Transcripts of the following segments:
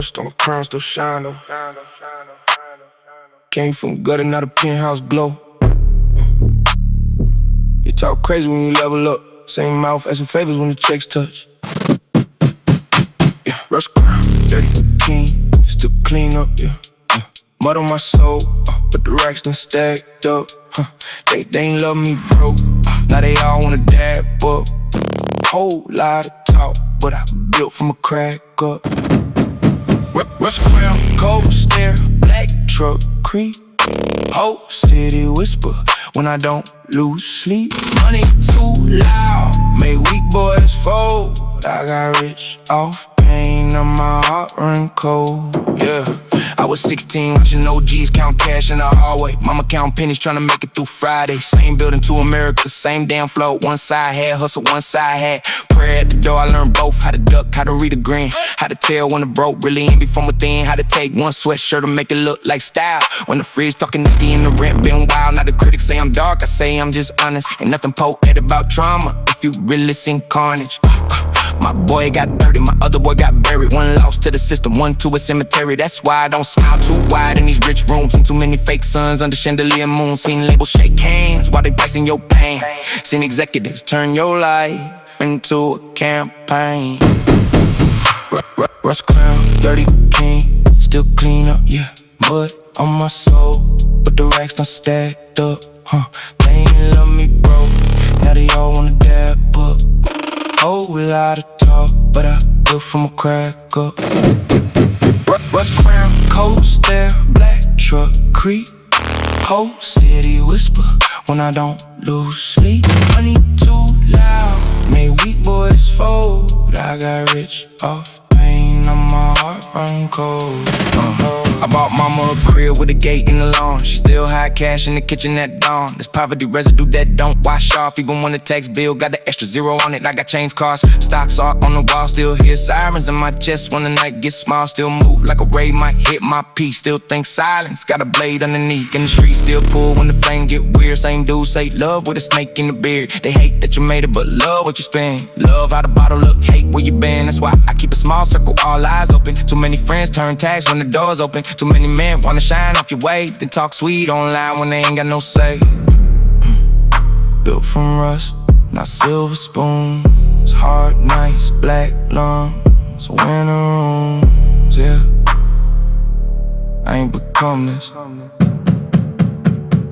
Rust on the crown, still shine though. Came from gutter, now the penthouse glow. You talk crazy when you level up. Same mouth as some favors when the checks touch. Yeah, rust crown, dirty king, still clean up, yeah. Mud on my soul, but the racks done stacked up. They ain't love me broke, now they all wanna dab up. Whole lot of talk, but I built from a crack up. Rust crown, cold stare, black truck creep. Whole city whisper when I don't lose sleep. Money too loud, make weak boys fold. I got rich off pain, now my heart run cold. Yeah, I was 16 watching OGs count cash in the hallway. Mama count pennies trying to make it through Friday. Same building to America, same damn flow. One side had hustle, one side had prayer at the door. I learned both, how to duck, how to read a grin, how to tell when the broke really envy from within. How to take one sweatshirt and make it look like style. When the fridge talking empty and the rent been wild. Now the critics say I'm dark, I say I'm just honest. Ain't nothing poetic about trauma if you really seen carnage. My boy got 30, my other boy got buried. One lost to the system, one to a cemetery. That's why I don't smile too wide in these rich rooms. Seen too many fake sons under chandelier moons. Seen labels shake hands while they pricing your pain. Seen executives turn your life into a campaign. Rust crown, dirty king, still clean up, yeah. Mud on my soul, but the racks done stacked up. They ain't love me broke, now they all wanna dab up. Whole lot of talk, but I built from a crack up. Rust crown, cold stare, black truck creep. Whole city whisper when I don't lose sleep. Money too loud, made weak boys fold. I got rich off pain, now my heart run cold. I bought mama a crib with a gate in the lawn. She still hide cash in the kitchen at dawn. There's poverty residue that don't wash off. Even when the tax bill got the extra zero on it, I got change cars. Stocks all on the wall, still hear sirens in my chest when the night gets small. Still move like a ray might hit my piece. Still think silence, got a blade underneath. In the street still pull when the flame get weird. Same dude say love with a snake in the beard. They hate that you made it, but love what you spend. Love how the bottle look, hate where you been. That's why I keep a small circle, all eyes open. Too many friends turn tags when the doors open. Too many men wanna shine off your wave, then talk sweet online when they ain't got no say. Built from rust, not silver spoons. Hard nights, black lungs, winter rooms, yeah. I ain't become this,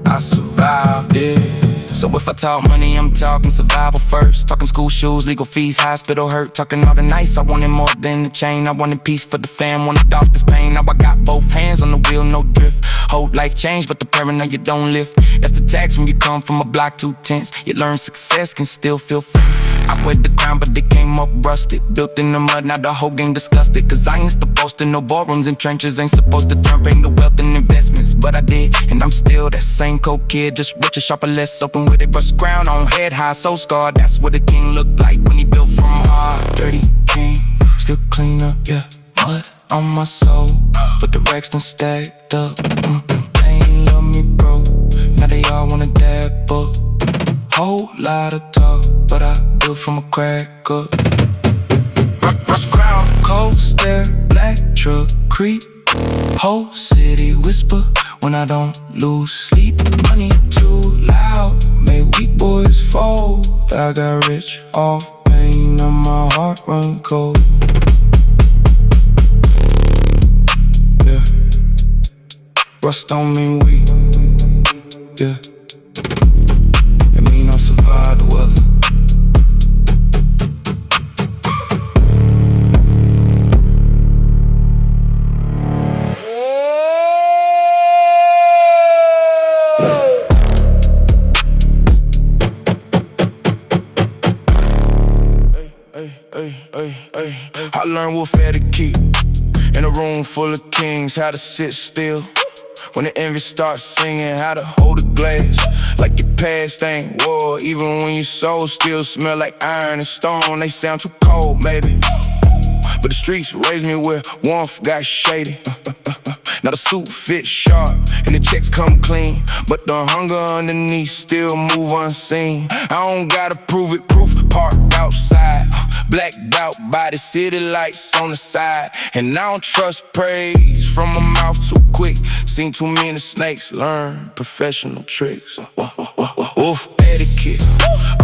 I survived it. So if I talk money, I'm talking survival first. Talking school shoes, legal fees, hospital hurt. Talking all the nights, I wanted more than the chain. I wanted peace for the fam, wanted off this pain. Now I got both hands on the wheel, no drift. Whole life changed, but the paranoia don't lift. That's the tax when you come from a block too tense. You learn success can still feel friends. I wear the crown, but they came up rusted. Built in the mud, now the whole gang disgusted. Cause I ain't supposed to know ballrooms and trenches. Ain't supposed to turn pain to wealth and investments. But I did, and I'm still that same cold kid. Just richer, sharper, less open with it. Rust crown on head high, so scarred. That's what a king looked like when he built from hard. Dirty king, still clean up, yeah. Mud on my soul, but the racks done stacked up. They ain't love me broke, now they all wanna dab up. Whole lot of talk, but I built from a crack up. Rust crown, cold stare, black truck creep. Whole city whisper when I don't lose sleep. Money too loud, made weak boys fold. I got rich off pain, now my heart run cold. Yeah, rust don't mean weak, yeah. It mean I survived the weather. I learned what fair to keep in a room full of kings. How to sit still when the envy starts singing. How to hold a glass like your past ain't war. Even when your soul still smell like iron and stone. They sound too cold, maybe, but the streets raised me where warmth got shady. Now the suit fits sharp and the checks come clean, but the hunger underneath still move unseen. I don't gotta prove it, proof parked outside. Blacked out by the city lights on the side. And I don't trust praise from my mouth too quick. Seen too many snakes, learn professional tricks. Wolf etiquette,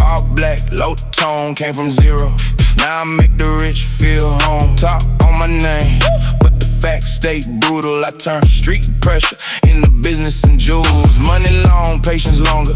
all black, low tone, came from zero. Now I make the rich feel home. Talk on my name, but the facts stay brutal. I turn street pressure into business and jewels. Money long, patience longer,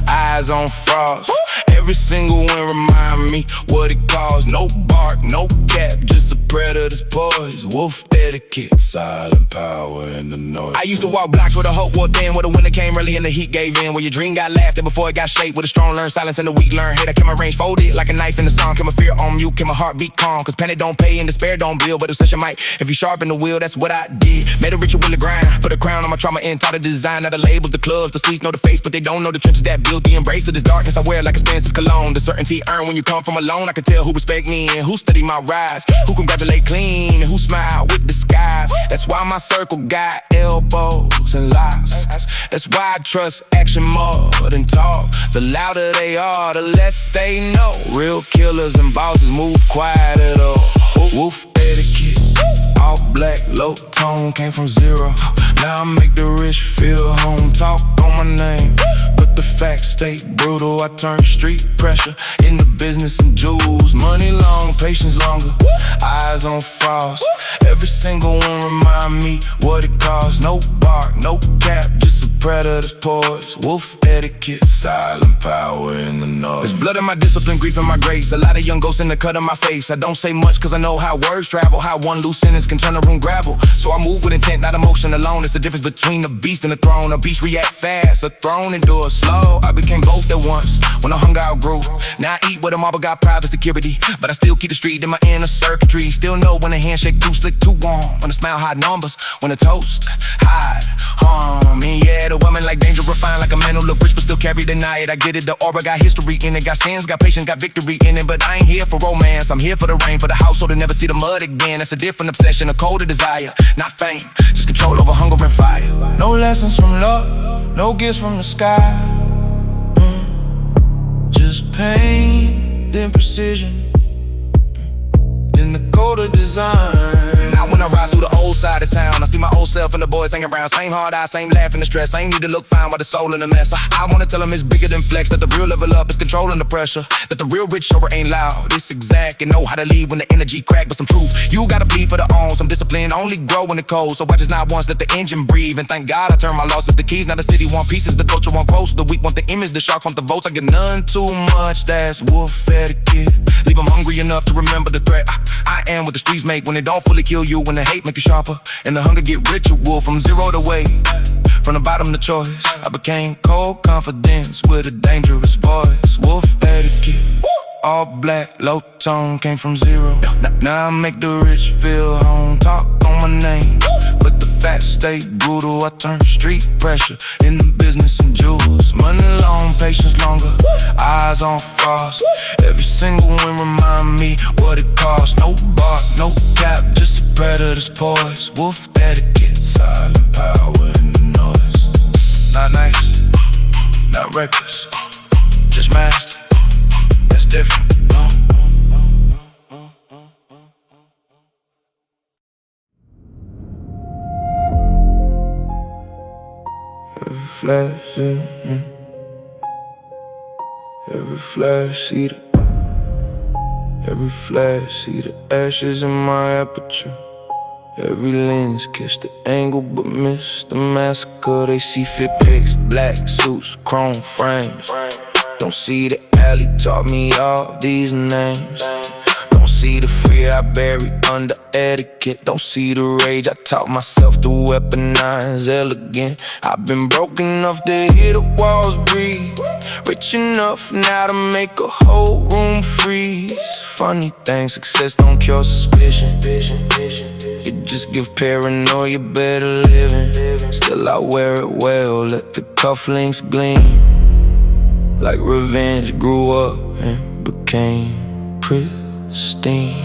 eyes on frost. Every single one remind me what it costs. No bark, no cap, just a predator's poise. Wolf etiquette, silent power in the noise. I used to walk blocks with a hope walked in, where the winter came early and the heat gave in. Where your dream got laughed at before it got shaped. With a strong learn silence and the weak learn hate. I kept my range folded like a knife in the song. Kept my fear on mute, kept my heart beat calm. Cause panic don't pay and despair don't build. But obsession might, if you sharpen the wheel, that's what I did. Made a ritual in the grind, put a crown on my trauma and taught the design. Not the labels, the clubs, the streets know the face, but they don't know the trenches that build the embrace of this darkness. I wear like expensive cologne. The certainty earned when you come from alone. I can tell who respect me and who study my rise, who congratulate clean and who smile with disguise. That's why my circle got elbows and lies. That's why I trust action more than talk. The louder they are, the less they know. Real killers and bosses move quiet at all. Wolf etiquette, all black, low tone, came from zero. Now I make the rich feel home. Talk on my name, but the facts stay brutal. I turn street pressure into business and jewels. Money long, patience longer, eyes on frost. Every single one remind me what it costs. No bark, no cap, just a predator's poise. Wolf etiquette, silent power in the noise. There's blood in my discipline, grief in my grace. A lot of young ghosts in the cut of my face. I don't say much cause I know how words travel, how one loose sentence can turn a room gravel. So I move with intent, not emotion alone. It's the difference between a beast and a throne. A beast react fast, a throne endure slow. I became both at once when I hunger outgrew. Now I eat with a marble, got private security, but I still keep the street in my inner circuitry. Still know when the handshake too slick, too warm. When the smile hide numbers, when the toast hide harm. And yeah, the woman like danger refined like a man who look rich but still carry the night. I get it, the aura got history in it, got sins, got patience, got victory in it. But I ain't here for romance, I'm here for the rain, for the household to never see the mud again. That's a different obsession, a colder desire, not fame, just control over hunger and fire. No lessons from love, no gifts from the sky. Just pain, then precision, then the colder design. Now when I ride through the old side of town, I see my old self and the boys hanging around. Same hard eye, same laugh and the stress. Ain't need to look fine while the soul in the mess. I wanna tell them it's bigger than flex, that the real level up is controlling the pressure, that the real rich shower ain't loud, it's exact, and know how to lead when the energy crack. But some truth, you gotta bleed for the own. Some discipline only grow in the cold, so I just not once let the engine breathe. And thank God I turn my losses to keys. Now the city want pieces, the culture want quotes, the weak want the image, the shark want the votes. I get none too much, that's wolf etiquette. Leave them hungry enough to remember the threat. I am what the streets make when it don't fully kill you, when the hate make you sharper and the hunger get ritual. From zero to way, from the bottom to choice, I became cold confidence with a dangerous voice. Wolf etiquette, all black, low tone, came from zero. Now I make the rich feel home. Talk on my name, but the facts stay brutal. I turn street pressure into business and jewels. Money long, patience longer, eyes on frost. Every single one remind me what it costs. No bark, no cap, just a predator's poise. Wolf etiquette, silent power in the noise. Not nice, not reckless, just master. That's different, no. Every flash, every flash, see the every flash, see the ashes in my aperture. Every lens catch the angle but miss the massacre. They see fit pics, black suits, chrome frames. Don't see the alley taught me all these names. Don't see the fear I buried under etiquette. Don't see the rage I taught myself to weaponize elegant. I've been broken enough to hear the walls breathe, rich enough now to make a whole room freeze. Funny thing, success don't cure suspicion, it just give paranoia better living. Still I wear it well, let the cufflinks gleam. Like revenge grew up and became pristine.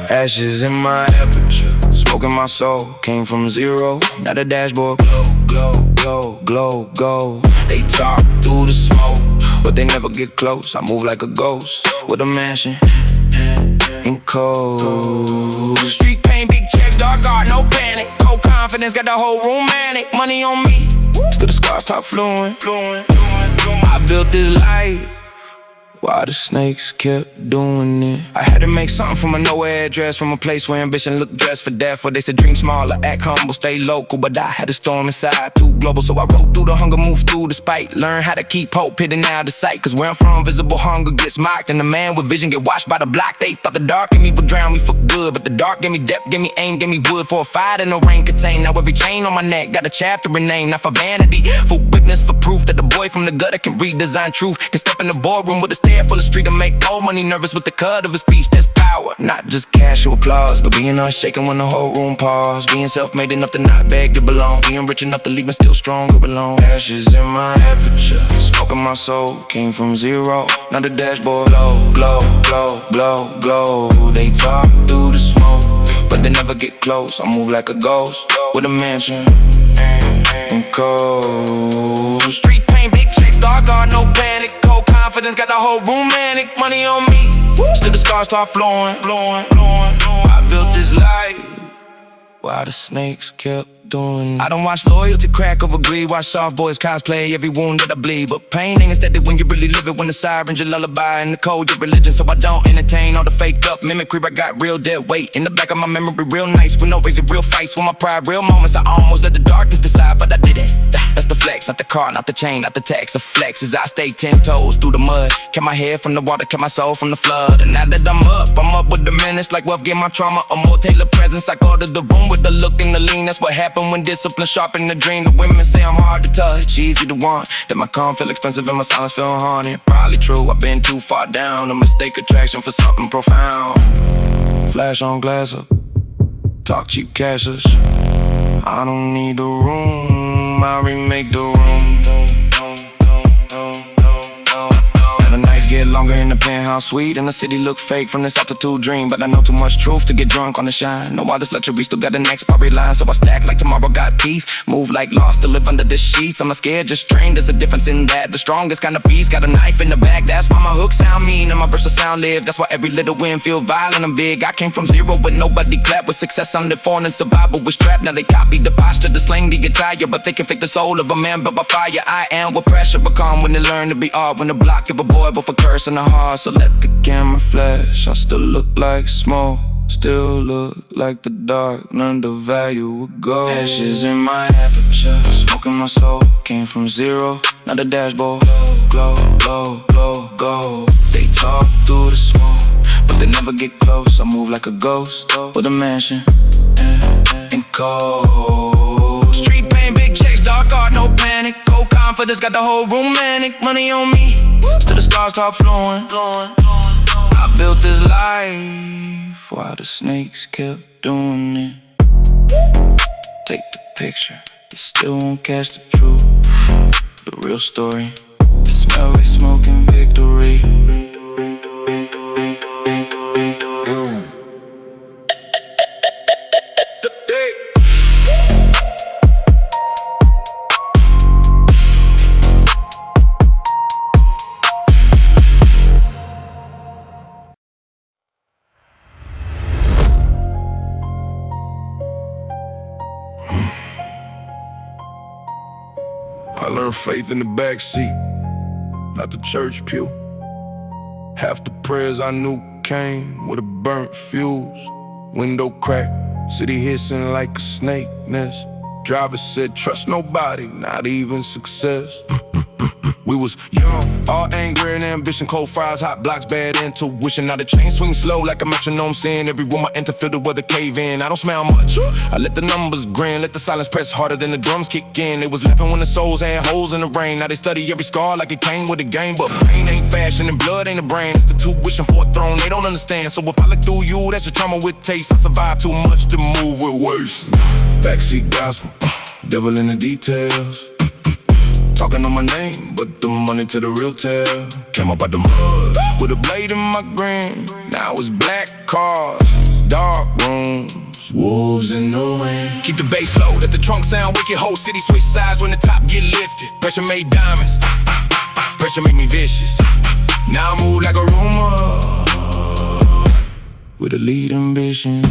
Ashes in my aperture, smoke in my soul, came from zero. Now the dashboard glow, glow, glow, glow, go. They talk through the smoke, but they never get close. I move like a ghost with a mansion in cold. Street pain, big checks, dark art, no panic. Cold confidence, got the whole room manic. Money on me, still the scars talk fluent. I built this life while the snakes kept doing it. I had to make something from a nowhere address, from a place where ambition looked dressed for death. Where they said dream smaller, act humble, stay local. But I had a storm inside, too global. So I wrote through the hunger, moved through the spite. Learn how to keep hope hidden out of sight. Cause where I'm from, visible hunger gets mocked. And the man with vision get washed by the block. They thought the dark in me would drown me for good. But the dark gave me depth, gave me aim, gave me wood for a fire that no rain contain. Now every chain on my neck got a chapter in name. Not for vanity, for witness, for proof that the boy from the gutter can redesign truth. Can step in the boardroom with a stare full of street and make old money nervous with the cut of his speech. That's power, not just casual applause, but being unshaken when the whole room paused. Being self-made enough to not beg to belong. Being rich enough to leave and still stronger alone. Ashes in my aperture, smoke in my soul. Came from zero, now the dashboard glow, glow, glow, glow, glow. They talk through the smoke, but they never get close. I move like a ghost with a mansion and cold. Street pain, big checks, dark art, no panic. Cold confidence, got the whole room manic. Money on me, still the scars start flowing. I built this life while the snakes kept doing. I don't watch loyalty crack over greed. Watch soft boys cosplay every wound that I bleed. But pain ain't aesthetic when you really live it. When the sirens your lullaby and the code your religion. So I don't entertain all the fake up mimicry. I got real dead weight in the back of my memory, real nice with no raising real fights. With my pride, real moments I almost let the darkness decide, but I did it. That's the flex, not the car, not the chain, not the tax. The flex is I stay 10 toes through the mud. Kept my head from the water, kept my soul from the flood. And now that I'm up with the menace. Like wealth, get my trauma, a more tailored presence. I go to the room with the look and the lean. That's what happened when discipline sharpened the dream. The women say I'm hard to touch, easy to want. That my calm feel expensive and my silence feel haunted. Probably true, I've been too far down. A mistake attraction for something profound. Flash on glass up, talk cheap cashes. I don't need the room, I remake the room. And the nights get longer in the penthouse suite, and the city look fake from this altitude dream. But I know too much truth to get drunk on the shine. No all this luxury, still got an expiry line. So I stack like tomorrow got teeth. Move like lost to live under the sheets. I'm not scared, just trained, there's a difference in that. The strongest kind of beast got a knife in the back. That's why my hooks sound mean and my verses sound live. That's why every little win feel violent and big. I came from zero but nobody clapped. With success I'm falling and survival was trapped. Now they copy the posture, the slang, the attire. But they can fake the soul of a man built by fire. I am what pressure become when they learn to be art. When the block give a boy both a curse and a heart. So let the camera flash, I still look like smoke. Still look like the dark, learn the value of gold. Ashes in my aperture, smoke in my soul. Came from zero, now the dashboard glow, glow, glow, glow. They talk through the smoke, but they never get close. I move like a ghost with a mansion and cold. Street pain, big checks, dark art, no panic. Cold confidence, got the whole room manic. Money on me, still the scars start flowing. I built this life while the snakes kept doing it. Take the picture, you still won't catch the truth. The real story, the smell like smoke and victory. I learned faith in the backseat, not the church pew. Half the prayers I knew came with a burnt fuse. Window crack, city hissing like a snake nest. Driver said trust nobody, not even success. We was young, all anger and ambition. Cold fries, hot blocks, bad intuition. Now the chain swing slow like a metronome, saying every room I enter feel the weather cave in. I don't smell much, I let the numbers grin. Let the silence press harder than the drums kick in. They was laughing when the souls had holes in the rain. Now they study every scar like it came with a game. But pain ain't fashion and blood ain't a brain. It's the tuition for a throne, they don't understand. So if I look through you, that's a trauma with taste. I survived too much to move with waste. Backseat gospel, devil in the details. Talking on my name, but the money to the real tale. Came up out the mud with a blade in my green. Now it's black cars, dark rooms, wolves in the wind. Keep the bass low, let the trunk sound wicked. Whole city switch sides when the top get lifted. Pressure made diamonds, pressure make me vicious. Now I move like a rumor with a lead ambition.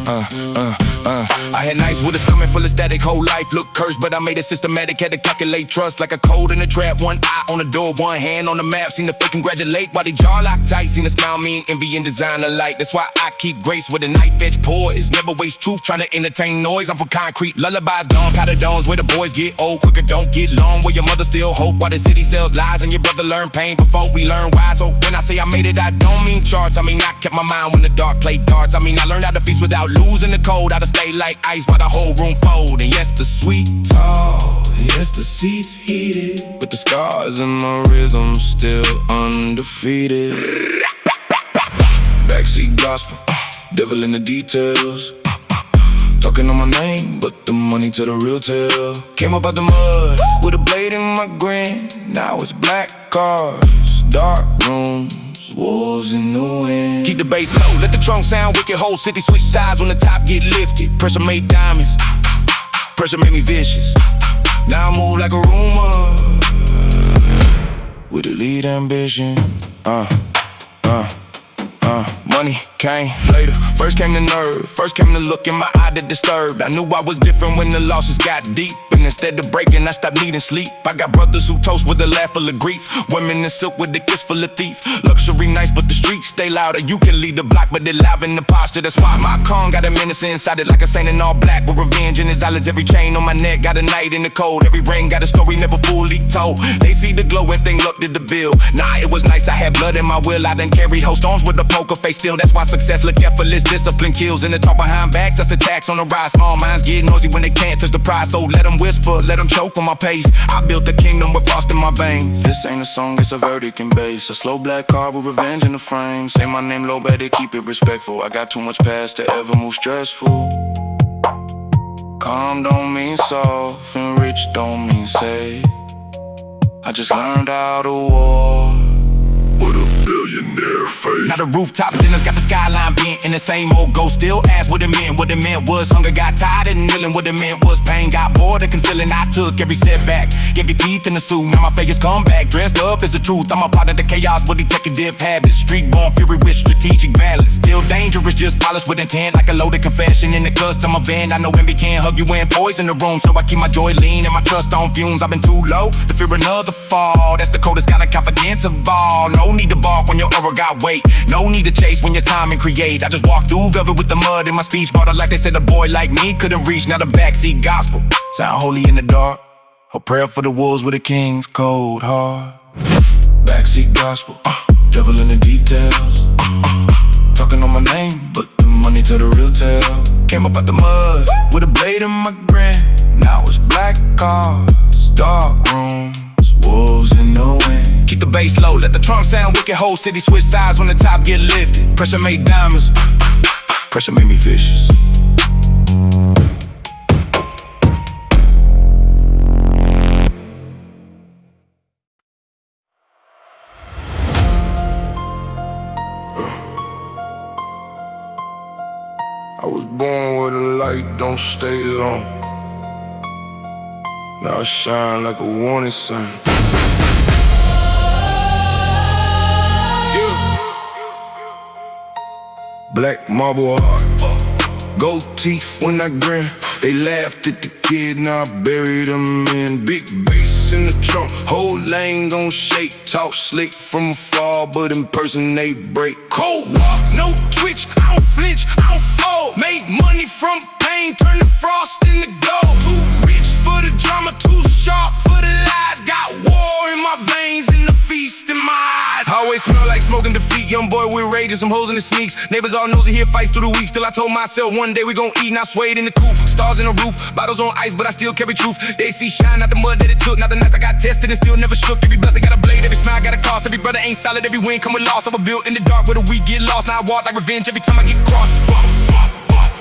I had nights with a stomach full of static, whole life looked cursed, but I made it systematic, had to calculate trust like a code in a trap. One eye on the door, one hand on the map, seen the fake congratulate while they jaw locked tight, seen the smile mean envy and design alike. That's why I keep grace with a knife edge poise, never waste truth trying to entertain noise. I'm from concrete, lullabies gone, powder domes where the boys get old quicker, don't get long, where your mother still hope while the city sells lies and your brother learn pain before we learn why. So when I say I made it, I don't mean charts, I mean I kept my mind when the dark played darts. I mean I learned how to feast without losing the cold, how to stay like ice while the whole room fold. And yes, the sweet tall, yes, the seats heated, but the scars in my rhythm still undefeated. Backseat gospel, devil in the details, talking on my name, but the money to the real tale. Came up out the mud with a blade in my grin. Now it's black cars, dark rooms, wolves in the wind. Keep the bass low, let the trunk sound wicked. Whole city switch sides when the top get lifted. Pressure made diamonds, pressure made me vicious. Now I move like a rumor with a lead ambition. Money came later. First came the nerve, first came the look in my eye that disturbed. I knew I was different when the losses got deep, and instead of breaking, I stopped needing sleep. I got brothers who toast with a laugh full of grief, women in silk with a kiss full of thief. Luxury nice, but the streets stay louder. You can lead the block, but they're live in the posture. That's why my con got a menace inside it, like a saint in all black with revenge in his eyelids. Every chain on my neck got a night in the cold. Every ring got a story never fully told. They see the glow and think luck did the bill. Nah, it was nice, I had blood in my will. I done carried whole storms with a poker face still. That's why success look effortless, discipline kills. And the talk behind back, that's the tax on the rise. Small minds get noisy when they can't touch the prize. So let them whisper, let them choke on my pace. I built a kingdom with frost in my veins. This ain't a song, it's a verdict and bass. A slow black car with revenge in the frame. Say my name low, better keep it respectful. I got too much past to ever move stressful. Calm don't mean soft, and rich don't mean safe. I just learned how to war with a billionaire face. Now the rooftop dinners got the skyline bent, and the same old ghost still asked what it meant. What it meant was hunger got tired and kneeling. What it meant was pain got bored of concealing. I took every setback, gave you teeth in the suit. Now my figures come back, dressed up as the truth. I'm a part of the chaos with detective habits. Street born fury with strategic balance. Still dangerous, just polished with intent, like a loaded confession in the custom event. I know envy can't hug you and poison the room, so I keep my joy lean and my trust on fumes. I've been too low to fear another fall. That's the coldest kind of confidence of all. No need to balk when your aura got weight. No need to chase when your time and create. I just walk through velvet with the mud in my speech. Brought it like they said a boy like me couldn't reach. Now the backseat gospel sound holy in the dark. A prayer for the wolves with a king's cold heart. Backseat gospel, devil in the details, talking on my name, but the money to the real tale. Came up out the mud with a blade in my grin. Now it's black cars, dark rooms, wolves in the wind. Keep the bass low, let the trunk sound wicked. Whole city switch sides when the top get lifted. Pressure made diamonds, pressure made me vicious. I was born where the light don't stay long. Now I shine like a warning sign. Black marble heart, gold teeth when I grin. They laughed at the kid, now I buried them in. Big bass in the trunk, whole lane gon' shake. Talk slick from afar, but in person they break. Cold walk, no twitch, I don't flinch, I don't fold. Make money from pain, turn the frost into gold. Too rich for the drama, too sharp for the lies. Got war in my veins and the feast in my eyes. Always smell like smoking defeat, young boy with rage and some holes in the sneaks. Neighbors all nosy, hear fights through the week. Still I told myself one day we gon' eat, not swayed in the coop. Stars in the roof, bottles on ice, but I still carry truth. They see shine, not the mud that it took, not the nights I got tested and still never shook. Every blessing got a blade, every smile got a cost. Every brother ain't solid, every win come with loss. Overbuilt in the dark where the weak get lost. Now I walk like revenge every time I get crossed.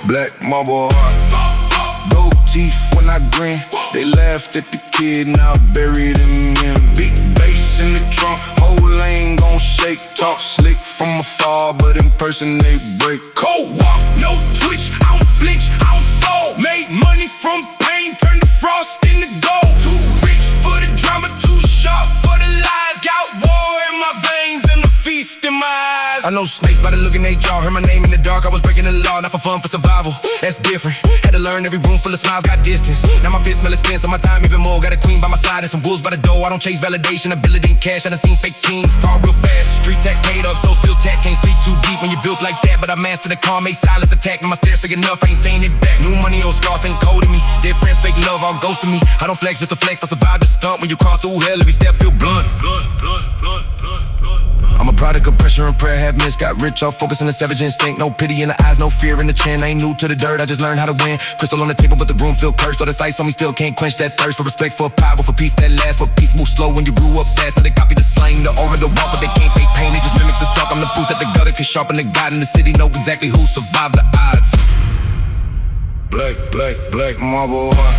Black marble heart, gold teeth when I grin. They laughed at the kid, now I buried him in. Big bass in the trunk, whole lane gon' shake. Talk slick from afar, but in person they break. Cold walk, no twitch, I don't flinch, I don't fold. Made money from pain, turn the frost into gold. Too rich for the drama, too sharp for the lies. Got war in my veins and the feast in my eyes. I know snakes by the look in they jaw. Heard my name in the dark, I was breaking the law. Not for fun, for survival, that's different. Had to learn every room full of smiles, got distance. Now my fist smell expense, on my time even more. Got a queen by my side and some wolves by the door. I don't chase validation, ability and cash. I done seen fake kings fall real fast. Street tax paid up, so still tax. Can't sleep too deep when you built like that. But I mastered the calm, made silence attack. And my stairs sick enough, I ain't saying it back. New money, old scars ain't cold to me. Dead friends, fake love, all ghost to me. I don't flex just to flex, I survive the stunt. When you crawl through hell, every step feel blunt. I'm a product of pressure and prayer, have missed. Got rich off focus on the savage instinct. No pity in the eyes, no fear in the chin. I ain't new to the dirt, I just learned how to win. Crystal on the table, but the room feel cursed. All the ice on me still can't quench that thirst. For respect, for power, for peace that lasts. For peace move slow when you grew up fast. So they copy the slang, the aura, the walk, but they can't fake pain. They just mimic the talk. I'm the proof that the gutter can sharpen the God in the city. Know exactly who survived the odds. Black, black, black marble heart.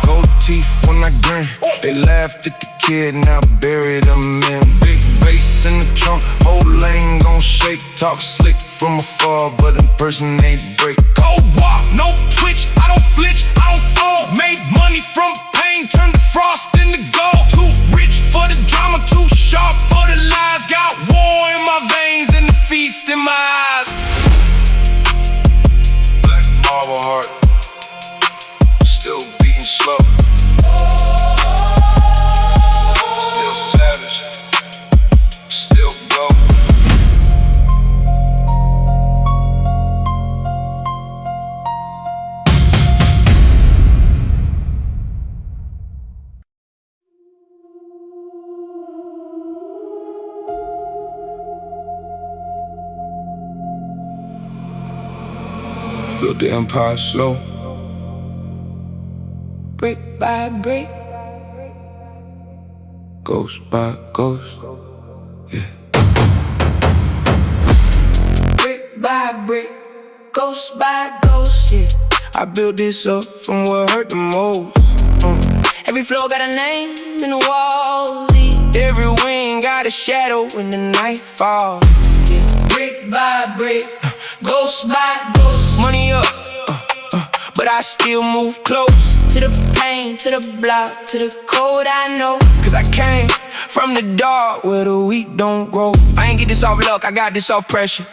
Gold teeth when I grin. They laughed at the kid, now buried them in. Big bass in the trunk, whole lane gon' shake. Talk slick from afar, but in person they break. Cold walk, no twitch, I don't flinch, I don't fall. Made money from pain, turned the frost into gold. Too rich for the drama, too sharp for the lies. Got war in my veins and the feast in my eyes. Black marble heart, still beating slow. Still savage, still go. Built the empire slow, Brick by brick, ghost by ghost, yeah. brick by brick, ghost by ghost, yeah. I built this up from what hurt the most. Every floor got a name in the walls, yeah. Every wing got a shadow when the night falls. Brick by brick, ghost by ghost. Money up, but I still move close. To the pain, to the block, to the code I know. Cause I came from the dark where the wheat don't grow. I ain't get this off luck, I got this off pressure.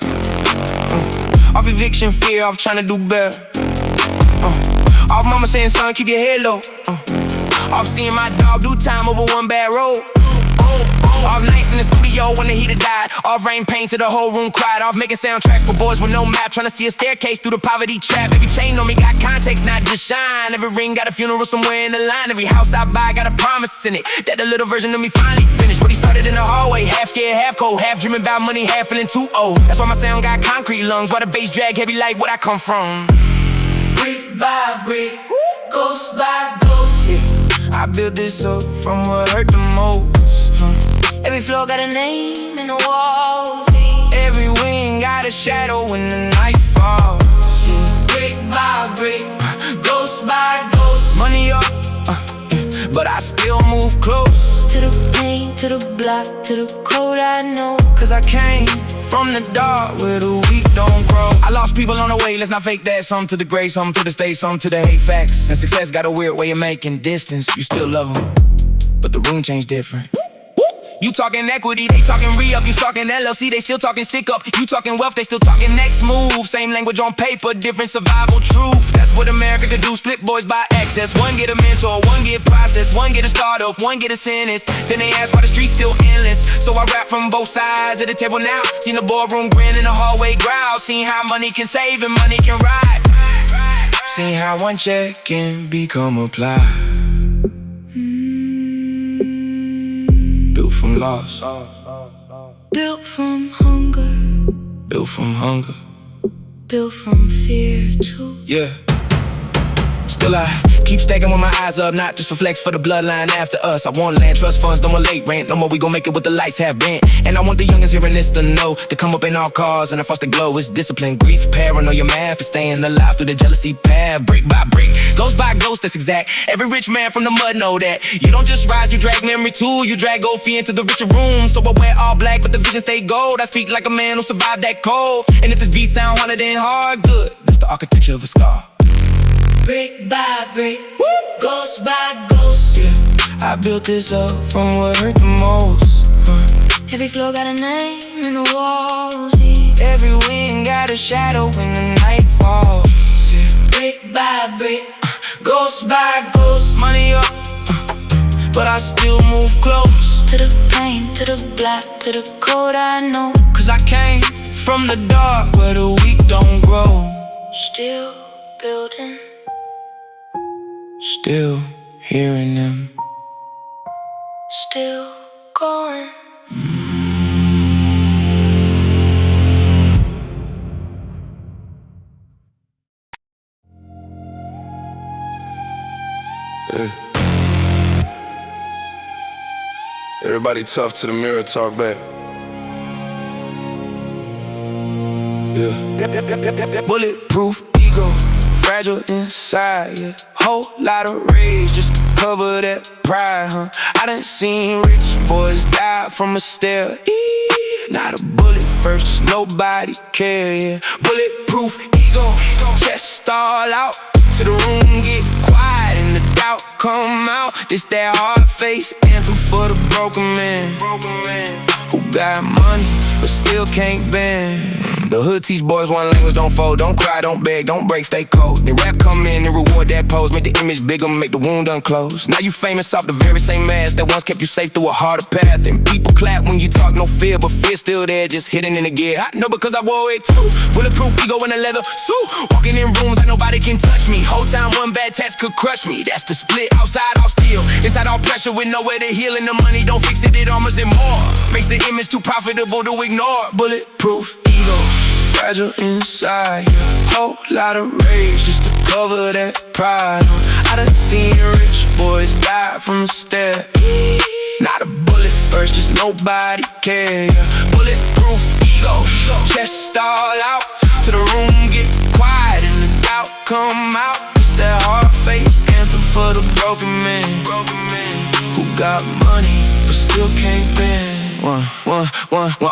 Off eviction fear, off trying to do better. Off mama saying son, keep your head low. Off seeing my dog do time over one bad road. Off nights in the studio when the heater died. Off rain pain till the whole room cried. Off making soundtracks for boys with no map, trying to see a staircase through the poverty trap. Every chain on me got context, not just shine. Every ring got a funeral somewhere in the line. Every house I buy got a promise in it that the little version of me finally finished. What he started in the hallway, half scared, half cold, half dreaming about money, half feeling too old. That's why my sound got concrete lungs, why the bass drag heavy like what I come from. Brick by brick, ghost by ghost, yeah. I built this up from what hurt the most. Every floor got a name in the walls, yeah. Every wing got a shadow when the night falls. Brick by brick, ghost by ghost. Money up, but I still move close. To the pain, to the block, to the code I know. Cause I came from the dark where the wheat don't grow. I lost people on the way, let's not fake that. Some to the grave, some to the state, some to the hate facts. And success got a weird way of making distance. You still love them, but the room changed different. You talking equity, they talking re-up. You talking LLC, they still talking stick up. You talking wealth, they still talking next move. Same language on paper, different survival truth. That's what America could do, split boys by access. One get a mentor, one get processed. One get a start off, one get a sentence. Then they ask why the street's still endless. So I rap from both sides of the table now. Seen the boardroom grin and the hallway growl. Seen how money can save and money can ride. Seen how one check can become applied. Built from loss, Built from hunger, built from hunger, built from fear too. yeah. Still I keep stacking with my eyes up, not just for flex, for the bloodline after us. I want land, trust funds, no more late rent. No more we gon' make it with the lights have bent. And I want the youngins hearing this to know, to come up in all cars and across the glow. It's discipline, grief, paranoia, math, for staying alive through the jealousy path. Brick by brick, ghost by ghost, that's exact. Every rich man from the mud know that. You don't just rise, you drag memory too. You drag gold fee into the richer room. So I wear all black, but the vision stay gold. I speak like a man who survived that cold. And if this beat sound harder than hard, good. That's the architecture of a scar. Brick by brick, ghost by ghost. Yeah, I built this up from what hurt the most. Every floor got a name in the walls, yeah. Every wing got a shadow when the night falls, yeah. Brick by brick, ghost by ghost. Money up, but I still move close to the pain, to the black, to the cold I know. Cause I came from the dark where the weak don't grow. Still building, still hearing them, still going. Yeah. Everybody tough to the mirror, talk back. Yeah. Bulletproof ego, fragile inside, yeah. Whole lot of rage just to cover that pride, huh? I done seen rich boys die from a stare. Not a bullet first, just nobody care, yeah. Bulletproof ego, chest all out. To the room get quiet and the doubt come out. This that hard face anthem for the broken man, who got money but still can't bend. The hood teach boys one language, don't fold, don't cry, don't beg, don't break, stay cold. Then rap come in and reward that pose, make the image bigger, make the wound unclose. Now you famous off the very same mask that once kept you safe through a harder path. And people clap when you talk, no fear, but fear still there, just hidden in the gear. I know because I wore it too. Bulletproof ego in a leather suit, walking in rooms like nobody can touch me. Whole time one bad test could crush me. That's the split, outside all steel, inside all pressure with nowhere to heal. And the money don't fix it, it almost and more makes the image too profitable to ignore. Bulletproof ego, fragile inside, yeah. Whole lot of rage just to cover that pride, I done seen rich boys die from a stare. Not a bullet first, just nobody care, yeah. Bulletproof ego, chest all out. To the room get quiet and the doubt come out. It's that hard face anthem for the broken man, who got money but still can't bend. One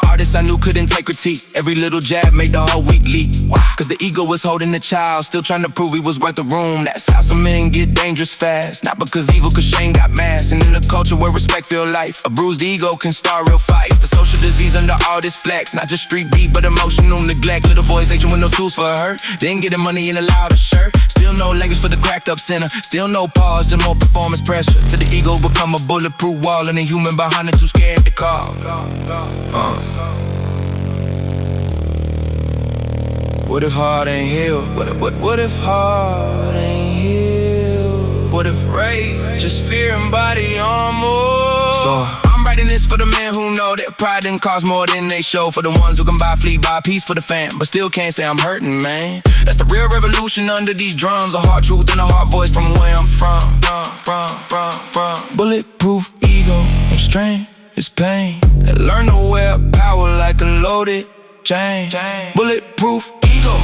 artist I knew couldn't take critique. Every little jab made the whole week leak. Cause the ego was holding the child, still trying to prove he was worth the room. That's how some men get dangerous fast. Not because evil, cause shame got mass. And in a culture where respect feel life, a bruised ego can start real fights. The social disease under all this flex, not just street beat but emotional neglect. Little boys aging with no tools for hurt, then getting money in a louder shirt. Still no language for the cracked up sinner, still no pause, just more performance pressure. To the ego become a bulletproof wall, and the human behind it too scared to call. What if heart ain't healed? What if heart ain't healed? What if rage, just fear and body armor? So I'm writing this for the men who know that pride didn't cost more than they show. For the ones who can buy fleet, buy peace for the fam, but still can't say I'm hurting, man. That's the real revolution under these drums. A hard truth and a hard voice from where I'm from. Bulletproof ego and strength is pain, and learn to wear power like a loaded chain. Bulletproof ego,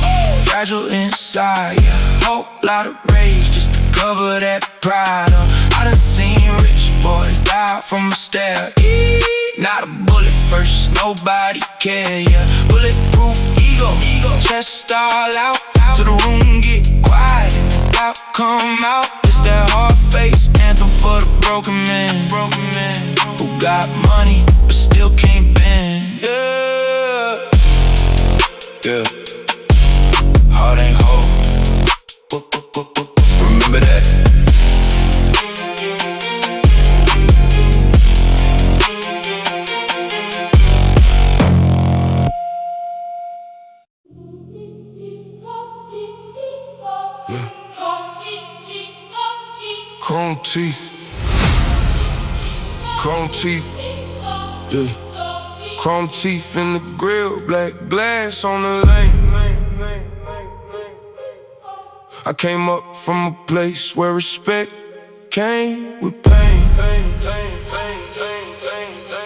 fragile inside, yeah. Whole lot of rage just to cover that pride, I done seen rich boys die from a stare. Not a bullet first, nobody care, yeah. Bulletproof ego, chest all out. To the room get quiet and the doubt come out. It's that hard face anthem for the broken man, who got money but still can't bend. Yeah, heart ain't whole. Remember that. Yeah. Chrome teeth. Chrome teeth. Yeah. Chrome teeth in the grill, black glass on the lane. I came up from a place where respect came with pain.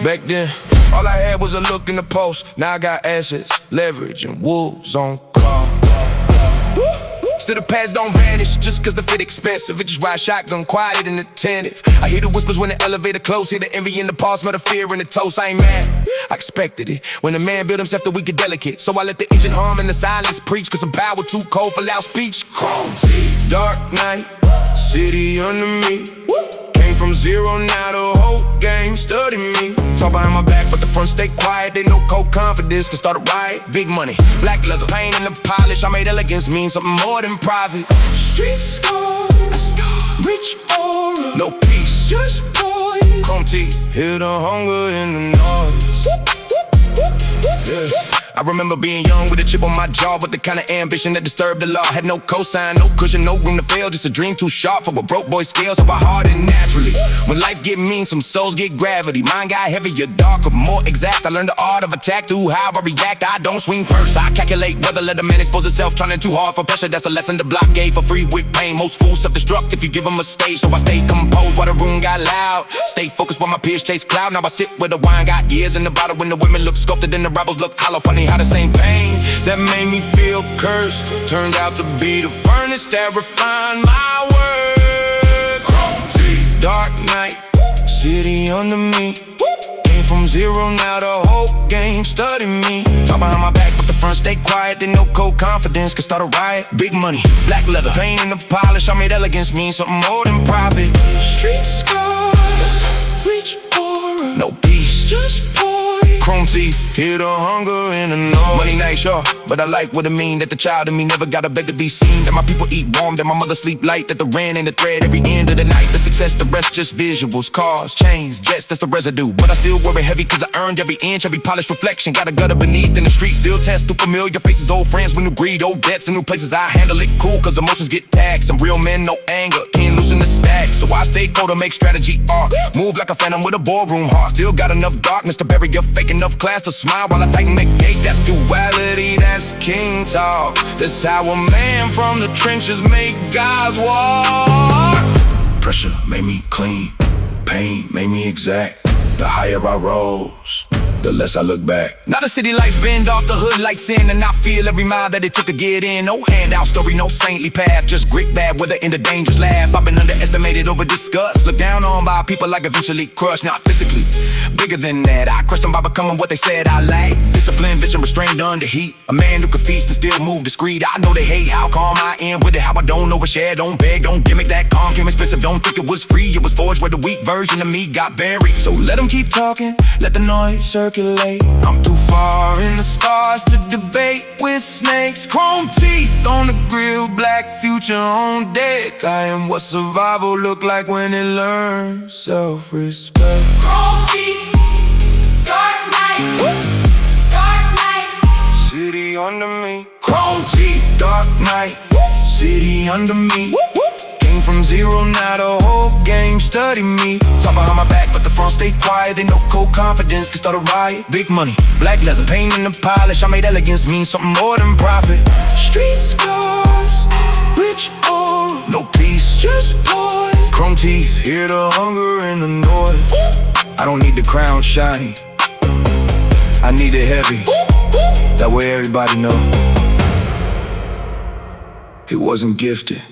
Back then, all I had was a look in the post. Now I got assets, leverage, and wolves on call. Still the past don't vanish, just cause the fit expensive. It just ride shotgun, quiet and attentive. I hear the whispers when the elevator close, hear the envy in the pause, smell the fear in the toast. I ain't mad, I expected it. When a man built himself, the weak and delicate. So I let the engine hum and the silence preach, cause some power too cold for loud speech. Chrome teeth, dark night, city under me. Came from zero, now the whole game study me. Talk behind my back, but the front stay quiet. They know cold confidence can start a riot. Big money, black leather, paint and the polish. I made elegance mean something more than private. Street scars, rich aura, no peace, just poise. Chrome teeth, hear the hunger in the noise. Yeah. I remember being young with a chip on my jaw, with the kind of ambition that disturbed the law. Had no cosign, no cushion, no room to fail, just a dream too sharp for a broke boy scale. So I hardened naturally. When life get mean, some souls get gravity. Mine got heavier, darker, more exact. I learned the art of attack through how I react. I don't swing first, I calculate whether let a man expose himself, trying too hard for pressure. That's a lesson the block gave for free with pain. Most fools self-destruct if you give them a stage. So I stayed composed while the room got loud. Stay focused while my peers chase cloud. Now I sit where the wine got years in the bottle. When the women look sculpted and the rebels look hollow. Funny how the same pain that made me feel cursed turned out to be the furnace that refined my words. Dark night, city under me. Came from zero, now the whole game study me. Talk behind my back, but the front stay quiet. They know cold confidence can start a riot. Big money, black leather, paint and the polish. I made elegance mean something more than private. Street scars, rich aura, no peace, just poise. Chrome teeth, hear the hunger in the noise. Money nice, sure, but I like what it mean that the child in me never gotta beg to be seen. That my people eat warm, that my mother sleep light. That the rent ain't the thread every end of the night. The success, the rest just visuals. Cars, chains, jets, that's the residue. But I still worry heavy cause I earned every inch, every polished reflection. Got a gutter beneath in the streets, still test through familiar faces. Old friends with new greed, old debts and new places. I handle it cool cause emotions get taxed. Some real men, no anger, can't loosen the stack. So I stay cold to make strategy art. Move like a phantom with a ballroom heart. Still got enough darkness to bury your fake enough class to smile while I tighten the gate. That's duality, that's king talk. That's how a man from the trenches make guys walk. Pressure made me clean, pain made me exact. The higher I rose, the less I look back. Now the city lights bend off the hood like sin, and I feel every mile that it took to get in. No handout story, no saintly path, just grit bad weather in the dangerous laugh. I've been underestimated, over discussed, looked down on by people like eventually crushed. Not physically, bigger than that. I crushed them by becoming what they said I lack. Discipline, vision, restrained under heat. A man who could feast and still move discreet. I know they hate how calm I am with it, how I don't overshare, don't beg, don't gimmick. That calm came expensive, don't think it was free. It was forged where the weak version of me got buried. So let them keep talking, let the noise circulate. I'm too far in the stars to debate with snakes. Chrome teeth on the grill, black future on deck. I am what survival look like when it learns self-respect. Chrome teeth, dark night, dark night. City under me. Chrome teeth, dark night, city under me. Came from zero, now the whole game study me. Talk behind my back, but the front stay quiet. They know cold confidence can start a riot. Big money, black leather, paint and the polish. I made elegance mean something more than profit. Street scars, rich aura, no peace, just poise. Chrome teeth, hear the hunger in the noise. I don't need the crown shiny, I need it heavy. That way everybody know it wasn't gifted.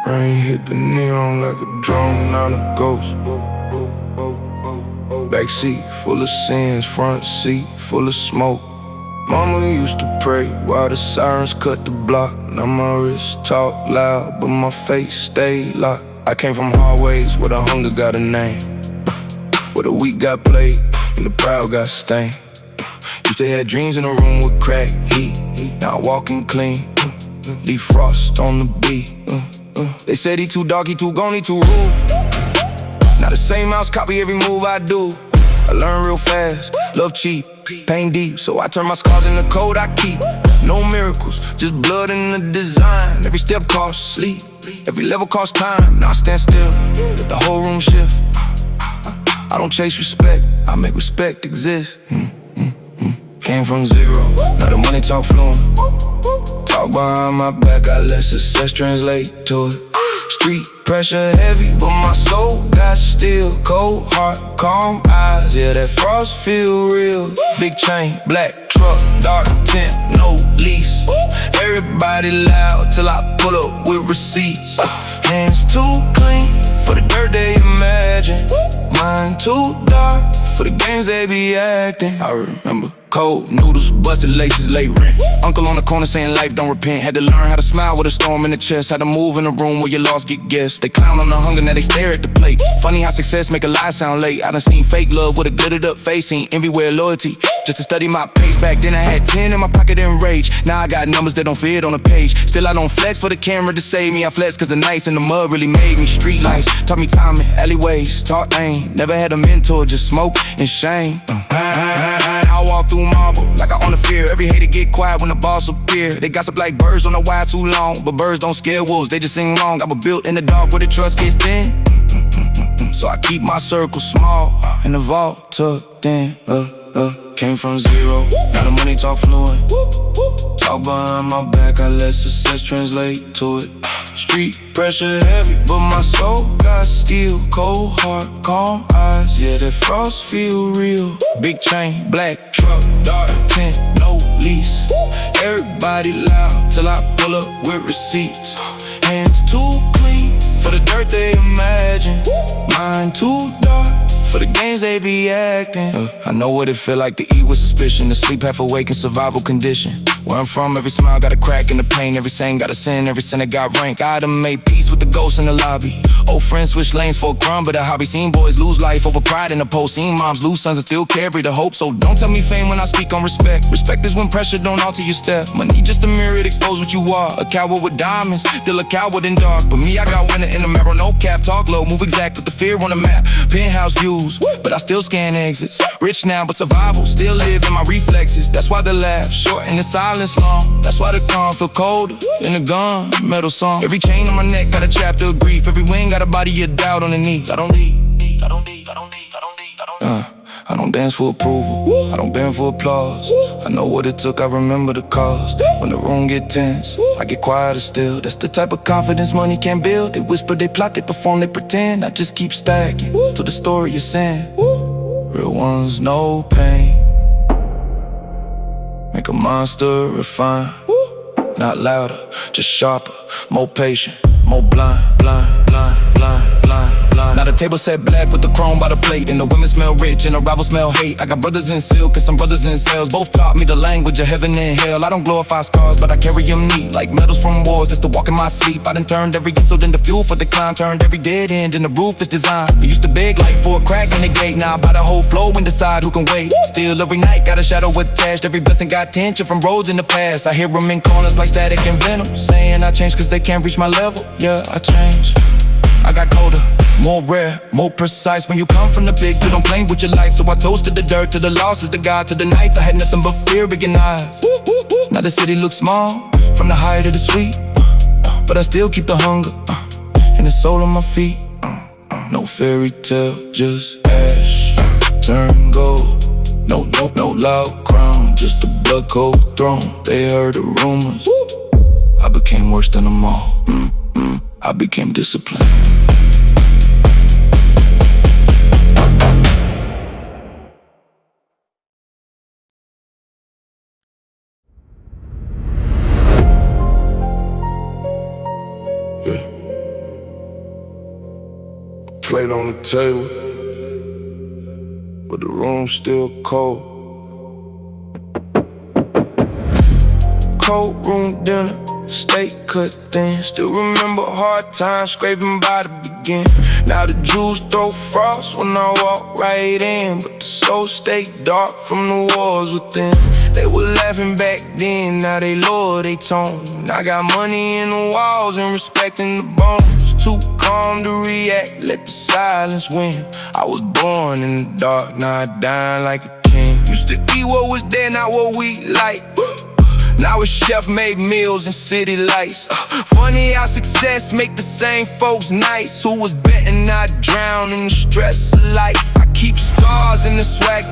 Rain hit the neon like a drone, not a ghost. Backseat full of sins, front seat full of smoke. Mama used to pray while the sirens cut the block. Now my wrists talk loud, but my face stay locked. I came from hallways where the hunger got a name, where the weak got played and the proud got stained. Used to have dreams in a room with crack heat. Now I walking clean, leave frost on the beat. They said he too dark, he too gone, he too rude. Now the same house copy every move I do. I learn real fast, love cheap, pain deep. So I turn my scars into code I keep. No miracles, just blood in the design. Every step costs sleep, every level costs time. Now I stand still, let the whole room shift. I don't chase respect, I make respect exist. Came from zero, now the money talk fluent. Talk behind my back, I let success translate to it. Street pressure heavy, but my soul got steel. Cold heart, calm eyes, yeah, that frost feel real. Big chain, black truck, dark tent, no lease. Everybody loud till I pull up with receipts. Hands too clean for the dirt they imagine. Mine too dark for the games they be acting. I remember cold noodles, busted laces, late rent. Uncle on the corner saying life don't repent. Had to learn how to smile with a storm in the chest. Had to move in a room where your loss get guessed. They clown on the hunger, now they stare at the plate. Funny how success make a lie sound late. I done seen fake love with a glittered up face. Seen envy with loyalty, just to study my pace. Back then I had 10 in my pocket in rage. Now I got numbers that don't fit on the page. Still I don't flex for the camera to save me. I flex cause the nights in the mud really made me. Street lights taught me timing, alleyways, taught aim. Never had a mentor, just smoke and shame. I walk through marble like I own the fear. Every hater get quiet when the boss appear. They gossip like birds on the wire too long, but birds don't scare wolves, they just sing wrong. I was built in the dark where the trust gets thin, so I keep my circle small and the vault tucked in. Came from zero, now the money talk fluent. Talk behind my back, I let success translate to it. Street pressure heavy, but my soul got steel. Cold heart, calm eyes, yeah, that frost feel real. Big chain, black truck, dark tent, no lease. Everybody loud till I pull up with receipts. Hands too clean for the dirt they imagine. Mine too dark for the games they be acting. I know what it feel like to eat with suspicion, to sleep half awake in survival condition. Where I'm from, every smile got a crack in the pain. Every saying got a sin, every sinner got rank. I done made peace with the ghosts in the lobby. Old friends switch lanes for a crumb, but a hobby. Seen boys lose life over pride in the post. Seen moms lose sons and still carry the hope. So don't tell me fame when I speak on respect. Respect is when pressure don't alter your step. Money just a mirror, it expose what you are. A coward with diamonds, still a coward in dark. But me, I got winner in the mirror, no cap. Talk low, move exact with the fear on the map. Penthouse views, but I still scan exits. Rich now, but survival still live in my reflexes. That's why the laugh short and the silence long. That's why the calm feel colder than a gun metal song. Every chain on my neck got a chapter of grief. Every wing got a body of doubt on the knees. I don't dance for approval, I don't bend for applause. I know what it took, I remember the cost. When the room get tense, I get quieter still. That's the type of confidence money can build. They whisper, they plot, they perform, they pretend. I just keep stacking to the story of sin. Real ones, no pain. Make a monster refine. Not louder, just sharper, more patient, more blind, blind, blind, blind, blind, blind. Now the table set black with the chrome by the plate, and the women smell rich and the rivals smell hate. I got brothers in silk and some brothers in cells. Both taught me the language of heaven and hell. I don't glorify scars, but I carry them neat like medals from wars. That's to walk in my sleep. I done turned every insult into fuel for decline. Turned every dead end into roof that's designed. I used to beg like for a crack in the gate. Now I buy the whole flow and decide who can wait. Still every night got a shadow attached. Every blessing got tension from roads in the past. I hear them in corners like static and venom, saying I changed cause they can't reach my level. Yeah, I changed. I got colder, more rare, more precise. When you come from the big, you don't play with your life. So I toasted the dirt to the losses, the God to the nights. I had nothing but fear in eyes. Now the city looks small, from the high to the sweet, but I still keep the hunger and the soul on my feet. No fairy tale, just ash, turn gold. No loud crown, just a blood cold throne. They heard the rumors, I became worse than them all. I became disciplined. Plate on the table, but the room's still cold. Cold room dinner, steak cut thin. Still remember hard times, scraping by the begin. Now the Jews throw frost when I walk right in, but the soul stay dark from the wars within. They were laughing back then, now they lower they tone. I got money in the walls and respect in the bones. Too calm to react, let the silence win. I was born in the dark, now I dine like a king. Used to eat what was there, not what we like. Now it's chef-made meals and city lights. Funny how success make the same folks nice. Who was betting I'd drown in the stress of life. I keep scars in the swag,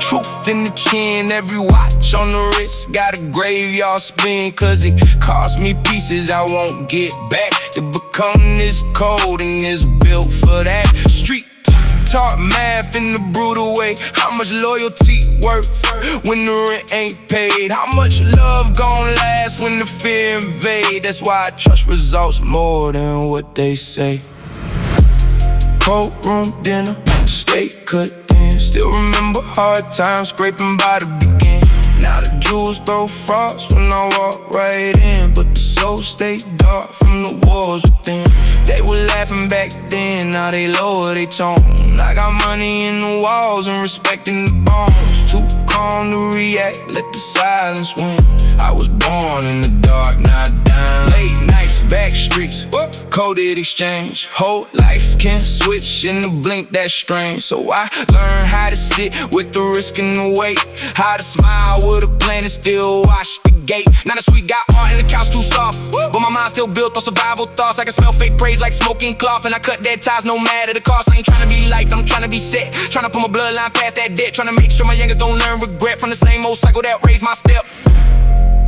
truth in the chin. Every watch on the wrist got a graveyard spin, cause it cost me pieces I won't get back. To become this cold and this built for that. Street taught math in the brutal way. How much loyalty worth when the rent ain't paid? How much love gon' last when the fear invade? That's why I trust results more than what they say. Courtroom dinner, steak cut thin. Still remember hard times scraping by the beginning. Now the jewels throw frost when I walk right in, but the soul stay dark from the wars within. They were laughing back then, now they lower their tone. I got money in the walls and respect in the bones. Too calm to react, let the silence win. I was born in the dark, not down. Late nights, back streets, coded exchange. Whole life can switch in the blink, that's strange. So I learned how to sit with the risk and the weight, how to smile with a plan and still watch the gate. Now the sweet got art and the couch too soft, but my mind still built on survival thoughts. I can smell fake praise like smoking cloth, and I cut dead ties no matter the cost. I ain't tryna be liked, I'm tryna be set, tryna put my bloodline past that debt, tryna make sure my youngest don't learn regret from the same old cycle that raised my step.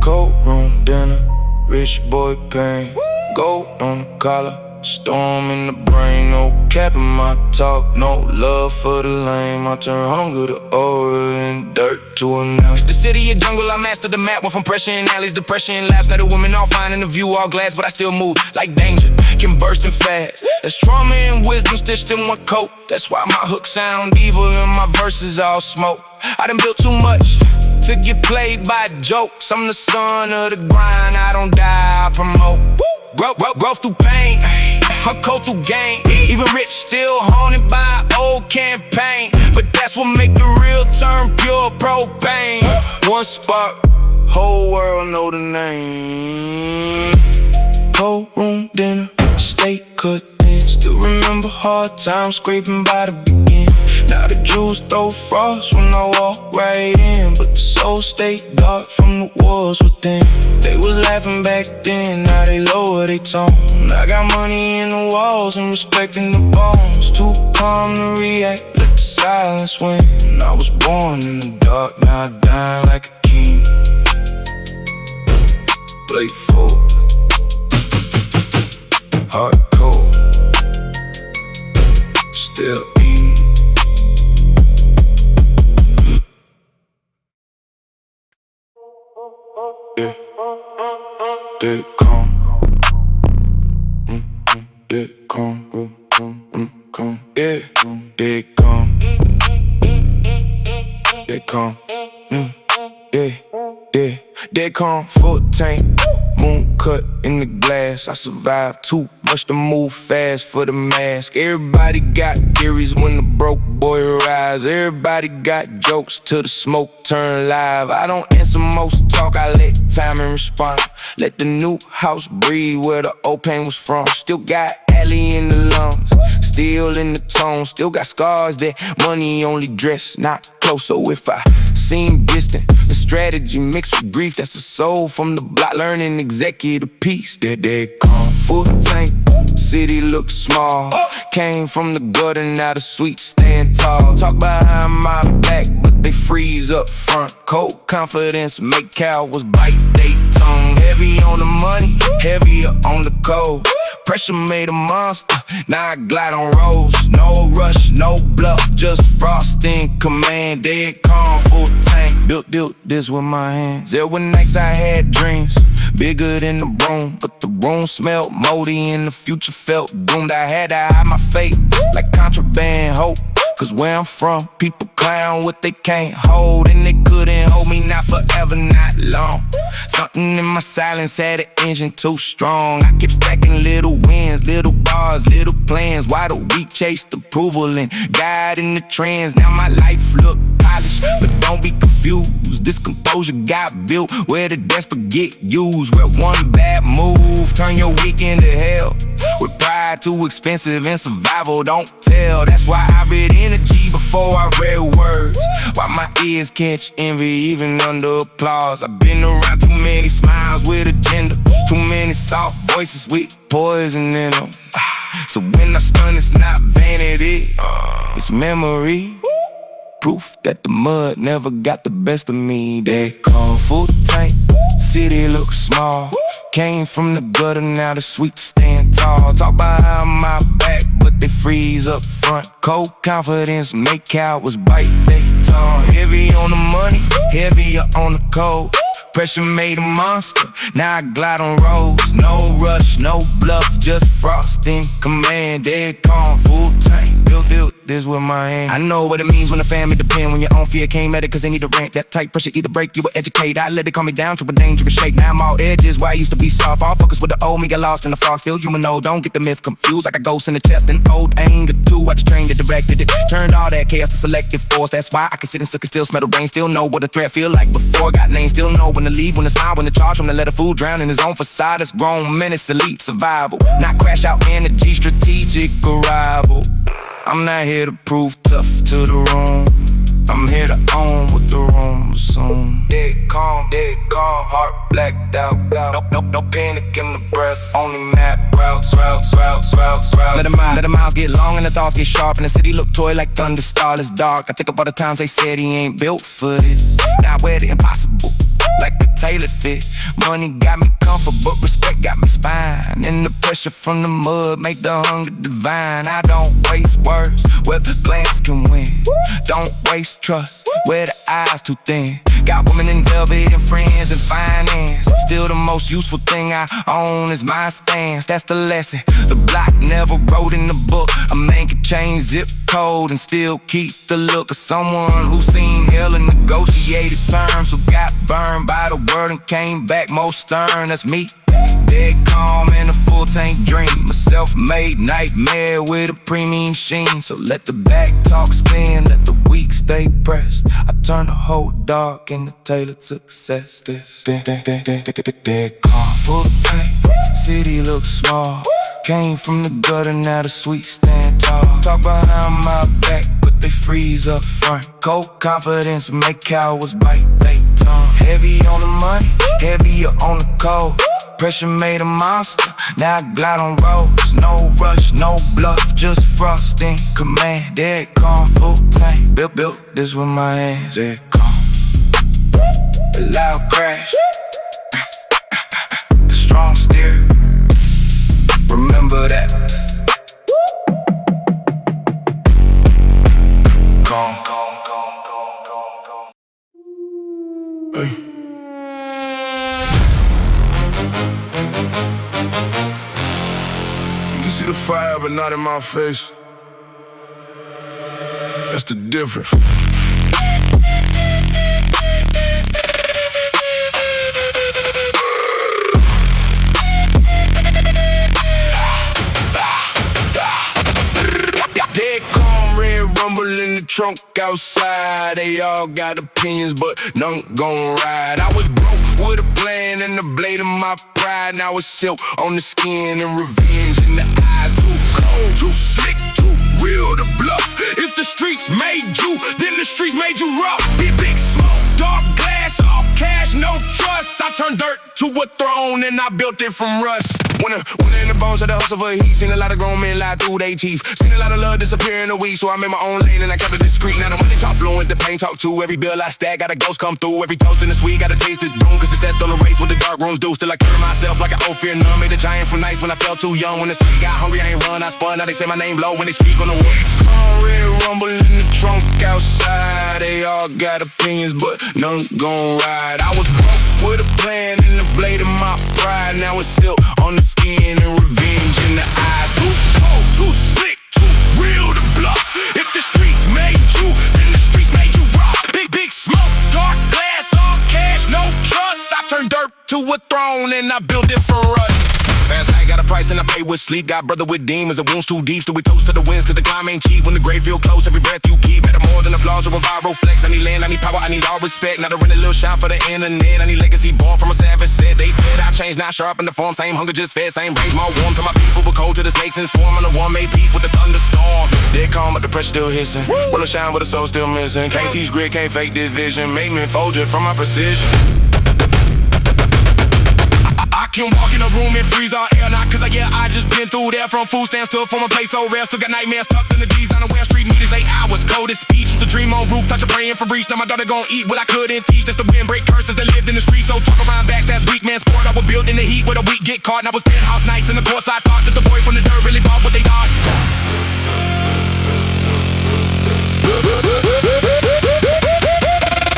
Courtroom dinner, rich boy pain, gold on the collar, storm in the brain. No cap in my talk, no love for the lame. I turn hunger to oil and dirt to an ounce. The city a jungle, I mastered the map. Went from pressure in alleys, depression in labs. Now the women all fine in the view, all glass, but I still move like danger, can burst and fast. There's trauma and wisdom stitched in one coat. That's why my hook sound evil and my verses all smoke. I done built too much to get played by jokes. I'm the son of the grind, I don't die, I promote. Growth through pain, her code through gain. Even rich still haunted by old campaign, but that's what make the real turn pure propane. One spark, whole world know the name. Courtroom dinner, steak cut thin. Still remember hard times scraping by the beginning. Now the jewels throw frost when I walk right in, but the soul stay dark from the wars within. They was laughing back then, now they lower their tone. I got money in the walls and respect in the bones. Too calm to react, let the silence win. I was born in the dark, now I dying like a king. Playful, hardcore, still eating. Yeah, they come, they come, come, yeah, they come, they come, yeah, they come, full tank, moon cut in the glass. I survived too much to move fast for the mask. Everybody got theories when the broke boy rise. Everybody got jokes till the smoke turn live. I don't answer most talk, I let timing respond. Let the new house breathe where the old pain was from. Still got alley in the lungs, still in the tone. Still got scars that money only dress, not close. So if I seem distant, the strategy mixed with grief, that's the soul from the block. Learning executive peace, that they come full tank. City looks small, came from the gutter, now the sweet stand tall. Talk behind my back, but they freeze up front. Cold confidence make cowards bite they tongue. Heavy on the money, heavier on the cold. Pressure made a monster, now I glide on roads. No rush, no bluff, just frost in command. Dead calm, full tank, built this with my hands. There were nights I had dreams, bigger than the room, but the room smelled moldy and the future felt doomed. I had to hide my faith like contraband hope, cause where I'm from, people clown what they can't hold, and they couldn't hold me, not forever, not long. Something in my silence had an engine too strong. I kept stacking little wins, little bars, little plans. Why the weak chased approval and guiding the trends. Now my life look polished, but don't be confused. This composure got built where the desperate get used. Where one bad move turn your week into hell. With pride too expensive and survival don't tell. That's why I read energy before I read words. Why my ears catch envy even under applause. I've been around too many smiles with agenda, too many soft voices with poison in them. So when I stun, it's not vanity, it's memory. Proof that the mud never got the best of me. They come full tank, city looks small. Came from the gutter, now the sweet stand tall. Talk behind my back, but they freeze up front. Cold confidence make cowards bite they tongue. Heavy on the money, heavier on the cold. Pressure made a monster, now I glide on roads. No rush, no bluff, just frost in command. Dead calm, full tank. built this with my hand. I know what it means when the family depend. When your own fear came at it cause they need to rent. That tight pressure either break you or educate. I let it calm me down to a dangerous shape. Now I'm all edges why I used to be soft. All focus with the old me, got lost in the fog. Still human, no, don't get the myth confused. I got ghosts in the chest and old anger too. I just trained it, directed it, turned all that chaos to selective force. That's why I can sit and suck and still smell the rain. Still know what a threat feel like before. Got names, still know when to leave, when to smile, when to charge, when to let a fool drown in his own facade. It's grown menace, elite survival, not crash out energy, strategic arrival. I'm not here to prove tough to the room. I'm here to own what the room assume. Dead calm, heart blacked out. No panic in the breath, only map routes. Let the miles get long and the thoughts get sharp. And the city look toy like thunder, starless dark. I think about the times they said he ain't built for this. Now I wear the impossible like the tailored fit. Money got me comfort, but respect got me spine. And the pressure from the mud make the hunger divine. I don't waste words where the glance can win. Don't waste trust where the eyes too thin. Got women in velvet and friends in finance. Still the most useful thing I own is my stance. That's the lesson the block never wrote in the book. A man can change zip code and still keep the look of someone who's seen hell in negotiated terms, who got burned by the word and came back more stern. That's me. Dead calm in a full tank dream. A self-made nightmare with a premium sheen. So let the back talk spin, let the weak stay pressed. I turn the whole dark into tailored success. Dead calm, full tank, city looks small. Came from the gutter, now the sweet stand tall. Talk behind my back, but they freeze up front. Cold confidence make cowards bite they tongue. Heavy on the money, heavier on the cold. Pressure made a monster, now I glide on roads. No rush, no bluff, just frost in command. Dead calm, full tank, built this with my hands. Dead calm, a loud crash, the strong steer, remember that. Calm. Hey. See the fire, but not in my face. That's the difference. Dead calm, red rumble in the trunk outside. They all got opinions, but none gon' ride. I was broke with a plan and the blade of my pride. Now it's silk on the skin and revenge in the eyes. Too cold, too slick, too real to bluff. If the streets made you, then the streets made you rough. Big smoke, dark glass, all cash, no trust. I turned dirt to a throne and I built it from rust. When in the bones of the hustle for heat. Seen a lot of grown men lie through their teeth. Seen a lot of love disappear in a week. So I made my own lane and I kept it discreet. Now the money talk fluent, the pain talk too. Every bill I stack, got a ghost come through. Every toast in the sweet, got a taste it boom. Cause success don't erase what the dark rooms do. Still I carry myself like an old fear numb. Made a giant from nights when I felt too young. When the city got hungry, I ain't run, I spun. Now they say my name low when they speak on the wood. Red rumble in the trunk outside. They all got opinions, but none gon' ride. I was broke with a plan and the blade of my pride. Now it's silk on the skin and revenge in the eyes. Too cold, too slick, too real to bluff. If the streets made you, then the streets made you rock. Big smoke, dark glass, all cash, no trust. I turned dirt to a throne and I built it for us. Fast life got a price and I pay with sleep. Got brother with demons and wounds too deep. Still we toast to the winds cause the climb ain't cheap. When the grave feel close, every breath you keep matter more than applause or a viral flex. I need land, I need power, I need all respect. Not a rent a little shine for the internet. I need legacy born from a savage set. They said I changed, not sharp in the form. Same hunger, just fed, same range, more warm to my people. But cold to the snakes and swarm. I'm the one made peace with the thunderstorm. Dead calm but the pressure still hissing. Will shine with the soul still missing. Can't teach grit, can't fake this vision. Make me fold it from my precision. I can walk in a room and freeze all air. Not cause I just been through there. From food stamps to a former place so rare. Still got nightmares tucked in the D's. On the where street meters 8 hours. Coldest speech to dream on roof. Touch a brain for reach. Now my daughter gon' eat what I couldn't teach. That's the wind break curses that lived in the streets. So talk around back, that's weak man sport. I was built in the heat where the weak get caught. And I was penthouse nights in the course. I thought that the boy from the dirt really bought what they thought.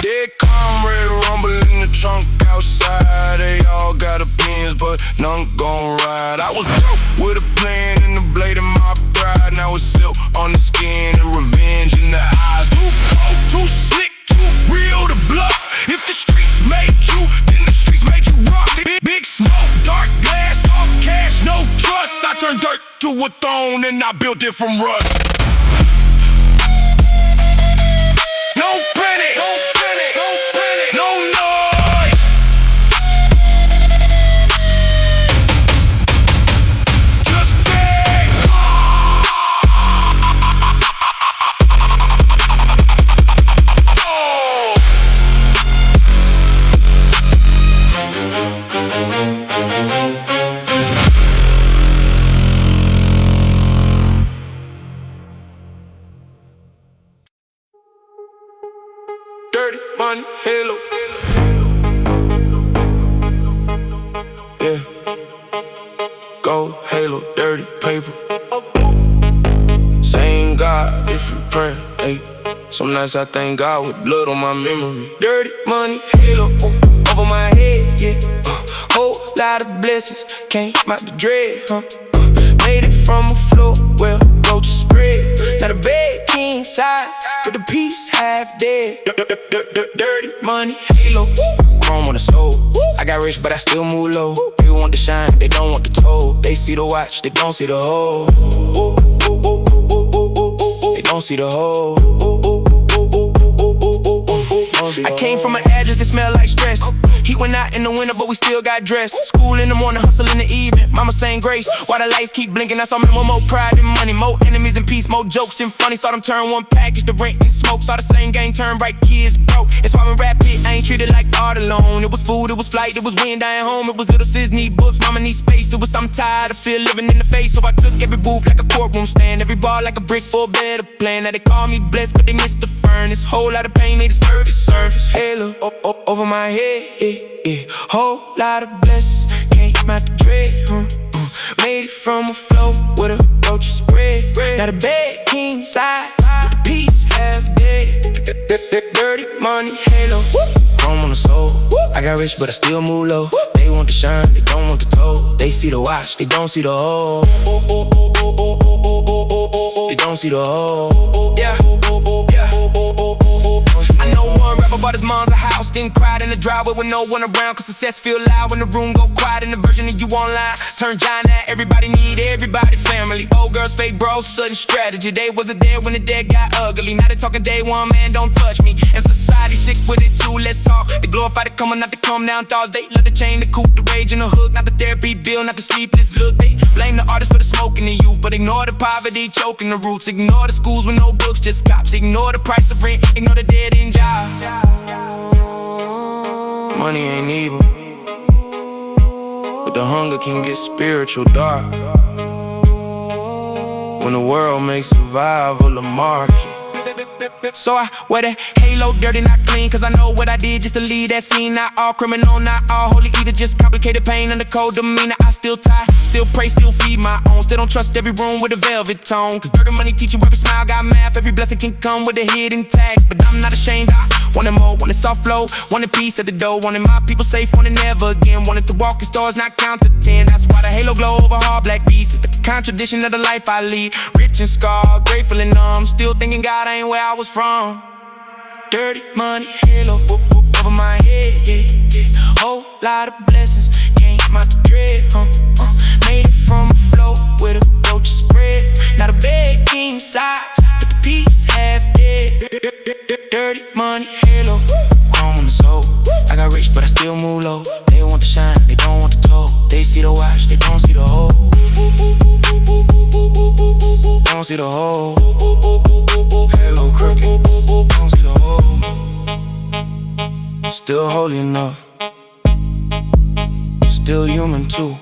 Dead calm, red rumble in the trunk outside. They all got opinions, but none gon' ride. I was broke with a plan and the blade of my pride. Now it's silk on the skin stone and I built it from rust. No panic, no panic, no panic, no noise. Just think. Oh. Dirty money, halo. Yeah. Gold halo, dirty paper. Same God, different prayer. Hey. Some nights I thank God with blood on my memory. Dirty money, halo, over my head, yeah. Whole lot of blessings came out the dread, made it from a floor where roaches spread. Not a bed king size, but the piece half dead. Dirty money, halo, chrome on the soul. I got rich, but I still move low. People want the shine, they don't want the toll. They see the watch, they don't see the hole. They don't see the hole. I came from an address that smelled like stress. Heat went out in the winter, but we still got dressed. School in the morning, hustle in the evening. Mama saying grace, while the lights keep blinking. I saw me with more pride than money, more enemies and peace, more jokes than funny. Saw them turn one package to rent and smoke. Saw the same gang turn right, kids broke. That's why when rap hit, I ain't treated like art alone. It was food, it was flight, it was wind, I ain't home. It was little sis need books, mama need space. It was I'm tired of fear living in the face. So I took every booth like a courtroom stand, every bar like a brick for a better plan. Now they call me blessed, but they missed the furnace. Whole lot of pain, they disperse the surface. Halo over my head, yeah. Whole lot of blessings came out the dread, made it from a flow with a roach spread. Not a bed king size, but the piece half dead. Dirty money, halo, chrome on the soul. I got rich, but I still move low. They want the shine, they don't want the toll. They see the watch, they don't see the hole. They don't see the hole. Yeah. I know one rapper bought his mom's a house, then cried in the driveway with no one around. Cause success feel loud when the room go quiet. In the version of you online turn giant out. Everybody need everybody family. Old girls fake bros, sudden strategy. They wasn't there when the dead got ugly. Now they talking day one, man, don't touch me. And society sick with it too, let's talk. They glorify the coming, not the come down thoughts. They love the chain, the coupe, the rage and the hook. Not the therapy bill, not the sleepless look. They blame the artists for the smoke in the youth, but ignore the poverty, choking the roots. Ignore the schools with no books, just cops. Ignore the price of rent, ignore the dead end jobs. Money ain't evil, but the hunger can get spiritual dark. When the world makes survival a market. So I wear that halo, dirty, not clean. Cause I know what I did just to leave that scene. Not all criminal, not all holy either. Just complicated pain under cold demeanor. I still tie, still pray, still feed my own. Still don't trust every room with a velvet tone. Cause dirty money teach you every smile got math. Every blessing can come with a hidden tax. But I'm not ashamed, I wanted more. Wanted soft flow, wanted peace at the door. Wanted my people safe, wanted never again. Wanted to walk in stores, not count to 10. That's why the halo glow over hard black beasts. It's the contradiction of the life I lead. Rich and scarred, grateful and numb. Still thinking God ain't where I was from. Dirty money, halo, over my head, yeah. Whole lot of blessings came out the dread, made it from a flow with a roach spread. Not a bed king size, but the piece half dead. Dirty money, halo, chrome on the soul. I got rich, but I still move low. They want the shine, they don't want the toll. They see the watch, they don't see the hole. Don't see the hole. Halo crooked, don't see the hole. Still holy enough, still human too.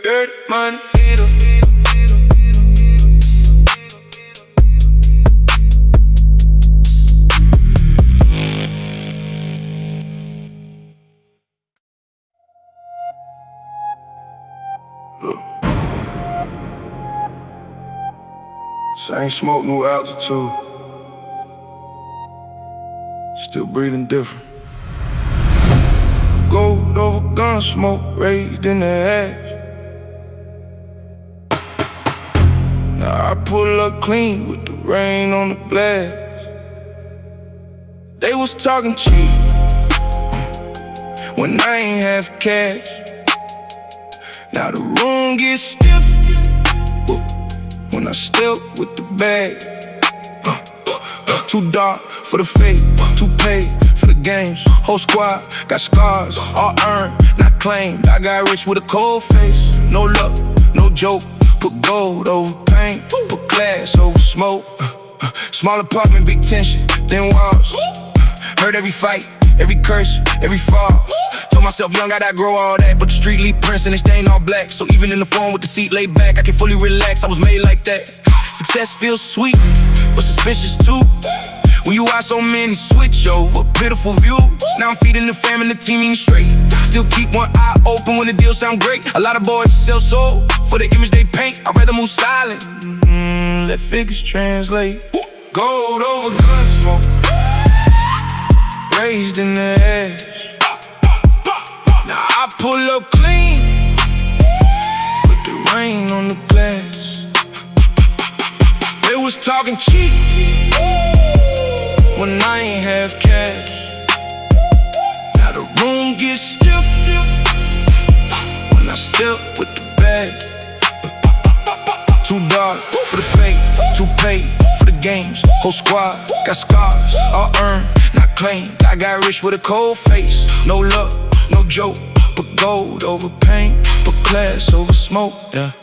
Dirty money, halo. Same smoke, new altitude. Still breathing different. Gold over gun smoke, raised in the ash. Now I pull up clean with the rain on the glass. They was talking cheap when I ain't have cash. Now the room gets stiff when I step with the bag. Too dark for the fake, too paid for the games. Whole squad got scars, all earned, not claimed. I got rich with a cold face, no luck, no joke. Put gold over paint, put glass over smoke. Small apartment, big tension, thin walls. Heard every fight, every curse, every fall. Told myself young, I'd grow all that, but the street lead prince and they stained all black. So even in the phone with the seat laid back, I can fully relax, I was made like that. Success feels sweet, but suspicious too. When you watch so many switch over, pitiful views. Now I'm feeding the fam and the team eating straight. Still keep one eye open when the deal sound great. A lot of boys sell soul for the image they paint. I'd rather move silent, let figures translate. Gold over gun smoke, raised in the ash. Now I pull up clean, with the rain on the glass. They was talking cheap when I ain't have cash. Now the room gets stiff when I step with the bag. Too dark for the fake, too paid for the games. Whole squad got scars, all earned, not claimed. I got rich with a cold face, no luck, no joke. Put gold over paint, put glass over smoke, yeah.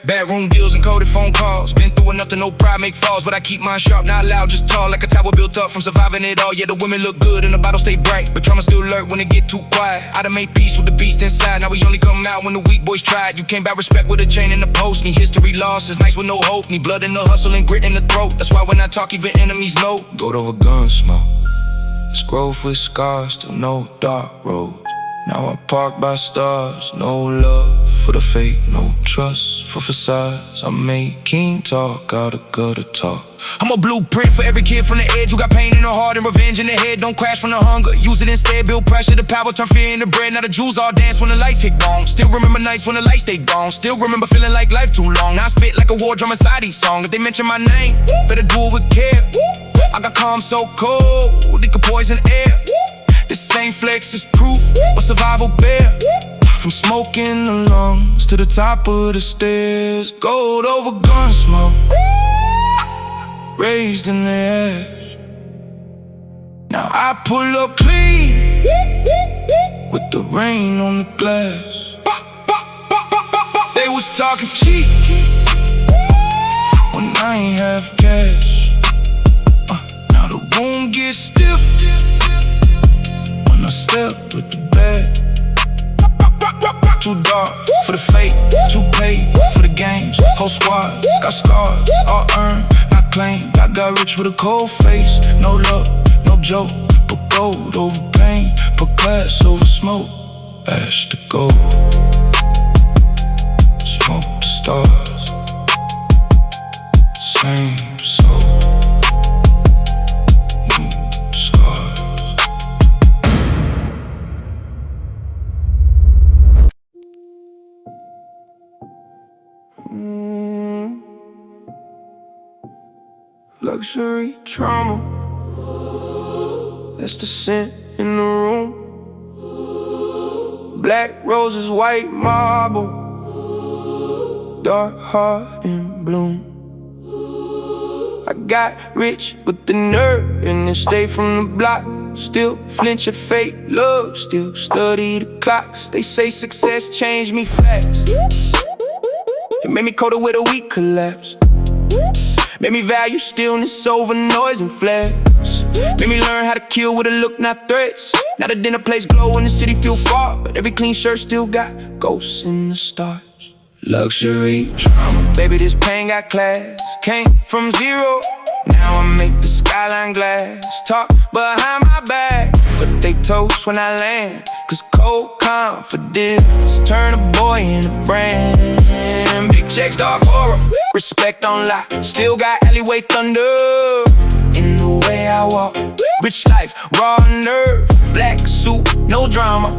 Bad room deals and coded phone calls. Been through enough to know pride make falls, but I keep mine sharp, not loud, just tall. Like a tower built up from surviving it all. Yeah, the women look good and the bottle stay bright, but trauma still lurk when it get too quiet. I done made peace with the beast inside. Now we only come out when the weak boys tried. You can't buy respect with a chain in the post. Need history lost, it's nice with no hope. Need blood in the hustle and grit in the throat. That's why when I talk, even enemies know. Gold over gun smoke, it's growth with scars, still no dark roads. Now I park by stars, no love for the fake, no trust for facades. I make king talk out of gutter talk. I'm a blueprint for every kid from the edge who got pain in the heart and revenge in the head. Don't crash from the hunger, use it instead, build pressure. The power turn fear into bread. Now the Jews all dance when the lights hit gone. Still remember nights when the lights stay gone. Still remember feeling like life too long. Now I spit like a war drum inside each song. If they mention my name, better do it with care. I got calm so cold, it could poison air. This same flex is proof what survival bear. From smoke in the lungs to the top of the stairs. Gold over gun smoke, raised in the ash. Now I pull up clean, with the rain on the glass. They was talking cheap when I ain't have cash. Now the room gets stiff when I step with the bag. Too dark for the fake, too paid for the games. Whole squad got scars, all earned, not claimed. I got rich with a cold face, no luck, no joke. Put gold over pain, put glass over smoke. Ash to gold, smoke to stars. Same soul, new scars. Luxury trauma, that's the scent in the room. Black roses, white marble, dark heart in bloom. I got rich with the nerve and then stay from the block. Still flinch at fake love, still study the clocks. They say success changed me fast. It made me colder with a weak collapse. Made me value stillness over noise and flash. Made me learn how to kill with a look, not threats. Now the dinner place glow and the city feel far, but every clean shirt still got ghosts in the stars. Luxury trauma, baby, this pain got class. Came from zero, now I make the skyline glass. Talk behind my back, but they toast when I land. Cause cold confidence turn a boy into a brand. Big checks, dark aura, respect on lock. Still got alleyway thunder in the way I walk. Rich life, raw nerve, black suit, no drama.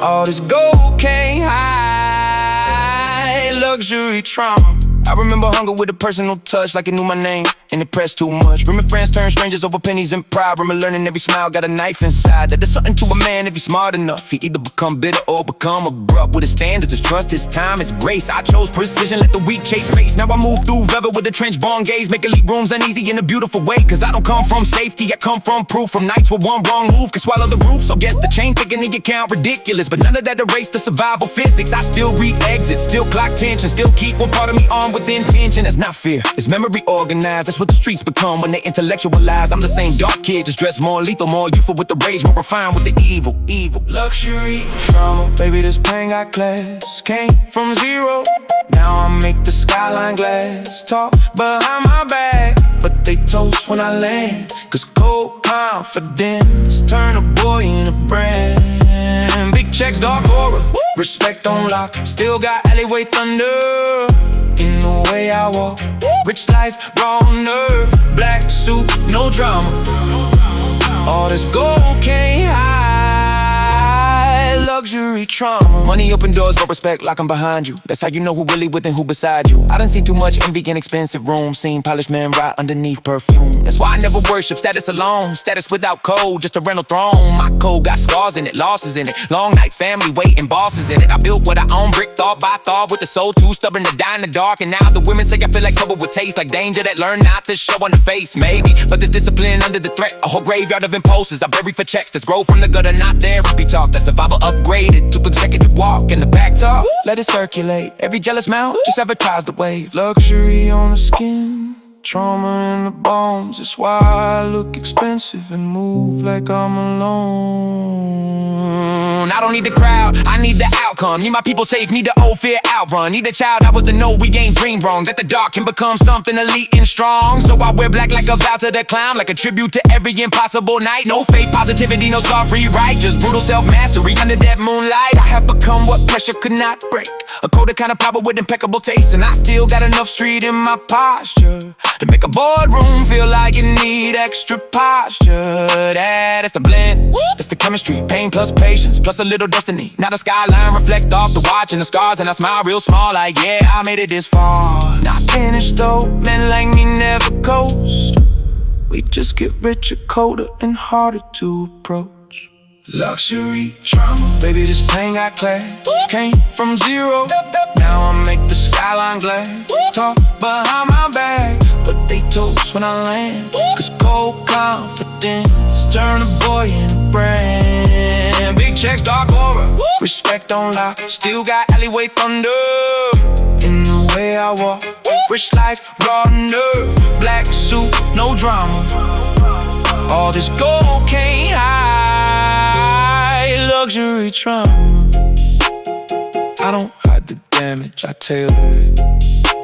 All this gold can't hide luxury trauma. I remember hunger with a personal touch like it knew my name. and it pressed too much. Remember friends turn strangers over pennies and pride. Remember learning every smile got a knife inside. That there's something to a man if he's smart enough. He either become bitter or become abrupt. With his standards, his trust, his time, his grace. I chose precision, let the weak chase face. Now I move through velvet with a trench-born gaze. Make elite rooms uneasy in a beautiful way. Cause I don't come from safety, I come from proof. From nights with one wrong move can swallow the roof. So guess the chain thinking in your count ridiculous, but none of that erased the survival physics. I still read exits, still clock tension, still keep one part of me armed with intention. That's not fear, it's memory organized. That's what the streets become when they intellectualize. I'm the same dark kid, just dressed more lethal, more youthful with the rage, more refined with the evil. Luxury trauma, baby, this pain got class. Came from zero, now I make the skyline glass. Talk behind my back, but they toast when I land. Cause cold confidence turn a boy in a brand. Big checks, dark aura, respect on lock. Still got alleyway thunder in the way I walk. Rich life, raw nerve, black suit, no drama. All this gold can't hide luxury trauma. Money open doors, but respect like I'm behind you. That's how you know who really with and who beside you. I done seen too much envy in expensive rooms. Seen polished men right underneath perfume. That's why I never worship status alone. Status without code, just a rental throne. My code got scars in it, losses in it. Long night, family waiting, bosses in it. I built what I own, brick thought by thought. With the soul too stubborn to die in the dark. And now the women say I feel like trouble with taste. Like danger that learn not to show on the face. Maybe, but this discipline under the threat. A whole graveyard of impulses I bury for checks. That's grow from the gutter, not therapy talk. That survival upgraded to consecutive walk in the back talk. Let it circulate, every jealous mouth just advertise the wave. Luxury on the skin, trauma in the bones. That's why I look expensive and move like I'm alone. I don't need the crowd, I need the outcome. Need my people safe, need the old fear outrun. Need a child I was to know we ain't dream wrong. That the dark can become something elite and strong. So I wear black like a vow to the clown. Like a tribute to every impossible night. No fake positivity, no soft free right. Just brutal self-mastery under that moonlight. I have become what pressure could not break. A code of kind of power with impeccable taste. And I still got enough street in my posture to make a boardroom feel like it need extra posture. That's the blend, that's the chemistry. Pain plus patience, plus a little destiny. Now the skyline reflect off the watch and the scars. And I smile real small like, yeah, I made it this far. Not finished though, men like me never coast. We just get richer, colder, and harder to approach. Luxury trauma, baby, this pain got class. Came from zero, now I make the skyline glass. Talk behind my back, but they toast when I land. Cause cold confidence turn a boy in a brand. Big checks, dark aura, respect on lock. Still got alleyway thunder in the way I walk. Rich life, raw nerve, black suit, no drama. All this gold can't hide luxury trauma. I don't hide the damage, I tailor it.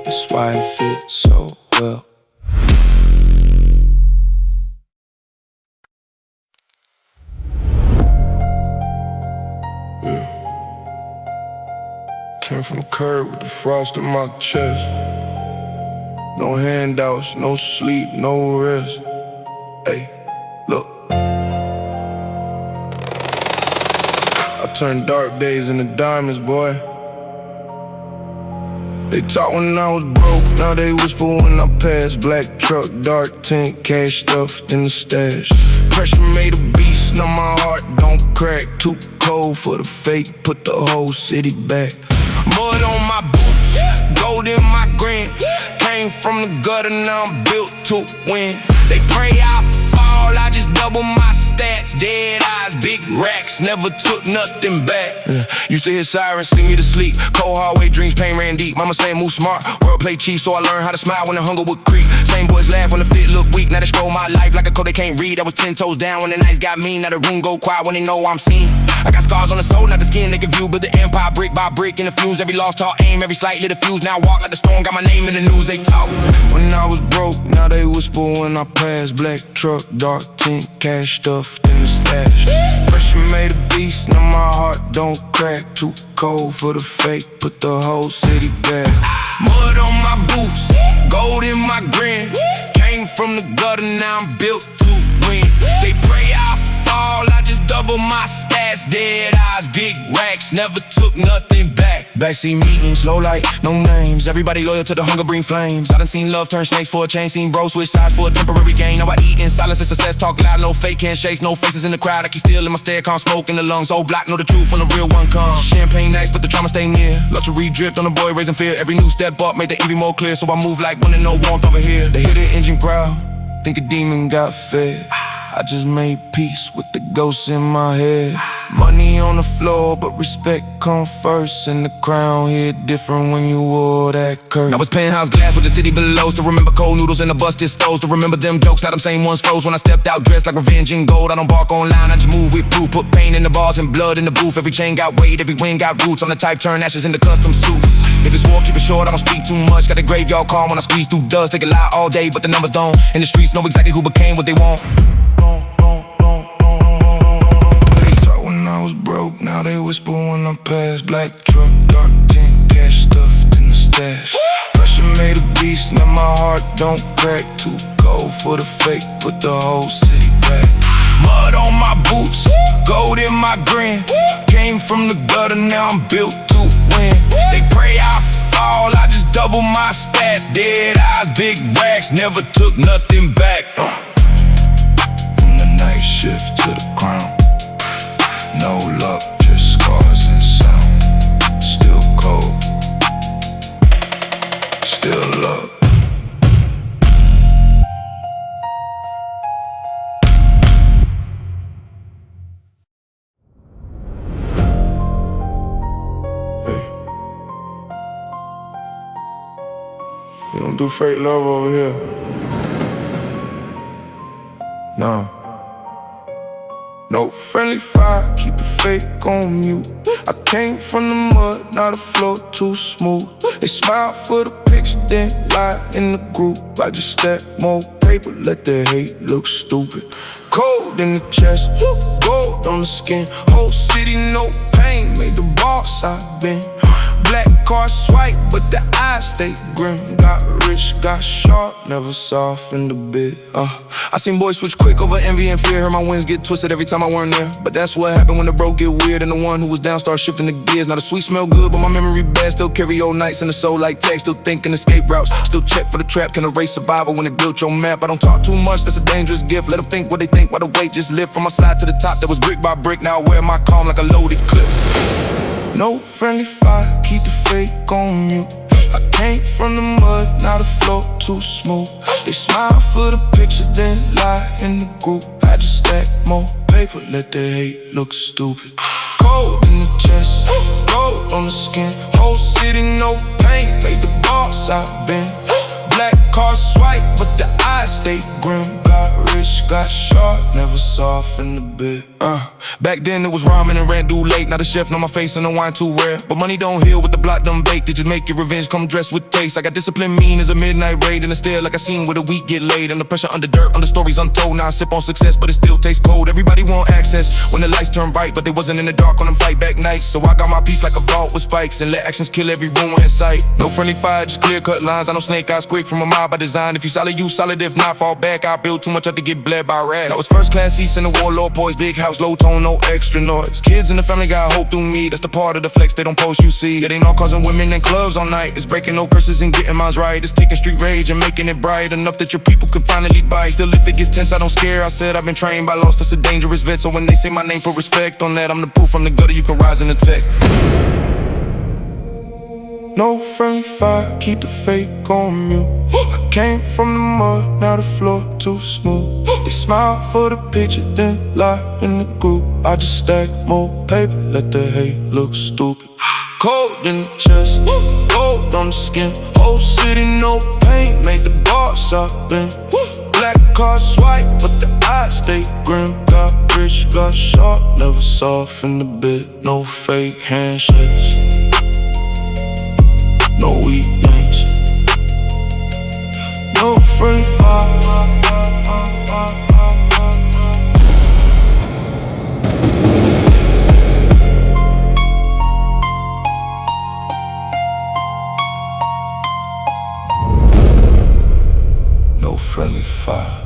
That's why it fits so well. Came from the curb with the frost in my chest. No handouts, no sleep, no rest. Hey, look, I turned dark days into diamonds, boy. They talk when I was broke, now they whisper when I pass. Black truck, dark tint, cash stuffed in the stash. Pressure made a beast, now my heart don't crack. Too cold for the fake, put the whole city back. Mud on my boots, gold in my grin. Came from the gutter, now I'm built to win. They pray I fall, I just double my stats. Dead eyes, big racks, never took nothing back. Used to hear sirens sing me to sleep. Cold hallway dreams, pain ran deep. Mama say move smart, world play cheap. So I learned how to smile when the hunger would creep. Same boys laugh when the fit look weak. Now they scroll my life like a code they can't read. I was 10 toes down when the nights got mean. Now the room go quiet when they know I'm seen. I got scars on the soul, not the skin they can view. Build the empire brick by brick in the fuse. Every lost taught aim, every slight lit a fuse. Now I walk like the storm, got my name in the news. They talk when I was broke, now they whisper when I pass. Black truck, dark tint, cash stuffed in the stash. Pressure made a beast, now my heart don't crack. Too cold for the fake, put the whole city back. Mud on my boots, gold in my grin. Came from the gutter, now I'm built to win. They pray I fall, I just double double my stats, dead eyes, big racks, never took nothing back. Backseat meetings, low light, no names, everybody loyal to the hunger bring flames. I done seen love turn snakes for a change, seen bros switch sides for a temporary gain. Now I eat in silence and success, talk loud, no fake handshakes, no faces in the crowd. I keep still in my stare, calm smoke in the lungs, old block, know the truth when the real one comes. Champagne nights, but the trauma stay near, luxury dripped on the boy raising fear. Every new step up made the envy more clear, so I move like one and no warmth over here. They hear the engine growl, think a demon got fed. I just made peace with the ghosts in my head. Money on the floor, but respect come first. And the crown hit different when you wore that curtain. Now it's penthouse glass with the city below. Still remember cold noodles and the busted stoves. Still remember them jokes, now them same ones froze. When I stepped out dressed like revenge in gold. I don't bark online, I just move with proof. Put pain in the bars and blood in the booth. Every chain got weight, every wing got roots. I'm the type turn ashes into custom suits. If it's war, keep it short, I don't speak too much. Got a graveyard calm when I squeeze through dust. Take a lie all day, but the numbers don't. In the streets know exactly who became what they want. I was broke, now they whisper when I'm past. Black truck, dark tint, cash stuffed in the stash. Pressure made a beast, now my heart don't crack. Too cold for the fake, put the whole city back. Mud on my boots, gold in my grin. Came from the gutter, now I'm built to win. They pray I fall, I just double my stats. Dead eyes, big racks, never took nothing back. From the night shift to the crown, no luck, just scars and sound. Still cold, still love. Hey, you don't do fake love over here. Nah. No friendly fire, keep the fake on mute. I came from the mud, now the floor too smooth. They smile for the picture, then lie in the group. I just stack more paper, let the hate look stupid. Cold in the chest, gold on the skin. Whole city, no pain, made the boss I've been. Black car swipe, but the eyes stay grim. Got rich, got sharp, never softened a bit. I seen boys switch quick over envy and fear. Heard my wins get twisted every time I weren't there. But that's what happened when the broke get weird. And the one who was down start shifting the gears. Now the sweet smell good, but my memory bad. Still carry old nights in the soul like text. Still thinking escape routes. Still check for the trap, can erase survival when it built your map. I don't talk too much, that's a dangerous gift. Let them think what they think while the weight just lift. From my side to the top, that was brick by brick. Now I wear my calm like a loaded clip. No friendly fire, keep the fake on mute. I came from the mud, now the floor too smooth. They smile for the picture, then lie in the group. I just stack more paper, let the hate look stupid. Cold in the chest, gold on the skin. Whole city, no pain, made the boss I've been. Black car swipe, but the eyes stay grim. Got rich, got sharp, never softened a bit. Back then it was ramen and ran due late. Now the chef know my face and the wine too rare. But money don't heal with the block done baked. They just make your revenge come dressed with taste. I got discipline mean as a midnight raid. And it's still like I seen where the week get laid. And the pressure under dirt, on the stories untold. Now I sip on success, but it still tastes cold. Everybody want access when the lights turn bright, but they wasn't in the dark on them fight back nights. So I got my piece like a vault with spikes, and let actions kill every rumor in sight. No friendly fire, just clear cut lines. I know snake eyes quick from a mob by design. If you solid, you solid. If not, fall back. I build too much up to get bled by rats. That was first class seats in the warlord boys. Big house, low tone, no extra noise. Kids in the family got hope through me. That's the part of the flex they don't post, you see. It ain't all causing women in clubs all night. It's breaking no curses and getting minds right. It's taking street rage and making it bright enough that your people can finally bite. Still if it gets tense, I don't scare. I said I've been trained by lost, that's a dangerous vet. So when they say my name, put respect on that. I'm the proof from the gutter, you can rise and attack. No friendly fire, keep the fake on mute. I came from the mud, now the floor too smooth. They smile for the picture, then lie in the group. I just stack more paper, let the hate look stupid. Cold in the chest, gold on the skin. Whole city, no pain, made the boss I've been. Black car swipe, but the eyes stay grim. Got rich, got sharp, never softened a bit. No fake handshakes, no weak names, no friendly fire. No friendly fire.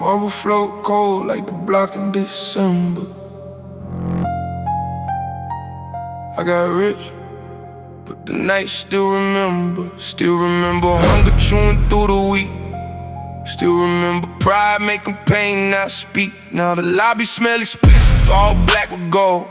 Marble float cold like the block in December. I got rich, but the night still remember. Still remember hunger chewing through the week. Still remember pride making pain not speak. Now the lobby smell expensive, all black with gold.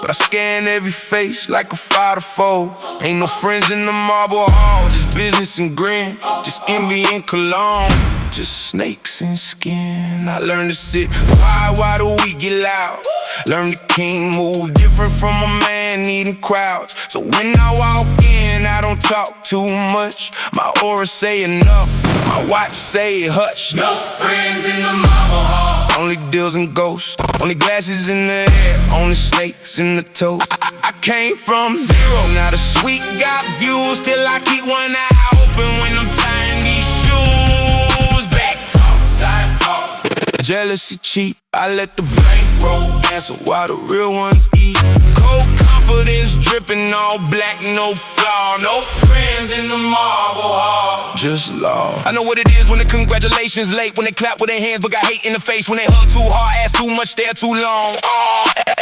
But I scan every face like a fighter foe. Ain't no friends in the marble hall, just business and grin. Just envy and cologne, just snakes and skin. I learned to sit quiet while the weak get loud. Learn the king move different from a man needing crowds. So when I walk in, I don't talk too much. My aura say enough, my watch say hush. No friends in the marble hall. Only deals and ghosts, only glasses in the air, only snakes in the toast. I came from zero, now the sweet got views. Still I keep one eye open when I'm tying these shoes. Back talk, side talk. Jealousy cheap, I let the bankroll answer while the real ones eat. Cold confidence dripping, all black, no flaw. No friends in the marble hall, just law. I know what it is when the congratulations late, when they clap with their hands but got hate in the face, when they hug too hard, ask too much, stare too long.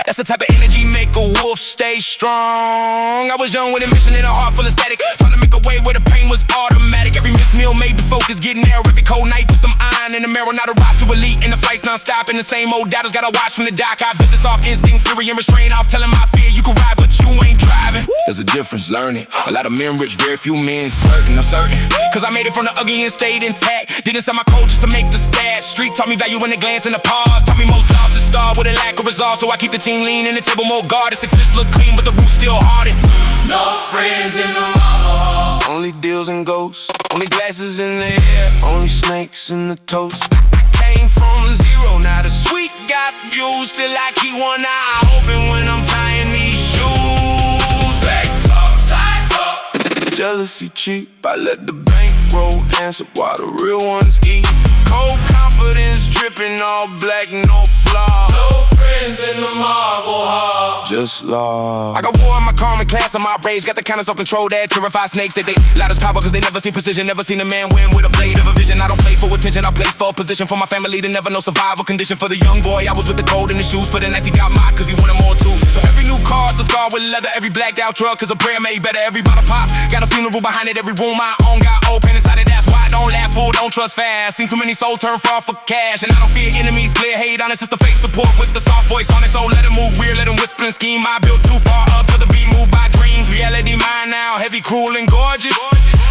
That's the type of energy make a wolf stay strong. I was young with a mission and a heart full of static, trying to make a way where the pain was automatic. Every missed meal made the focus get narrow. Every cold night put some iron in the marrow. Now the rise to elite and the flights non-stop. And the same old doubters gotta watch from the dock. I built this off instinct, fury and restraint. Off telling my fear you can ride but you ain't driving. There's a difference, learn it. A lot of men rich, very few men certain. I'm certain, cause I made it from the ugly and stayed intact. Didn't sell my code just to make the stats. Street taught me value in the glance and the pause. Taught me most losses start with a lack of resolve. So I keep the team lean and the table more guarded. Success look clean but the roof still hardened. No friends in the marble hall. Only deals and ghosts, only glasses in the air, only snakes in the toast. I came from zero, now the sweet got views. Still I keep one eye open when I'm tying these shoes. Back talk, side talk. Jealousy cheap, I let the bankroll answer while the real ones eat. Cold confidence dripping, all black, no flaw. No friends in the marble hall, just law. I got war in my calm and class, I'm outraged. Got the kind of self-control that terrify snakes. They loud as power cause they never seen precision. Never seen a man win with a blade of a vision. I don't play for attention, I play for a position. For my family to never know survival condition. For the young boy, I was with the cold in the shoes. For the next he got mine cause he wanted more too. So every new car's a scar with leather. Every blacked out truck is a prayer made better. Every bottle pop, got a funeral behind it. Every room I own got old pain inside it. That's why I don't laugh, fool, don't trust fast. Seen too many souls turn fraud for cash. And I don't fear enemies, clear hate honest. It's the fake support with the soft voice on it. So let him move weird, let him whisper and scheme. I built too far up to the be moved by dreams. Reality mine now, heavy, cruel and gorgeous.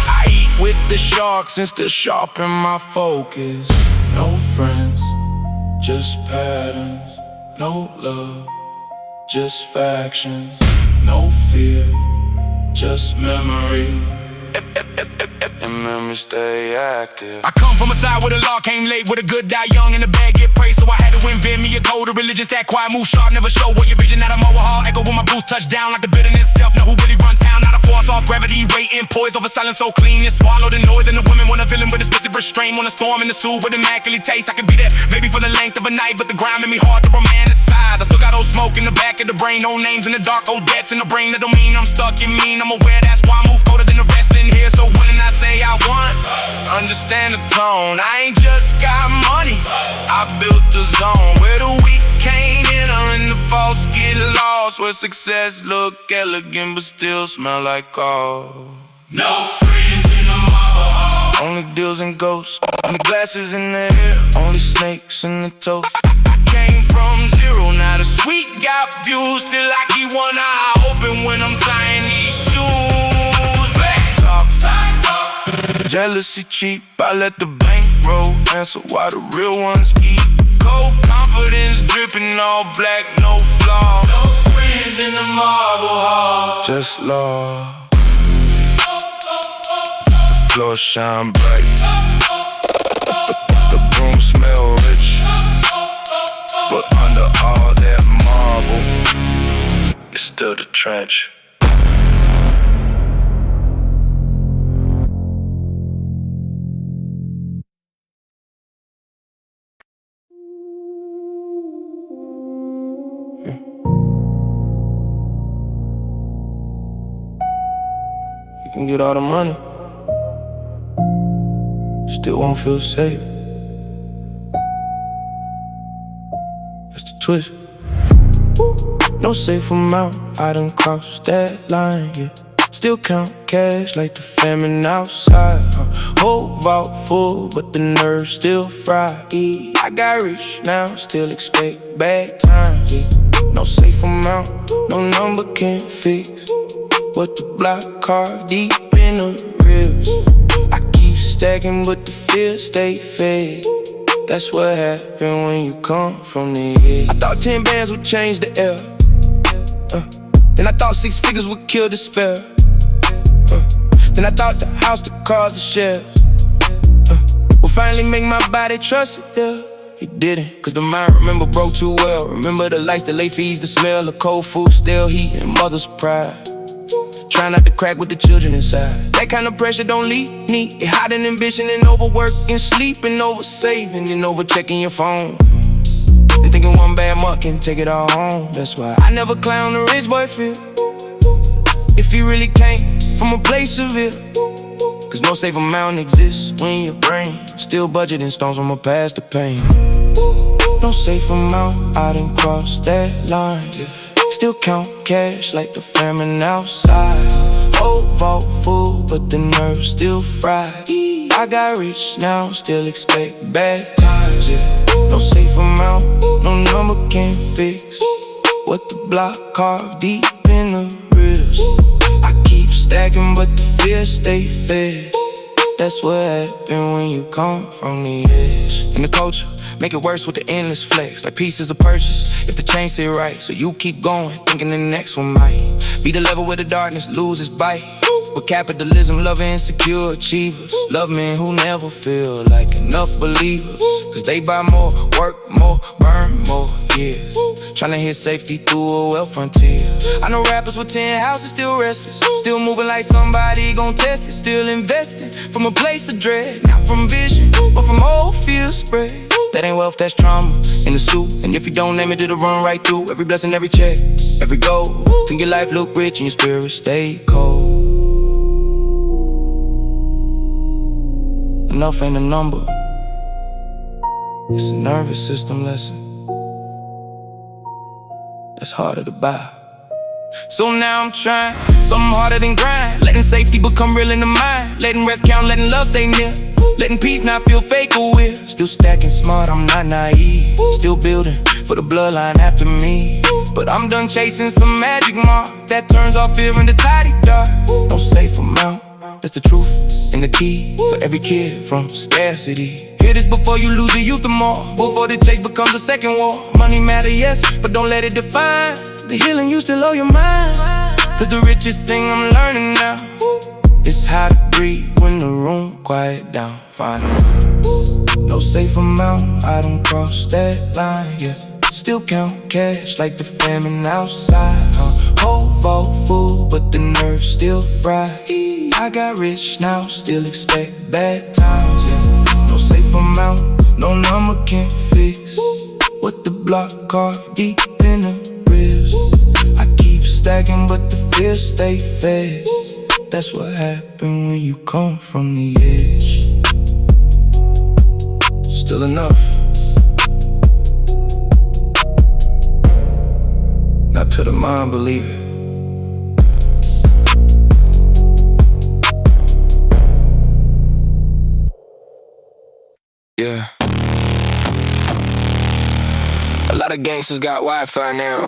I eat with the sharks and still sharpen my focus. No friends, just patterns. No love, just factions. No fear, just memory. And memories stay active. I come from a side where the law came late, where the good die young and the bad get praised. So I had to invent me a code, a religious act, quiet, move sharp, never show what your vision. Out of mobile hall, echo when my boots touch down like the bitterness self. Know who really run town, not a force off gravity, waiting, poised over silence so clean. You swallow the noise and the women want a villain with a explicit restraint. Want a storm in the suit with immaculate taste. I could be there, maybe for the length of a night, but the grind made me hard to romanticize. I still got old smoke in the back of the brain, no names in the dark, old debts in the brain. That don't mean I'm stuck in mean, I'm aware that's why I move colder than the rest in here. So when I say I want, understand the tone. I ain't just got money, I built the zone where the weak can't enter and the false get lost. Where success look elegant but still smell like gold. no friends in the marble hall. Only deals and ghosts, only glasses in the air, only snakes in the toast. I came from zero, now the sweet got views. Still I keep one eye open when I'm tying these shoes. Back talk, side talk. Jealousy cheap, I let the bankroll answer while the real ones eat. Cold confidence dripping, all black, no flaw. No friends in the marble hall, Just law. The floor shine bright, the room smell rich, but under all that marble, it's still the trench. You can get all the money, still won't feel safe. twist. No safe amount, I done crossed that line, yeah. Still count cash like the famine outside. Whole vault full, but the nerves still fried. I got rich now, still expect bad times, yeah. No safe amount, no number can fix what the block carved deep in the ribs. I keep stacking, but the fear stay fed. That's what happen when you come from the edge. I thought 10 bands would change the air. Then I thought 6 figures would kill despair. Then I thought the house, the cars, the shares would finally make my body trust it there. It didn't, cause the mind remember broke too well. Remember the lights, the late fees, the smell of cold food still heat, and mother's pride. Try not to crack with the children inside. That kind of pressure don't leave me. It hiding ambition and overwork and sleeping, over saving and over checking your phone. And thinking one bad month can take it all home. That's why I never clown the rich boy feel, if he really came from a place of it. Cause no safe amount exists when your brain still budgeting stones from a past of pain. No safe amount, I done crossed that line, yeah. Still count cash like the famine outside. Whole vault full, but the nerves still fried. I got rich now, still expect bad times, yeah. No safe amount, no number can fix what the block carved deep in the ribs. I keep stacking, but the fear stay fed. That's what happen when you come from the edge. In the culture, make it worse with the endless flex, like pieces of purchase, if the chain sit right. So you keep going, thinking the next one might be the level where the darkness loses bite. With capitalism, love insecure achievers, love men who never feel like enough believers. Cause they buy more, work more, burn more years, tryna hit safety through a wealth frontier. I know rappers with 10 houses still restless, still moving like somebody gon' test it. Still investing from a place of dread, not from vision, but from old fear spread. That ain't wealth, that's trauma in the suit. And if you don't name it, it'll run right through every blessing, every check, every goal. Think your life look rich and your spirit stay cold. Enough ain't a number, it's a nervous system lesson that's harder to buy. So now I'm trying something harder than grind, letting safety become real in the mind, letting rest count, letting love stay near, letting peace not feel fake or weird. Still stacking smart, I'm not naive, still building for the bloodline after me. But I'm done chasing some magic mark that turns off fear in the tidy dark. No safe amount, that's the truth and the key for every kid from scarcity. Hear this before you lose the youth tomorrow, before the chase becomes a second war. Money matter, yes, but don't let it define the healing you still owe your mind. Cause the richest thing I'm learning now is how to breathe when the room quiet down. Finally, no safe amount, I done crossed that line, yeah. Still count cash like the famine outside. Whole vault full, but the nerves still fried. I got rich now, still expect bad times, yeah. No safe amount, no number can fix what the block carved deep in the ribs. I keep stacking, but the fear stay fed. That's what happen when you come from the edge. Still enough, not to the mind believe it. Yeah. A lot of gangsters got Wi-Fi now.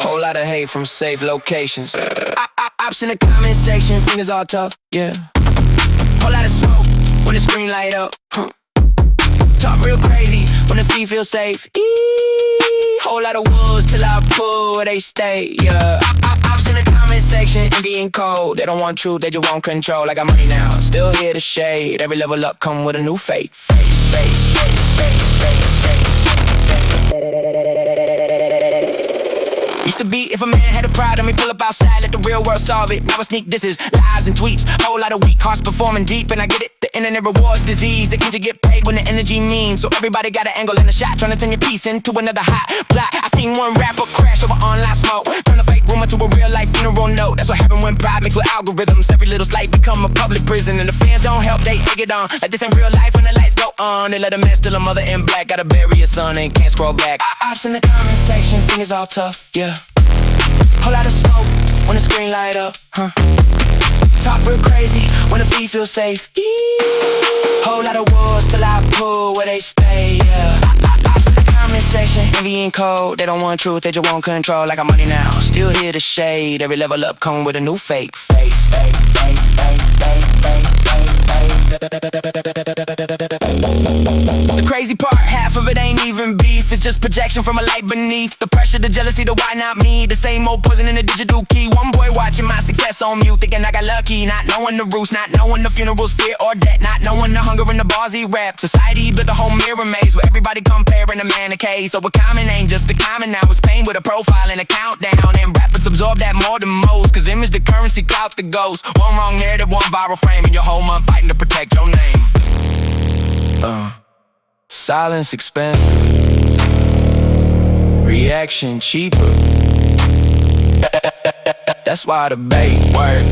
Whole lot of hate from safe locations. Ops in the comment section, fingers all tough, yeah. Whole lot of smoke when the screen light up. Talk real crazy when the feet feel safe. Whole lot of wolves till I pull where they stay, yeah. Ops in the comment section, envy and cold. They don't want truth, they just want control. I got money now, still here to shade. Every level up come with a new fate. Used to be if a man had a problem, he pull up outside, let the real world solve it. Now I sneak disses, lies and tweets. Whole lot of weak hearts performing deep, and I get it. The internet rewards disease. They can't get paid when the energy means. So everybody got an angle and a shot, trying to turn your piece into another hot plot. I seen one rapper crash over online smoke, turn a fake rumor to a real life funeral note. That's what happened when pride mixed with algorithms. Every little slight become a public prison, and the fans don't help, they egg it on. Like this ain't real life when the lights go on. They let a man steal a mother in black, gotta bury a son and can't scroll back. Ops in the comment section, fingers all tough, yeah. Whole lot of smoke when the screen light up, Talk real crazy when the feet feel safe. Whole lot of wolves till I pull where they stay, yeah. Ops in the comment section, envy and cold. They don't want truth, they just want control. Like I'm money now, still here to shade. Every level up come with a new fake face. The crazy part, half of it ain't even beef. It's just projection from a light beneath. The pressure, the jealousy, the why not me. The same old poison in the digital key. One boy watching my success on mute, thinking I got lucky. Not knowing the roots, not knowing the funerals, fear or death. Not knowing the hunger and the bars he rap. Society built a whole mirror maze where everybody comparing a man to case. So a common ain't just a common now. It's pain with a profile and a countdown. And rappers absorb that more than most, cause image the currency, clout the ghost. One wrong narrative, one viral frame, and your whole month fighting to protect your name. Silence expensive, reaction cheaper. That's why the bait work.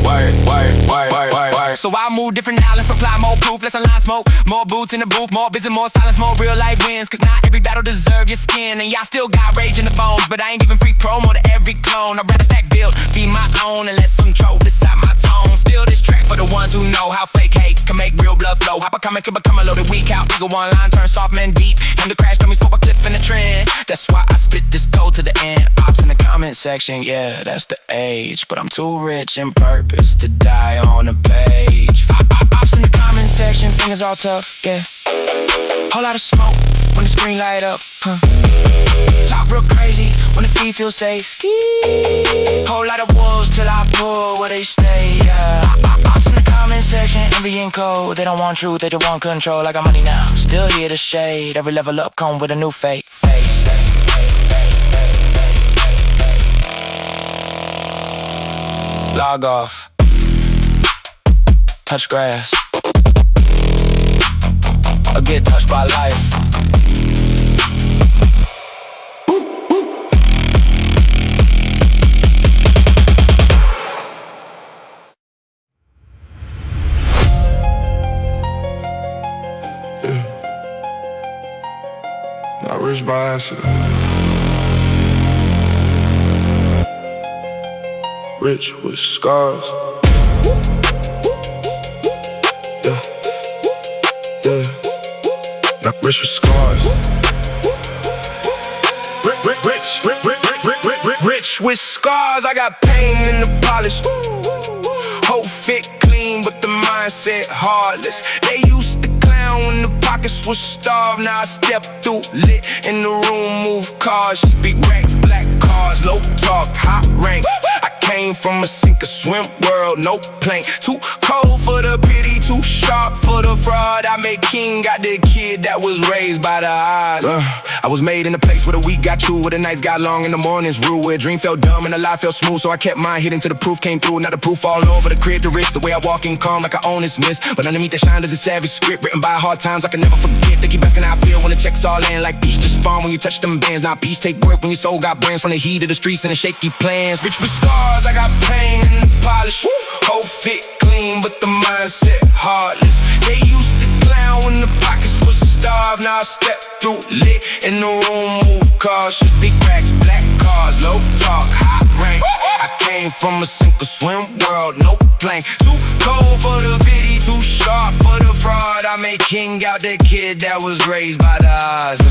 So I move different now, let's reply more proof, less line smoke. More boots in the booth, more busy, more silence, more real life wins. Cause not every battle deserve your skin. And y'all still got rage in the bones, but I ain't giving free promo to every clone. I'd rather stack build, feed my own, and let some troll decide my tone. Still this track for the ones who know how fake hate can make real blood flow. Hyper comic could become a loaded weak out. Nigga one line, turn soft man deep. Him to crash, dummy swap a clip in the trend. That's why I spit this code to the end. Ops in the comment section, yeah, that's the age. But I'm too rich in purpose to die on a page. Ops in the comment section, fingers all tough, yeah. Whole lot of smoke when the screen light up, Talk real crazy when the feet feel safe. Whole lot of wolves till I pull where they stay, yeah. Ops in the comment section, envy and cold. They don't want truth, they just want control. I got money now, still here to shade. Every level up come with a new fake face. Log off, touch grass, or get touched by life. Not rich by accident, rich with scars. Yeah, not rich with scars. Rich with scars. I got pain in the polish. Whole fit clean, but the mindset heartless. They used to clown when the pockets was starved. Now I step through, lit in the room, move cars. Big racks, black cars, low talk, hot rank. I came from a sink or swim world, no plank. Too cold for the pity, too sharp for the fraud. I made king, got the kid that was raised by the odds. I was made in a place where the week got true, where the nights got long and the mornings rule, where a dream felt dumb and the life felt smooth. So I kept mine hidden till the proof came through. Now the proof all over the crib, the wrist, the way I walk in calm like I own this miss. But underneath the shine there's a savage script written by hard times I can never forget. They keep asking how I feel when the checks all in. Like peace just spawn when you touch them bands. Now peace take work when your soul got brands from the heat of the streets and the shaky plans. Rich with scars, I got pain in the polish. Whole fit clean, but the mindset heartless. They used to clown when the pockets was starved. Now I step through, lit in the room, move cautious. Big racks, black cars, low talk, hot rank. I came from a sink or swim world, no plank. Too cold for the pity, too sharp for the fraud. I made king out that kid that was raised by the odds.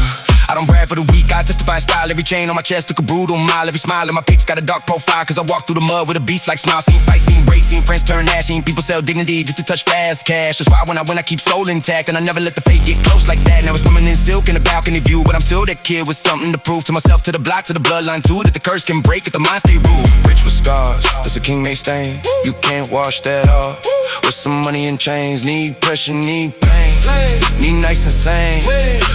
I don't brag for the weak, I testify style. Every chain on my chest took a brutal mile. Every smile in my pics got a dark profile. Cause I walk through the mud with a beast like smile. Seen fights, seen breaks, seen friends turn ash. Seen people sell dignity just to touch fast cash. That's why when I win I keep soul intact. And I never let the fate get close like that. Now it's swimming in silk in the balcony view. But I'm still that kid with something to prove to myself, to the block, to the bloodline too. That the curse can break if the mind stay ruled. Rich with scars, that's a king may stain. You can't wash that off. With some money and chains, need pressure, need pain. Need nice and sane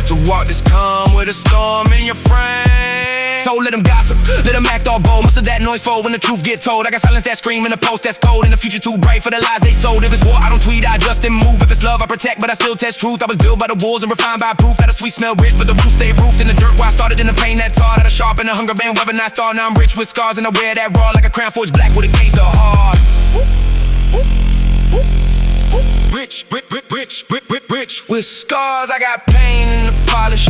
to walk this calm with a storm in your frame. told, let them gossip, let them act all bold. Most of that noise fold when the truth get told. I got silence that scream in the post that's cold, and the future too bright for the lies they sold. If it's war, I don't tweet, I adjust and move. If it's love, I protect, but I still test truth. I was built by the wolves and refined by proof. Had a sweet smell rich, but the roof stayed roofed in the dirt. Why I started in the pain that taught. Had a sharp and a hunger band, weapon I star. Now I'm rich with scars, and I wear that raw like a crown forged black with a gangster heart. Rich, rich, rich, rich, rich, rich, rich with scars. I got pain in the polish.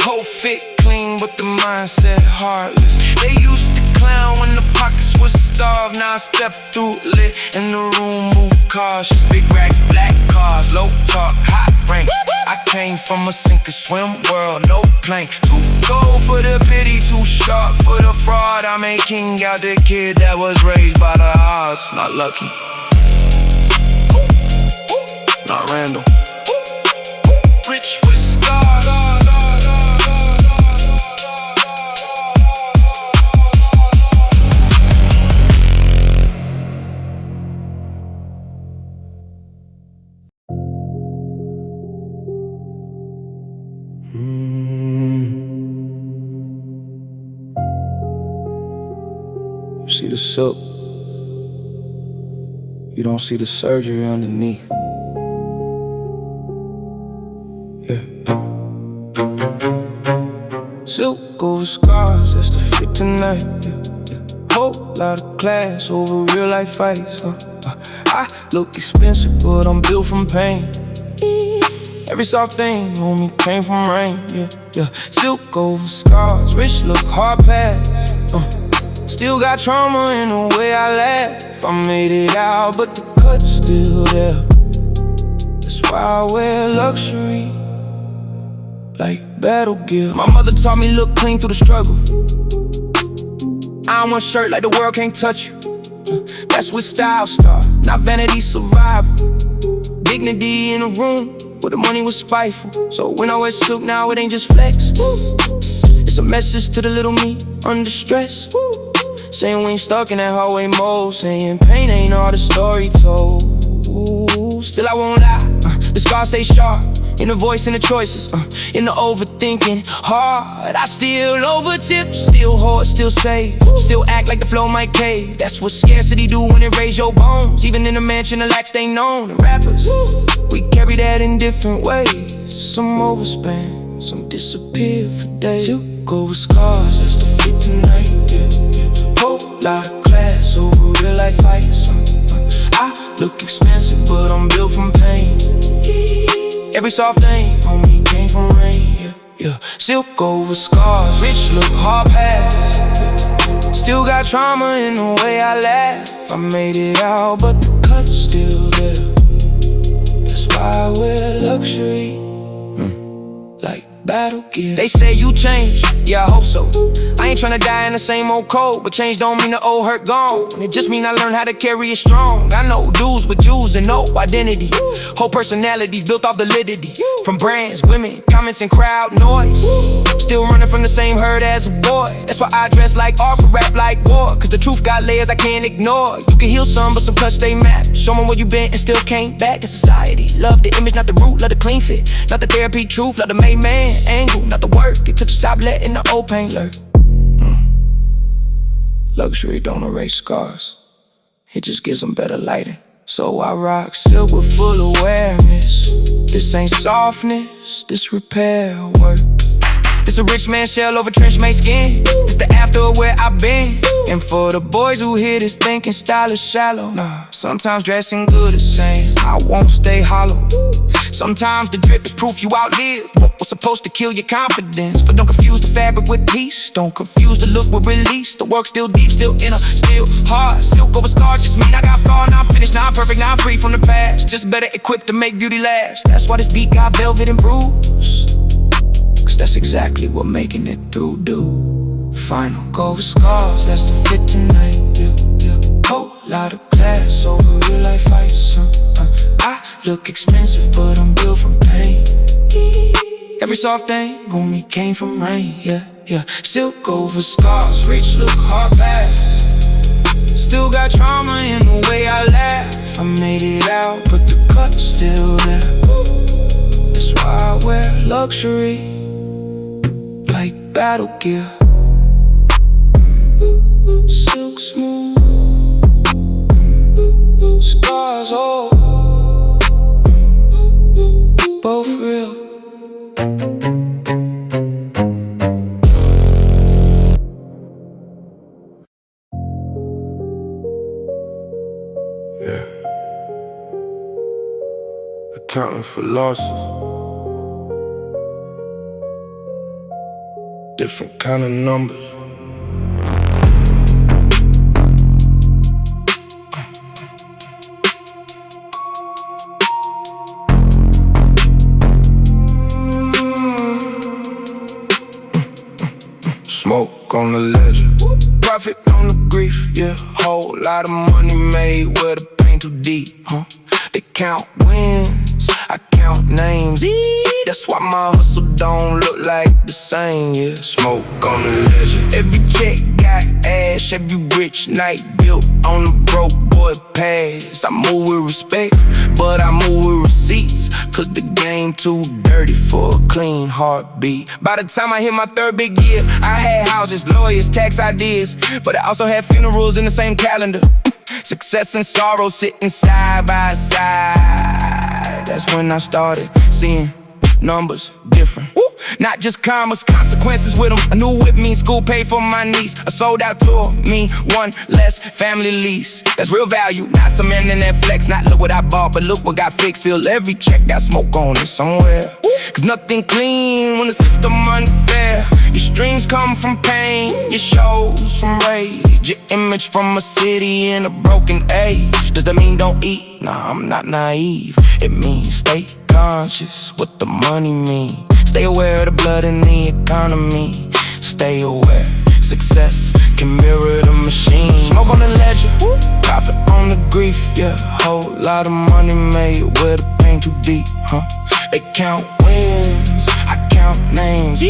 Whole fit clean, but the mindset heartless. They used to clown when the pockets was starved. Now I step through lit and the room move cautious. Big racks, black cars, low talk, hot rank. I came from a sink or swim world, no plane. Too cold for the pity, too sharp for the fraud. I'm a king out the kid that was raised by the odds. Not lucky, not random. Rich with scars. You see the silk, you don't see the surgery underneath. Yeah. Silk over scars, that's the fit tonight. Yeah. Whole lot of class over real life fights. I look expensive, but I'm built from pain. Every soft thing on me came from rain. Yeah. Silk over scars, rich look hard pass. Still got trauma in the way I laugh. I made it out, but the cut's still there. That's why I wear luxury like battle gear. My mother taught me look clean through the struggle. I don't want shirt like the world can't touch you. That's where style start, not vanity, survival. Dignity in a room where the money was spiteful. So when I wear silk now, it ain't just flex. It's a message to the little me under stress. Saying we ain't stuck in that hallway mode. Saying pain ain't all the story told. Still I won't lie, the scars stay sharp. In the voice and the choices, in the overthinking hard. I still overtip, still hoard, still save. Still act like the flow might cave. That's what scarcity do when it raise your bones. Even in a mansion, the lax stay known. And rappers, we carry that in different ways. Some overspend, some disappear for days. Silk over scars, that's the fit tonight. Whole lot of class over real life fights. I look expensive, but I'm built from pain. Every soft thing on me came from rain. Yeah. Silk over scars, rich look hard pass. Still got trauma in the way I laugh. I made it out, but the cut's still there. That's why I wear luxury like battle gear. They say you changed, yeah I hope so. I ain't tryna die in the same old code, but change don't mean the old hurt gone. It just mean I learned how to carry it strong. I know dudes with jewels and no identity. Whole personalities built off validity. From brands, women, comments and crowd noise. Still running from the same herd as a boy. That's why I dress like art, but rap like war. Cause the truth got layers I can't ignore. You can heal some, but some cuts stay map. Show them where you been and still came back to society. Love the image, not the root, love the clean fit. Not the therapy truth, love the made man angle. Not the work, it took to stop letting the old pain lurk. Luxury don't erase scars, it just gives them better lighting. So I rock silk with full awareness. This ain't softness, this repair work. This a rich man shell over trench made skin. It's the after of where I've been. And for the boys who hear this thinking style is shallow, nah, sometimes dressing good is saying I won't stay hollow. Sometimes the drip is proof you outlived what was supposed to kill your confidence. But don't confuse the fabric with peace, don't confuse the look with release. The work still deep, still inner, still hard. Silk over scars just mean I got far. Now I'm finished, now I'm perfect, now I'm free from the past. Just better equipped to make beauty last. That's why this beat got velvet and bruise, cause that's exactly what making it through do. Final go with scars, that's the fit tonight. Whole lot of class over real life fights. I look expensive, but I'm built from pain. Every soft thing on me came from rain. Yeah. Silk over scars, rich look hard pass. Still got trauma in the way I laugh. I made it out, but the cut's still there. That's why I wear luxury like battle gear. silk smooth, scars old, both real. Yeah. Accounting for losses. Different kind of numbers. Smoke on the ledger, profit on the grief, yeah. Whole lot of money made where the pain too deep, huh? They count wins, I count names. That's why my hustle don't look like the same, yeah. Smoke on the ledger. Every check got ash, every rich night built on the broke boy pass. I move with respect, but I move with receipts, cause the game too dirty for a clean heartbeat. By the time I hit my third big year, I had houses, lawyers, tax ideas, but I also had funerals in the same calendar. Success and sorrow sitting side by side. That's when I started seeing numbers different. Not just commas, consequences with them. A new whip means school paid for my niece. A sold out tour mean one less family lease. That's real value, not some internet flex. Not look what I bought, but look what got fixed. Still every check got smoke on it somewhere. Cause nothing clean when the system unfair. Your streams come from pain, your shows from rage, your image from a city in a broken age. Does that mean don't eat? Nah, I'm not naive. It means stay conscious what the money mean. Stay aware of the blood in the economy. Stay aware, success can mirror the machine. Smoke on the ledger, profit on the grief, yeah. Whole lot of money made where the pain too deep, huh? They count wins, I count names.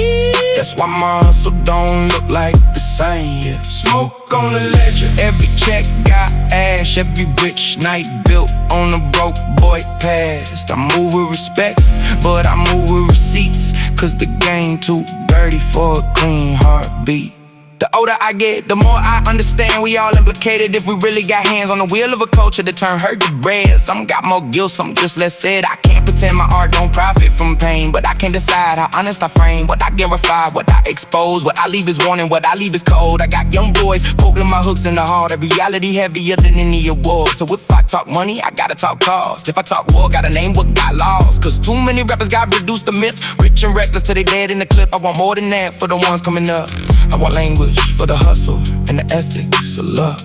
That's why my hustle don't look like the same, yeah. Smoke on the ledger, every check got ash, every rich night built on a broke boy past. I move with respect, but I move with receipts, cause the game too dirty for a clean heartbeat. The older I get, the more I understand we all implicated if we really got hands on the wheel of a culture that turn hurt to bread. Some got more guilt, some just less said. I can't pretend my art don't profit from pain, but I can decide how honest I frame, what I verify, what I expose. What I leave is warning, what I leave is cold. I got young boys poking my hooks in the heart, a reality heavier than any award. So if I talk money, I gotta talk cost. If I talk war, gotta name what got lost. Cause too many rappers got reduced to myth, rich and reckless till they dead in the clip. I want more than that for the ones coming up. I want language for the hustle and the ethics of love.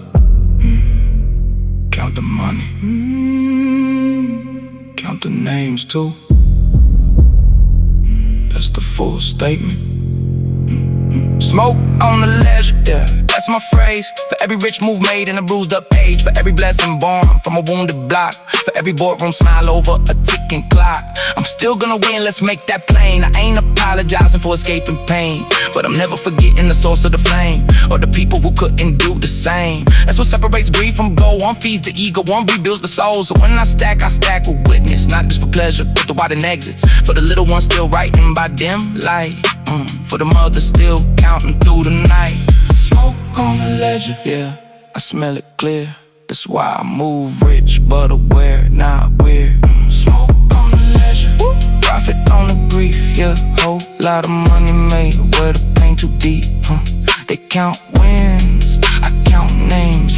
Count the money, count the names too. That's the full statement. Smoke on the ledger, yeah, that's my phrase. For every rich move made and a bruised up page. For every blessing born from a wounded block. For every boardroom smile over a ticking clock. I'm still gonna win, let's make that plain. I ain't apologizing for escaping pain, but I'm never forgetting the source of the flame, or the people who couldn't do the same. That's what separates greed from gold. One feeds the ego, one rebuilds the soul. So when I stack with witness, not just for pleasure, but the widen exits. For the little ones still writing by dim light, for the mother still counting through the night. Smoke on the ledger, yeah, I smell it clear. That's why I move rich, but aware, not weird. Smoke on the ledger, profit on the grief, yeah. Whole lot of money made where the pain too deep, They count wins, I count names.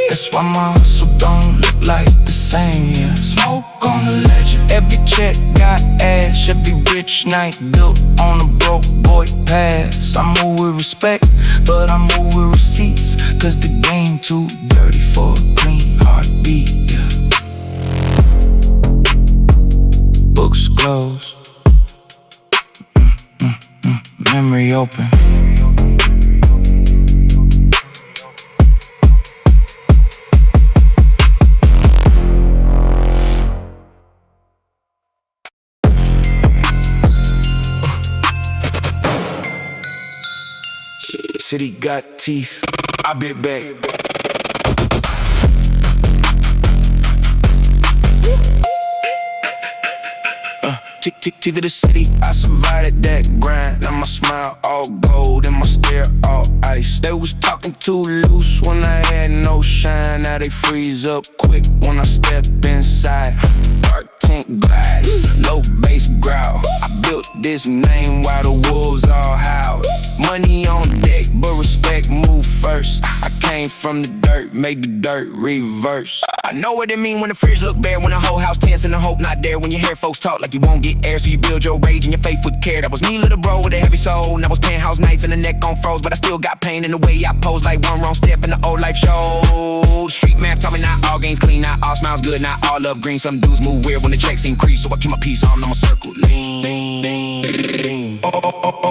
That's why my hustle don't look like the same, yeah. Smoke on the ledger, every check got ash, every rich night built on a broke boy past. I move with respect, but I move with receipts, cause the game too dirty for a clean heartbeat, yeah. Books closed, memory open. City got teeth, I bit back. Tick, tick, tick to the city, I survived that grind. Now my smile all gold and my stare all ice. They was talking too loose. freeze up quick when I step inside. Dark tint glide, low bass growl. I built this name while the wolves all howl. Money on deck, but respect move first. I came from the dirt, made the dirt reverse. I know what it mean when the fridge look bare, when the whole house tense and the hope not there. When you hear folks talk like you won't get air, so you build your rage and your faith with care. That was me, little bro, with a heavy soul. And I was penthouse nights and the neck on froze, but I still got pain in the way I pose, like one wrong step in the old life show. Street math taught me not all games clean, not all smiles good, not all love green. Some dudes move weird when the checks increase, so I keep my peace on my circle. Lean, lean, lean, lean.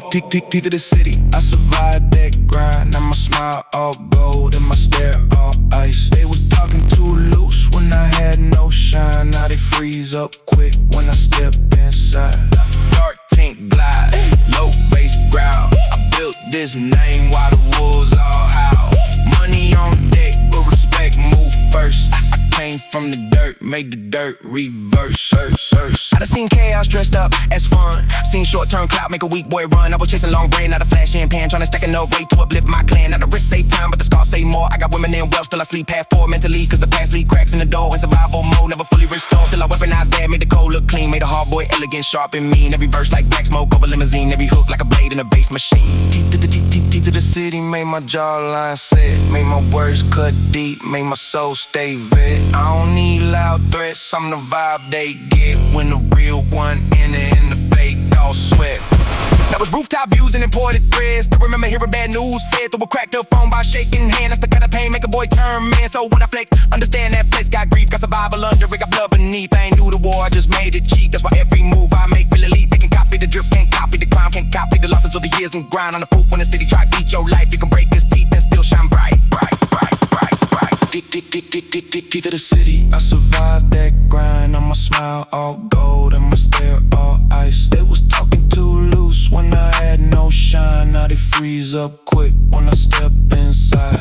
Teeth of the city. I survived that grind. Now my smile all gold and my stare all ice. They was talking too loose when I had no shine. Now they freeze up quick when I step inside. Dark tint glide, low bass growl. I built this name while the wolves all howl. Money on deck, but respect move first. I came from the dirt, made the dirt reverse. I done seen chaos dressed up as fun. Seen short-term clout make a weak boy run. I was chasing long brain, not a flash in pan. Tryna stack enough weight to uplift my clan. Now the risk save time, but the scars say more. I got women in wealth, still I sleep half poor mentally, cause the past leave cracks in the door. In survival mode, never fully restored. Still I weaponize bad, made the cold look clean. Made a hard boy elegant, sharp and mean. Every verse like black smoke over limousine. Every hook like a blade in a bass machine. Teeth of the city made my jawline set. Made my words cut deep, made my soul stay vet. I don't need loud threats, I'm the vibe they get. When the real one enter and the fake all sweat. That was rooftop views and imported threads. Still remember hearing bad news fed through a cracked up phone by shaking hand. That's the kind of pain make a boy turn man. So when I flex, understand that flex got grief, got survival under it, got blood beneath. I ain't new to war, I just made it cheap. That's why every move I make feel elite. They can copy the drip, can't copy the crime, can't copy the losses of the years and grind on the proof. When the city try to beat your life, you can break his teeth and still shine bright, bright, bright, bright, bright. Teeth of the city. I survived that grind. On my smile all gold and my stare all ice. They was talking too loose when I had no shine. Now they freeze up quick when I step inside.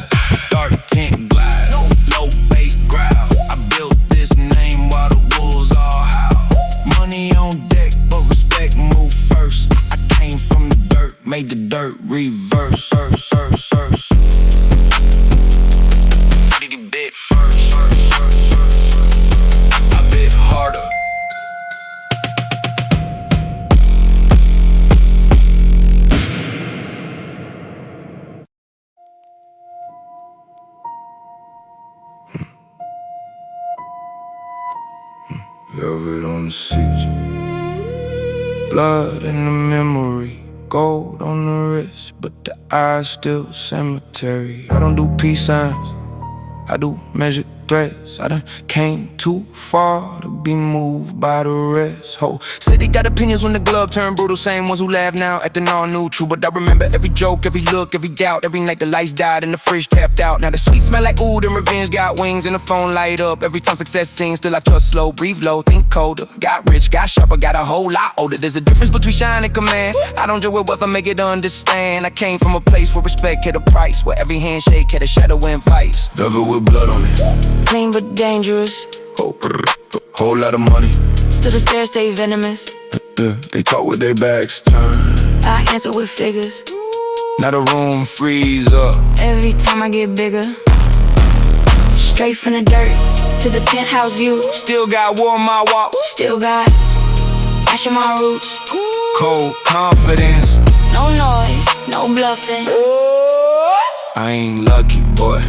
Dark tint glide, low bass growl. I built this name while the wolves all howl. Money on deck, but respect move first. I came from the dirt, made the dirt reverse. Bit first, a bit harder. Velvet on the seats, blood in the memory, gold on the wrist, but the eyes still cemetery. I don't do peace signs, I do measured threats. I done came too far to be moved by the rest. Whole city got opinions when the glove turned brutal. Same ones who laugh now at the all neutral. But I remember every joke, every look, every doubt. Every night the lights died and the fridge tapped out. Now the sweet smell like oud and revenge got wings and the phone light up. Every time success sings, still I trust slow, breathe low, think colder. Got rich, got sharper, got a whole lot older. There's a difference between shine and command. I don't joke with wealth, I make it understand. I came from a place where respect had a price, where every handshake had a shadow and vice. Velvet with blood on it. Clean but dangerous. Whole lot of money. Still the stairs stay venomous. They talk with their backs turned. I answer with figures. Now the room freeze up. Every time I get bigger. Straight from the dirt to the penthouse view. Still got war on my walk. Still got ash in my roots. Cold confidence. No noise, no bluffing. I ain't lucky, boy.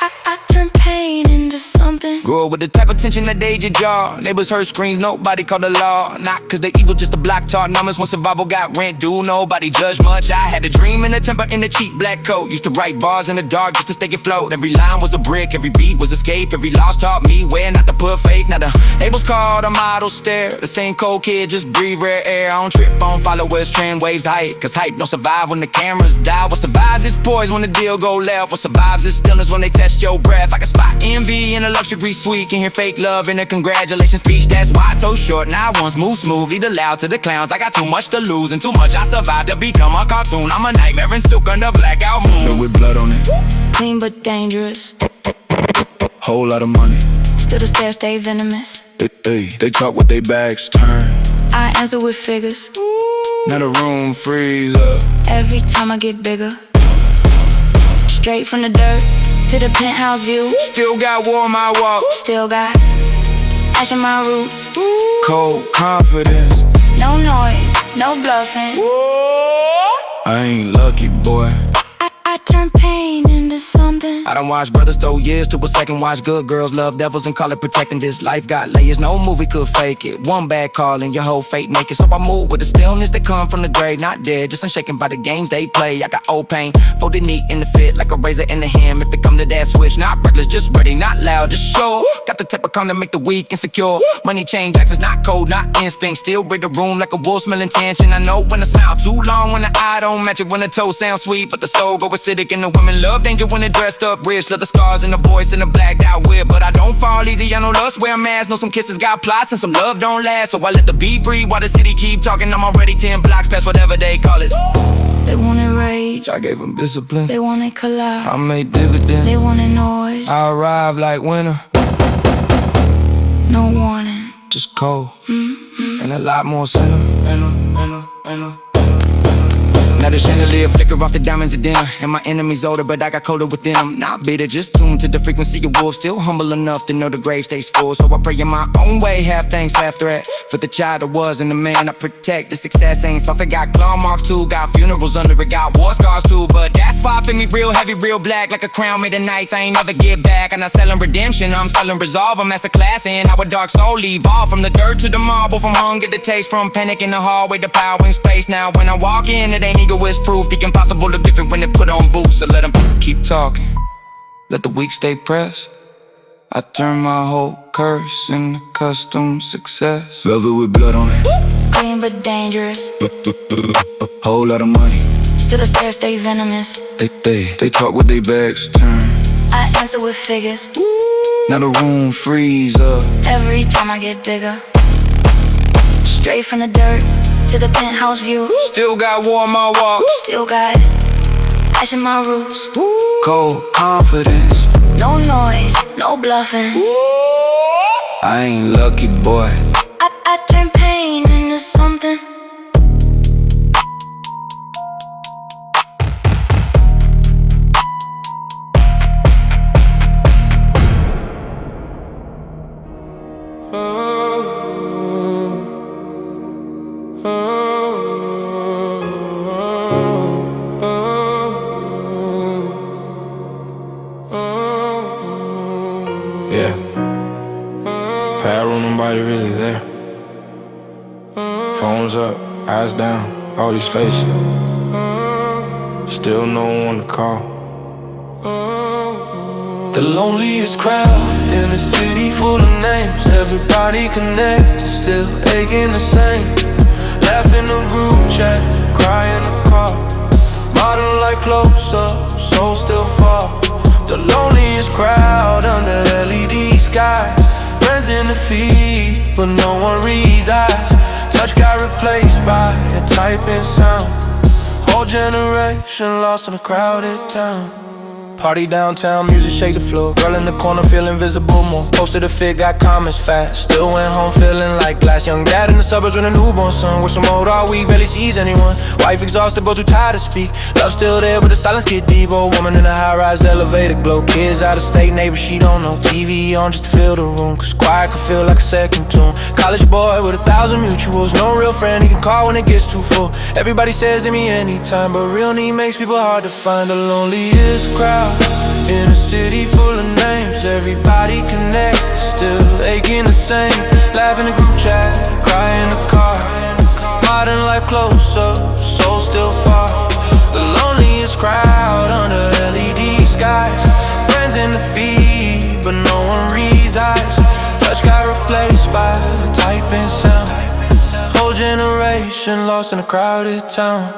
I turn pain into something. Grew up with the type of tension that age your jaw. Neighbors heard screams, nobody called the law. Not cause they evil, just a block talk numbers. When survival got rent due, nobody judged much. I had a dream and a temper in a cheap black coat. Used to write bars in the dark just to stay afloat. Every line was a brick, every beat was escape. Every loss taught me where not to put fake. Now the labels called a model stare. The same cold kid, just breathe rare air. I don't trip on followers, trend waves hype. Cause hype don't survive when the cameras die. What survives is poise when the deal go left. What survives is stillness when they test your breath. I can spot envy in a luxury suite. Can hear fake love in a congratulations speech. That's why it's so short. Now I once move smooth, lead loud to the clowns. I got too much to lose and too much I survived to become a cartoon. I'm a nightmare in silk under blackout moon. With blood on it. Clean but dangerous. Whole lot of money. Still the stairs stay venomous. They talk with their backs turned. I answer with figures. Now the room freeze up. Every time I get bigger. Straight from the dirt to the penthouse view. Still got war on my walk. Still got ash in my roots. Cold confidence. No noise, no bluffing. I ain't lucky, boy. I turn pain into something. I done watched brothers throw years to a second. Watch good girls love devils and call it protecting. This life got layers, no movie could fake it. One bad call and your whole fate naked. So I move with the stillness that come from the grave. Not dead, just unshaken by the games they play. I got old pain, folded neat in the fit, like a razor in the hem. If it come to that switch, not reckless, just ready, not loud, just show. Got the type of calm to make the weak insecure. Money change access, not code, not instinct. Still read the room like a wolf smelling tension. I know when I smile too long, when the eye don't match it. When the toe sounds sweet, but the soul go acidic. And the women love danger when they dressed up rich. Love the scars and the voice and the blacked out whip. But I don't fall easy, I know lust wear masks. Know some kisses got plots and some love don't last. So I let the beat breathe while the city keep talking. I'm already 10 blocks past whatever they call it. They wanted rage, I gave them discipline. they wanted collide, I made dividends. they wanted noise. I arrived like winter, No warning. just cold, and a lot more sinner. Now the chandelier flicker off the diamonds of dinner. And my enemies older, but I got colder within them. Not bitter, just tuned to the frequency of wolves. Still humble enough to know the grave stays full. So I pray in my own way, half thanks, half threat. For the child I was and the man I protect. The success ain't soft, it got claw marks too. Got funerals under it, got war scars too. But that's pop in me real heavy, real black. Like a crown made of nights, I ain't never get back. I'm not selling redemption, I'm selling resolve. I'm master class in how a dark soul evolve. From the dirt to the marble, from hunger to taste. From panic in the hallway to power in space. Now when I walk in, it ain't is proof. The impossible look different when they put on boots. So let them keep talking, let the weak stay pressed. I turn my whole curse into custom success. Velvet with blood on it, Clean but dangerous, whole lot of money. still the stairs stay venomous. They talk with their backs turned. I answer with figures, Now the room freeze up. every time I get bigger. Straight from the dirt to the penthouse view. Still got war on my walk. Still got ash in my roots. Cold confidence. No noise, no bluffing. I ain't lucky, boy. I turn pain into something. Yeah. Power, nobody really there. Phones up, eyes down, all these faces. Still no one to call. The loneliest crowd in a city full of names. Everybody connected, still aching the same. Laugh in a group chat, cry in the car. Modern life close up, soul still far. The loneliest crowd under LED skies. Friends in the feed, but no one reads eyes. Touch got replaced by a typing sound. Whole generation lost in a crowded town. Party downtown, music shake the floor. Girl in the corner feel invisible more. Posted a fit, got comments fast. Still went home feeling like glass. Young dad in the suburbs with a newborn son. Work some mode all week, barely sees anyone. Wife exhausted, but too tired to speak. Love still there, but the silence get deep. Old woman in a high-rise elevator glow. Kids out of state, neighbors she don't know. TV on just to fill the room, cause quiet can feel like a second tune. College boy with 1,000 mutuals. No real friend, he can call when it gets too full. Everybody says to me anytime, but real need makes people hard to find. The loneliest crowd in a city full of names. Everybody connected, still aching the same. Laugh in the group chat, cry in the car. Modern life close up, soul still far. The loneliest crowd under LED skies. Friends in the feed, but no one reads eyes. Touch got replaced by a typing sound. Whole generation lost in a crowded town.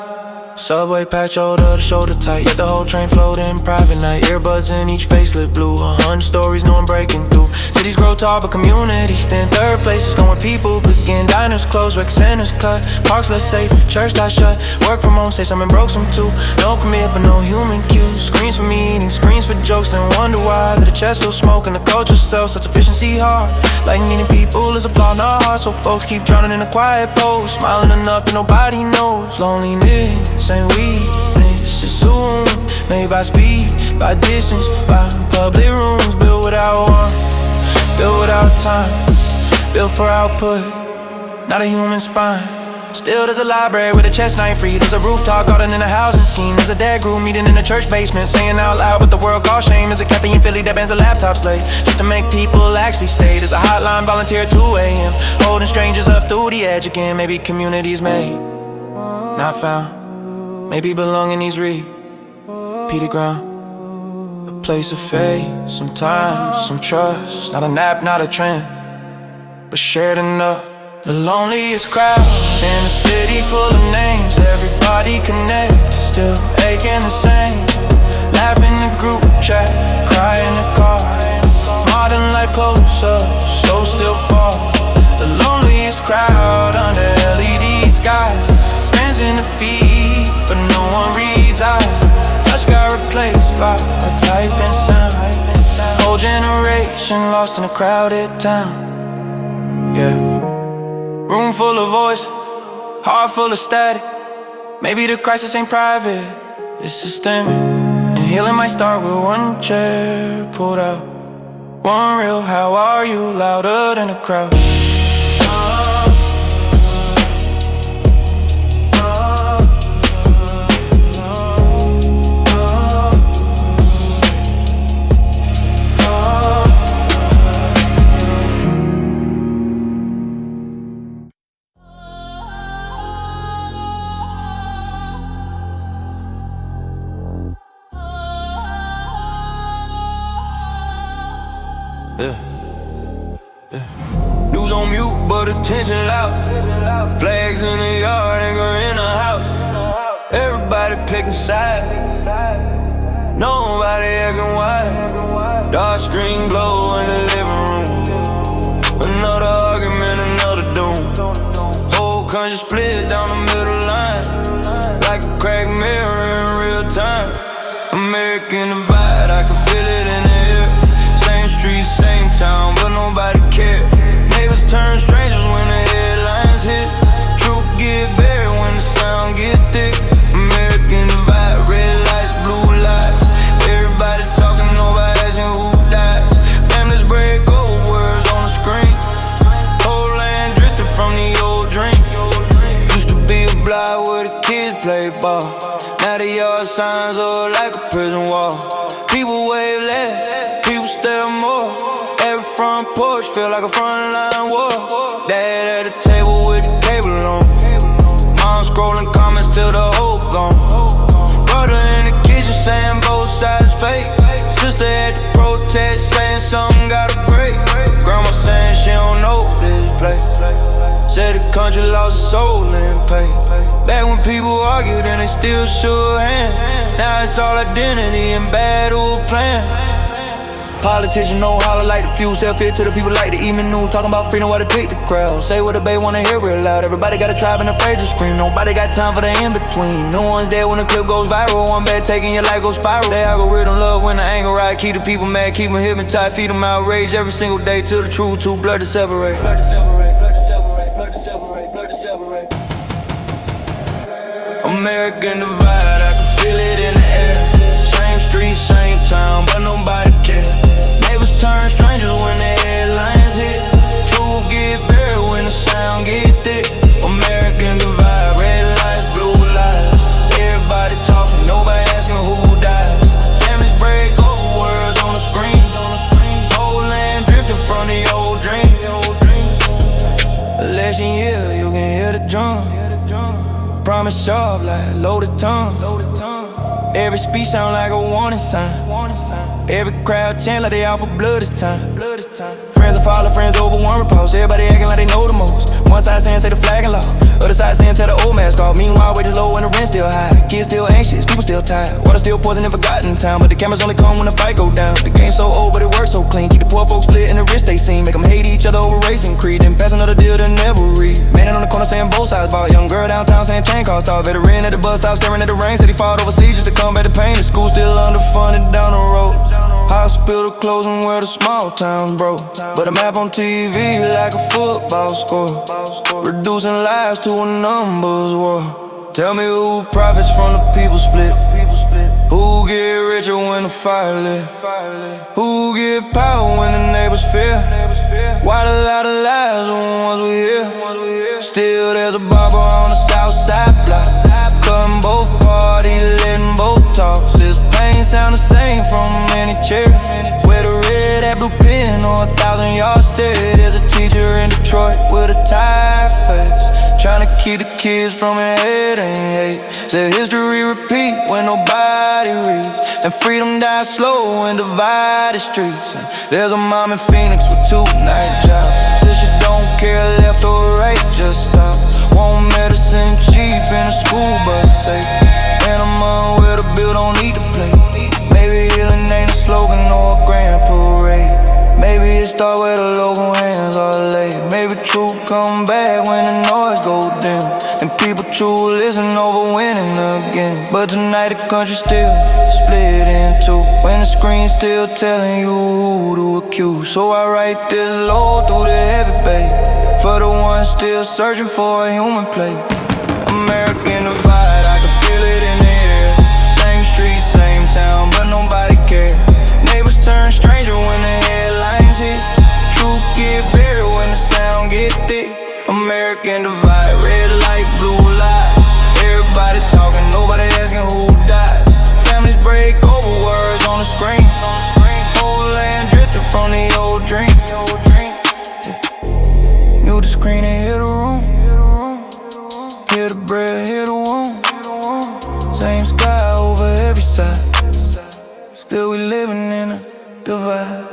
Subway patch shoulder to shoulder tight. Yet the whole train flowed in private night. Earbuds in each face lit blue. 100 stories, no one breaking through. Cities grow tall, but communities stand third. Places going people begin. Diners closed, rec centers cut. Parks less safe, church got shut. Work from home, say something broke some too. No commit, but no human cues. Screens for meetings, screens for jokes. Then wonder why that the chest feels smoke and the culture self-sufficiency hard. Like needing people is a flaw in our hearts. So folks keep drowning in a quiet pose. Smiling enough that nobody knows. Loneliness ain't weakness, it's soon. made by speed, by distance, by public rooms. Built without warmth, built without time, built for output, not a human spine. Still there's a library with a chest knife free. There's a rooftop garden in a housing scheme. There's a dad group meeting in a church basement, saying out loud what the world calls shame. There's a cafe in Philly that bans a laptop slate, just to make people actually stay. There's a hotline, volunteer at 2 a.m., holding strangers up through the edge again. Maybe communities made, not found. Maybe belonging needs repeated ground. A place of faith, some time, some trust. Not a nap, not a trend, but shared enough. The loneliest crowd in a city full of names. Everybody connected, still aching the same. Laugh in the group chat, cry in the car. Modern life closer, so still far. The loneliest crowd under LED skies. Friends in the feed, but no one reads eyes. Touch got replaced by a typing sound. Whole generation lost in a crowded town. Yeah. Room full of voice, heart full of static. Maybe the crisis ain't private, it's systemic. And healing might start with one chair pulled out, one real how are you louder than a crowd. News on mute, but attention loud. Flags in the yard, nigga in the house. Everybody picking sides, nobody acting wild. Dark screen glow in the living room. Another argument, another doom. Whole country split down the middle line, like a cracked mirror in real time. American divide, I can feel it in the air. Same street, same town, but nobody cares. Neighbors turn strangers when the headlines hit. Truth get buried when the sound get thick. American divide, red lights, blue lights. Everybody talking, nobody asking who dies. Families break old words on the screen. Whole land drifted from the old dream. Used to be a block where the kids play ball. Now the yard signs are like a prison wall. People wave left, people stare more. Every front porch feel like a frontline war. Dad at the table with the cable on. Mom scrolling comments till the hope gone. Brother in the kitchen saying both sides fake. Sister at the protest saying something gotta break. Grandma saying she don't know this place. Said the country lost its soul in pain. Back when people argued and they still shook hands. Now it's all identity and battle plan. Politicians know holler like the few. Sell fear to the people like the evening news. Talking about freedom while they pick the crowd. Say what the babe wanna hear real loud. Everybody got a tribe and afraid to scream. Nobody got time for the in-between. No one's there when the clip goes viral. One bad taking your life goes spiral. They algorithm love when the anger ride. Keep the people mad, keep them hypnotized. Feed them outrage every single day till the truth too blurred to separate. Blurred to separate, blurred to separate, blurred to separate, blurred to separate. American divide, I can feel it in the air. Same street, same town, but nobody cares. Neighbors turn strangers when the headlines hit. Truth get buried when the sound get thick. American divide, red lights, blue lights. Everybody talking, nobody asking who dies. Families break over words on the screen. Whole land drifting from the old dream. Election year, you can hear the drum. Promise sharp like loaded tongue. Every speech sound like a warning sign. Every crowd chant like they out for blood this time. Friends will follow friends over one repulse. Everybody acting like they know the most. One side saying say the flag and law, other side saying tell the old mask off. Meanwhile wages low and the rent still high. Kids still anxious, people still tired. Water still poison in forgotten time, but the cameras only come when the fight go down. The game so old but it works so clean. Keep the poor folks split in the wrist they seen. Make them hate each other over racing creed. Then pass another deal to never read. Man on the corner saying both sides bought. Young girl downtown saying chain cost off. Veteran at the bus stop staring at the rain. Said he fought overseas just to combat the pain. The school still underfunded down the road. Hospital closing where the small towns broke. But a map on TV like a football score. Reducing lives to a numbers war. Tell me who profits from the people split. Who Who get richer when the fire lit? Who get power when the neighbors fear? Why the lot of lies when once we hear? Still there's a barber on the south side block, cutting both parties, letting both talk. This pain sound the same from any chair. With a red at blue pen or 1,000-yard stare. There's a teacher in Detroit with a tired face, trying to keep the kids from heading hate. Said history repeat when nobody reads, and freedom dies slow in divided streets. There's a mom in Phoenix with 2 night jobs. Says she don't care left or right, just stop. Want medicine cheap in a school bus safe, and a mom with a bill don't need to play. Maybe healing ain't a slogan or a grand parade. Maybe it start where the local hands are laid. Maybe truth come back when the noise go dim, and people true listen over winning again. But tonight the country still split in two, when the screen's still telling you who to accuse. So I write this low through the heavy bay, for the ones still searching for a human play. American divide, I can feel it in the air. Same street, same town, but nobody care. Neighbors turn stranger when the headlines hit. Truth get buried when the sound get thick. American divide, red light, blue light. Everybody talking, nobody asking who died. Families break over words on the screen. Whole land drifting from the old dream. Mute the screen and hear the room. Hear the bread, hear the wound. Same sky over every side, still we living in a divide.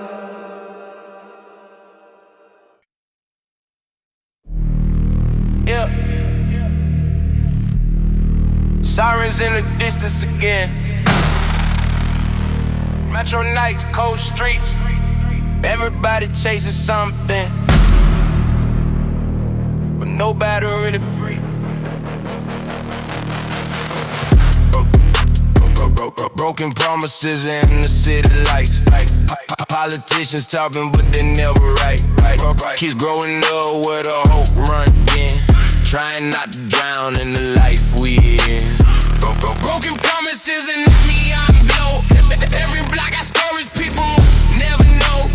Yeah. Sirens in the distance again. Metro nights, cold streets. Everybody chasing something, but nobody really free. Broken promises in the city lights. Politicians talking but they never right. Kids growing up with a hope run in, trying not to drown in the life we in. Broken promises and neon glow. Every block got stories people never know.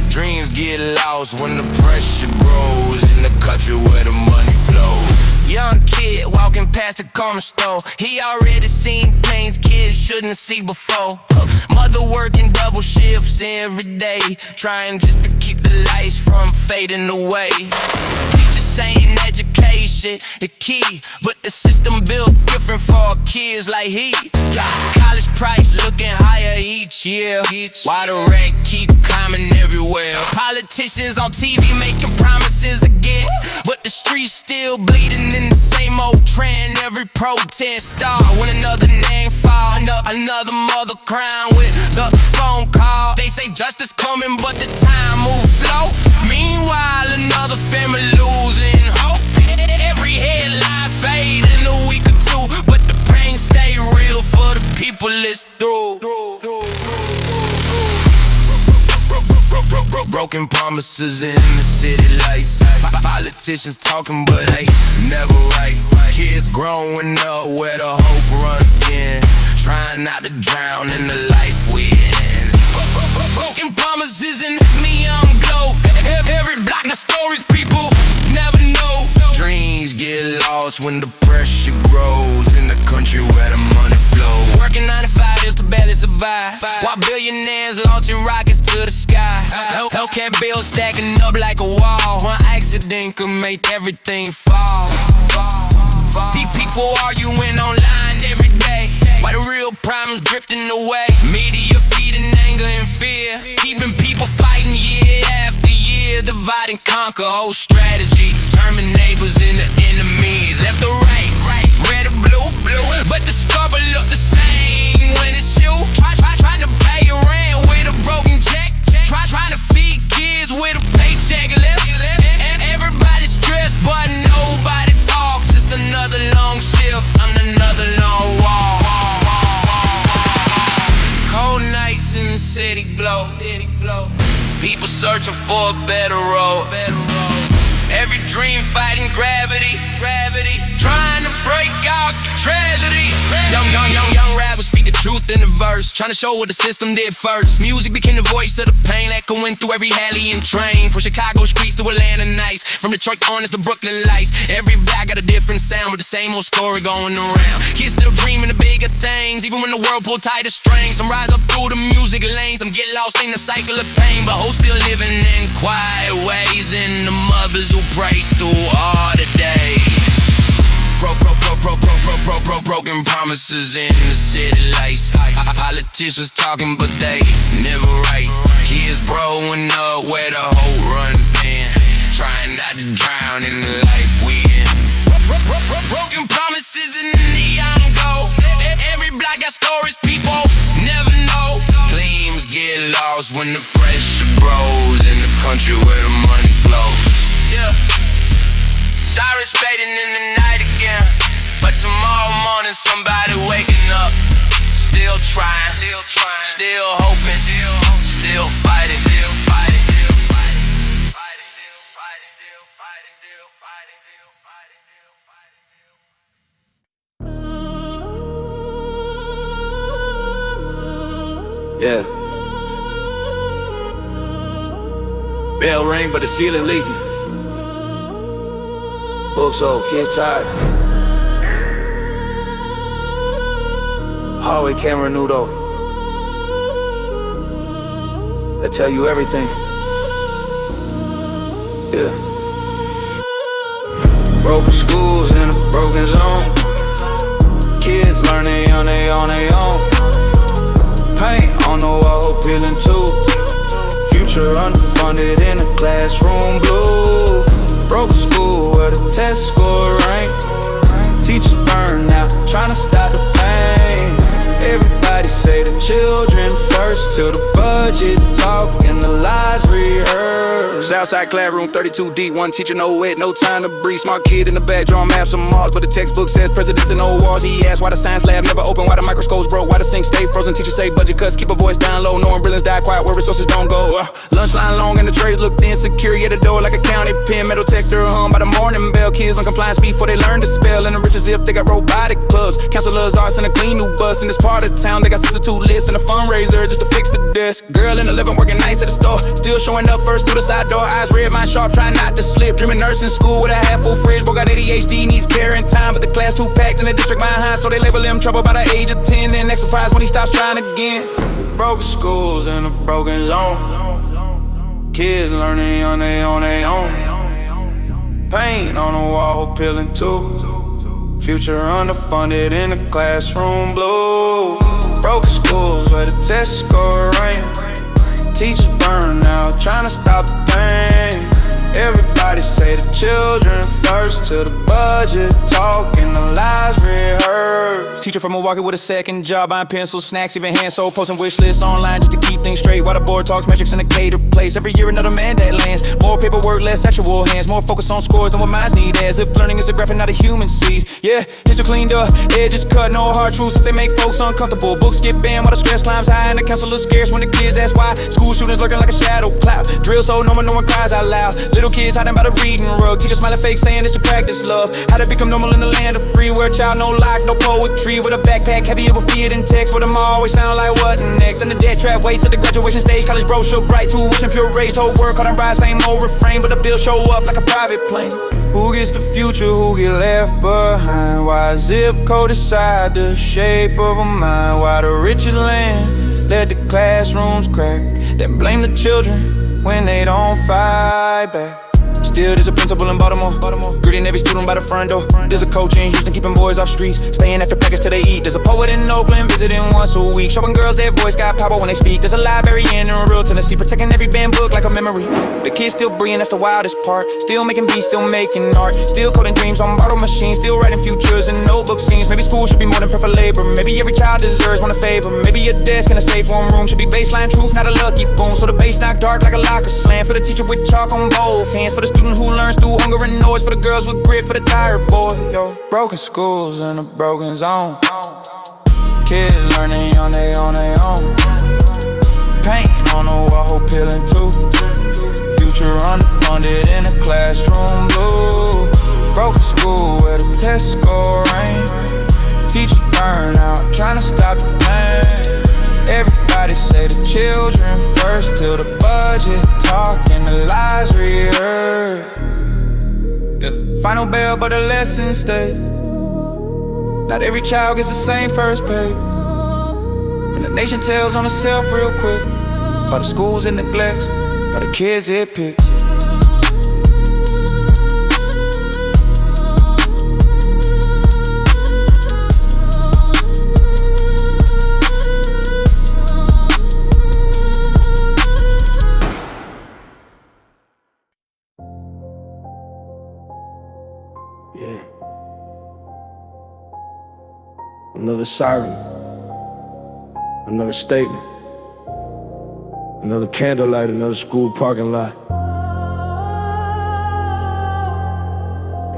Dreams get lost when the pressure grows in the country where the money flows. Young kid walking past the corner store, he already seen things kids shouldn't see before. Mother working double shifts every day, trying just to keep the lights from fading away. Teachers saying education the key, but the system built different for kids like he. College price looking higher each year, while the rent keep climbing everywhere. Politicians on TV making promises again, but the streets still bleeding in the same old trend. Every protest start when another name fall, another mother crying with the phone call. They say justice coming, but the time move slow. Meanwhile, another family losing hope. Every headline fade in a week or two, but the pain stay real for the people it's through. Broken promises in the city lights. Politicians talking but they never right. Kids growing up where the hope run in, trying not to drown in the life we in. Broken promises in neon glow. Every block got stories people never know. Dreams get lost when the pressure grows in the country where the money flows. Working 9 to 5 just to barely survive, while billionaires launching rockets to the sky. Healthcare bills stacking up like a wall. One accident could make everything fall. These people arguing online every day, while the real problems drifting away. Media feeding anger and fear, keeping people fighting year after year. Divide and conquer, whole strategy, turning neighbors into enemies. Left or right, red or blue, but the scoreboard look the same when it's you. Trying to pay your rent with a broken check. Trying to feed kids with a paycheck left. And everybody's stressed, but nobody talks. Just another long shift on another long wall. Cold nights in the city glow. People searching for a better road. Every dream fighting gravity. Trying to break out the tragedy. Young rappers speak the truth in the verse, trying to show what the system did first. Music became the voice of the pain echoing through every alley and train. From Chicago streets to Atlanta nights, from Detroit Hornets to Brooklyn lights. Every block got a different sound with the same old story going around. Kids still dreaming of bigger things, even when the world pulled tighter strings. Some rise up through the music lanes, some get lost in the cycle of pain. But hope still living in quiet ways, in the mothers who pray through all the day. Broken promises in the city lights. Politicians talking but they never right. Kids growing up where the whole run been, trying not to drown in the life we in. Broken promises in the neon gold. Every block got stories people never know. Claims get lost when the pressure grows in the country where the money flows. Yeah, sirens fading in the night again, but tomorrow morning somebody waking up, still trying, still hoping, still fighting. Yeah. Bell ring, but the ceiling leaking. Books old, kids tired. Hallway camera new though. They tell you everything. Yeah. Broken schools in a broken zone. Kids learning on their own. Paint on the wall, peeling too. Future underfunded in the classroom blue. Broke school where the test score rank. Teachers burn out, trying to stop the pain. Everybody say the children first, till the budget talk and the lies rehearse. Outside classroom, 32 deep, one teacher, no wet, no time to breathe. Smart kid in the back, drawing maps of Mars, but the textbook says presidents and old wars. He asked why the science lab never open, why the microscopes broke, why the sink stay frozen. Teachers say budget cuts, keep a voice down low, knowing brilliance die quiet where resources don't go. Lunch line long and the trays looked insecure at the door like a county pen. Metal detector hung by the morning bell. Kids on compliance before they learn to spell, and the rich as if they got robotic clubs. Counselors, arts, and a clean new bus. In this part of town, they got substitute lists and a fundraiser just to fix the desk. Girl in the living, working nights at the store, still showing up first through the side door. Eyes red, mind sharp, trying not to slip. Dreaming nursing school with a half full fridge. Boy got ADHD, needs care and time, but the class too packed and the district behind, so they label him trouble by the age of 10. Then next surprise when he stops trying again. Broken schools in a broken zone. Kids learning on their own. Paint on the wall, peeling too. Future underfunded in the classroom blue. Broken schools where the test score rank. Teachers burn out, trying to stop the pain. Everybody say the children first, till the budget talk and the lies rehearse. Teacher from Milwaukee with a second job, buying pencils, snacks, even hand soap, posting wish lists online just to keep things straight. While the board talks metrics in a catered place. Every year another mandate lands. More paperwork, less actual hands. More focus on scores than what minds need. As if learning is a graph and not a human seed. Yeah, history cleaned up, edges cut, no hard truths if they make folks uncomfortable. Books get banned while the stress climbs high, and the counselor's scarce when the kids ask why. School shootings lurking like a shadow cloud. Drill so no one cries out loud. Little kids hiding by the reading rug. Teachers smiling fake saying it's a practice love. How to become normal in the land of free, where a child no lock, no poetry. With a backpack heavier with fear than text, where them always sound like what next. And the dead trap waits at the graduation stage. College brochure bright, tuition pure rage. Whole world caught on ride, same old refrain, but the bill show up like a private plane. Who gets the future, who get left behind? Why zip code decide the shape of a mind? Why the richest land let the classrooms crack, then blame the children when they don't fight back? Still, there's a principal in Baltimore, greeting every student by the front door. There's a coach in Houston keeping boys off streets, staying after practice till they eat. There's a poet in Oakland visiting once a week, showing girls their voice got power when they speak. There's a librarian in rural Tennessee, protecting every banned book like a memory. The kids still breathing, that's the wildest part. Still making beats, still making art, still coding dreams on bottle machines, still writing futures in notebook scenes. Maybe school should be more than preferred labor. Maybe every child deserves one a favor. Maybe a desk in a safe warm room should be baseline truth, not a lucky boom. So the bass knock dark like a locker slam. For the teacher with chalk on both hands, for the student who learns through hunger and noise, for the girls with grit, for the tired boy. Yo, broken schools in a broken zone. Kids learning on their own. Paint on the wall, peeling too. Future underfunded in the classroom blue. Broken school where the test score rank. Teachers burn out, trying to stop the pain. children first till the budget talk and the lies rehearsed. Yeah. Final bell, but the lesson stays. Not every child gets the same first pay. And the nation tells on itself real quick. By the schools and neglects, by the kids it picks. Yeah. Another siren. Another statement. Another candlelight, another school parking lot.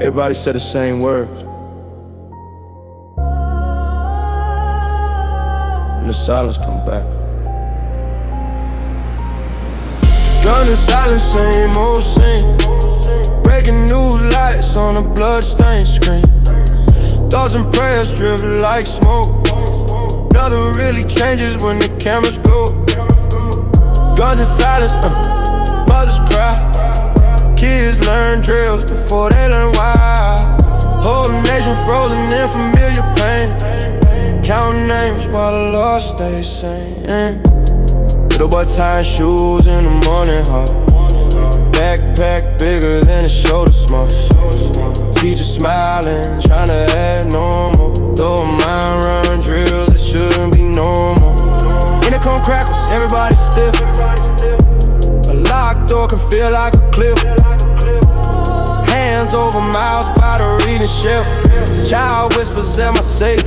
Everybody said the same words. And the silence come back. Gun and silence, same old scene. Breaking news lights on a bloodstained screen. Thoughts and prayers driven like smoke. Nothing really changes when the cameras go. Guns and silence, mothers cry. Kids learn drills before they learn why. Whole nation frozen in familiar pain. Counting names while the law stays sane. Little boy tying shoes in the morning hall. Backpack bigger than his shoulder small. Teacher smiling, trying to act normal. Though mind run drills, it shouldn't be normal. Intercom crackles, everybody stiff. A locked door can feel like a cliff. Hands over mouths by the reading shelf. Child whispers, am I safe?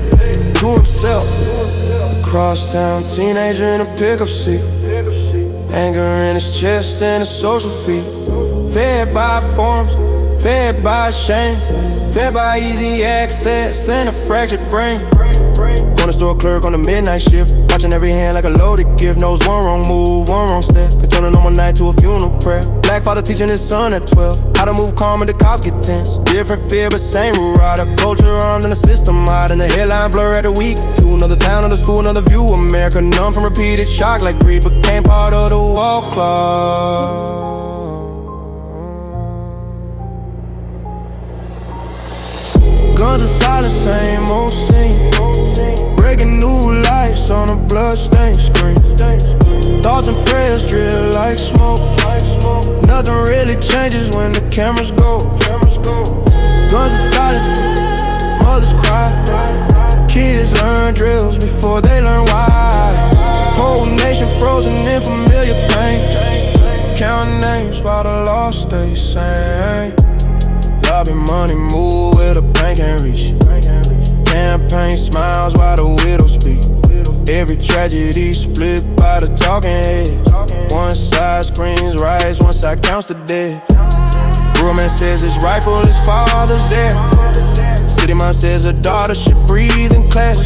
To himself. Across town, teenager in a pickup seat. Anger in his chest and his social feed. Fed by forms, fed by shame. Fed by easy access and a fractured brain. Corner store clerk on the midnight shift. Watching every hand like a loaded gift. Knows one wrong move, one wrong step. Can turn a normal night to a funeral prayer. Black father teaching his son at 12 how to move calm when the cops get tense. Different fear but same rule. Rider culture armed and the system hot. And the headline blur at the week. To another town, another school, another view. America numb from repeated shock like greed. Became part of the wall clock. Guns and silence, same old scene. Breaking new lights on a bloodstained screen. Thoughts and prayers drill like smoke. Nothing really changes when the cameras go. Guns and silence, mothers cry. Kids learn drills before they learn why. Whole nation frozen in familiar pain. Counting names while the law stays sane. Lobby money move where the bank can't reach. Campaign smiles while the widows speak. Every tragedy split by the talking heads. One side screams rights, one side counts the dead. Brewman says his rifle, his father's there. City mom says her daughter should breathe in class.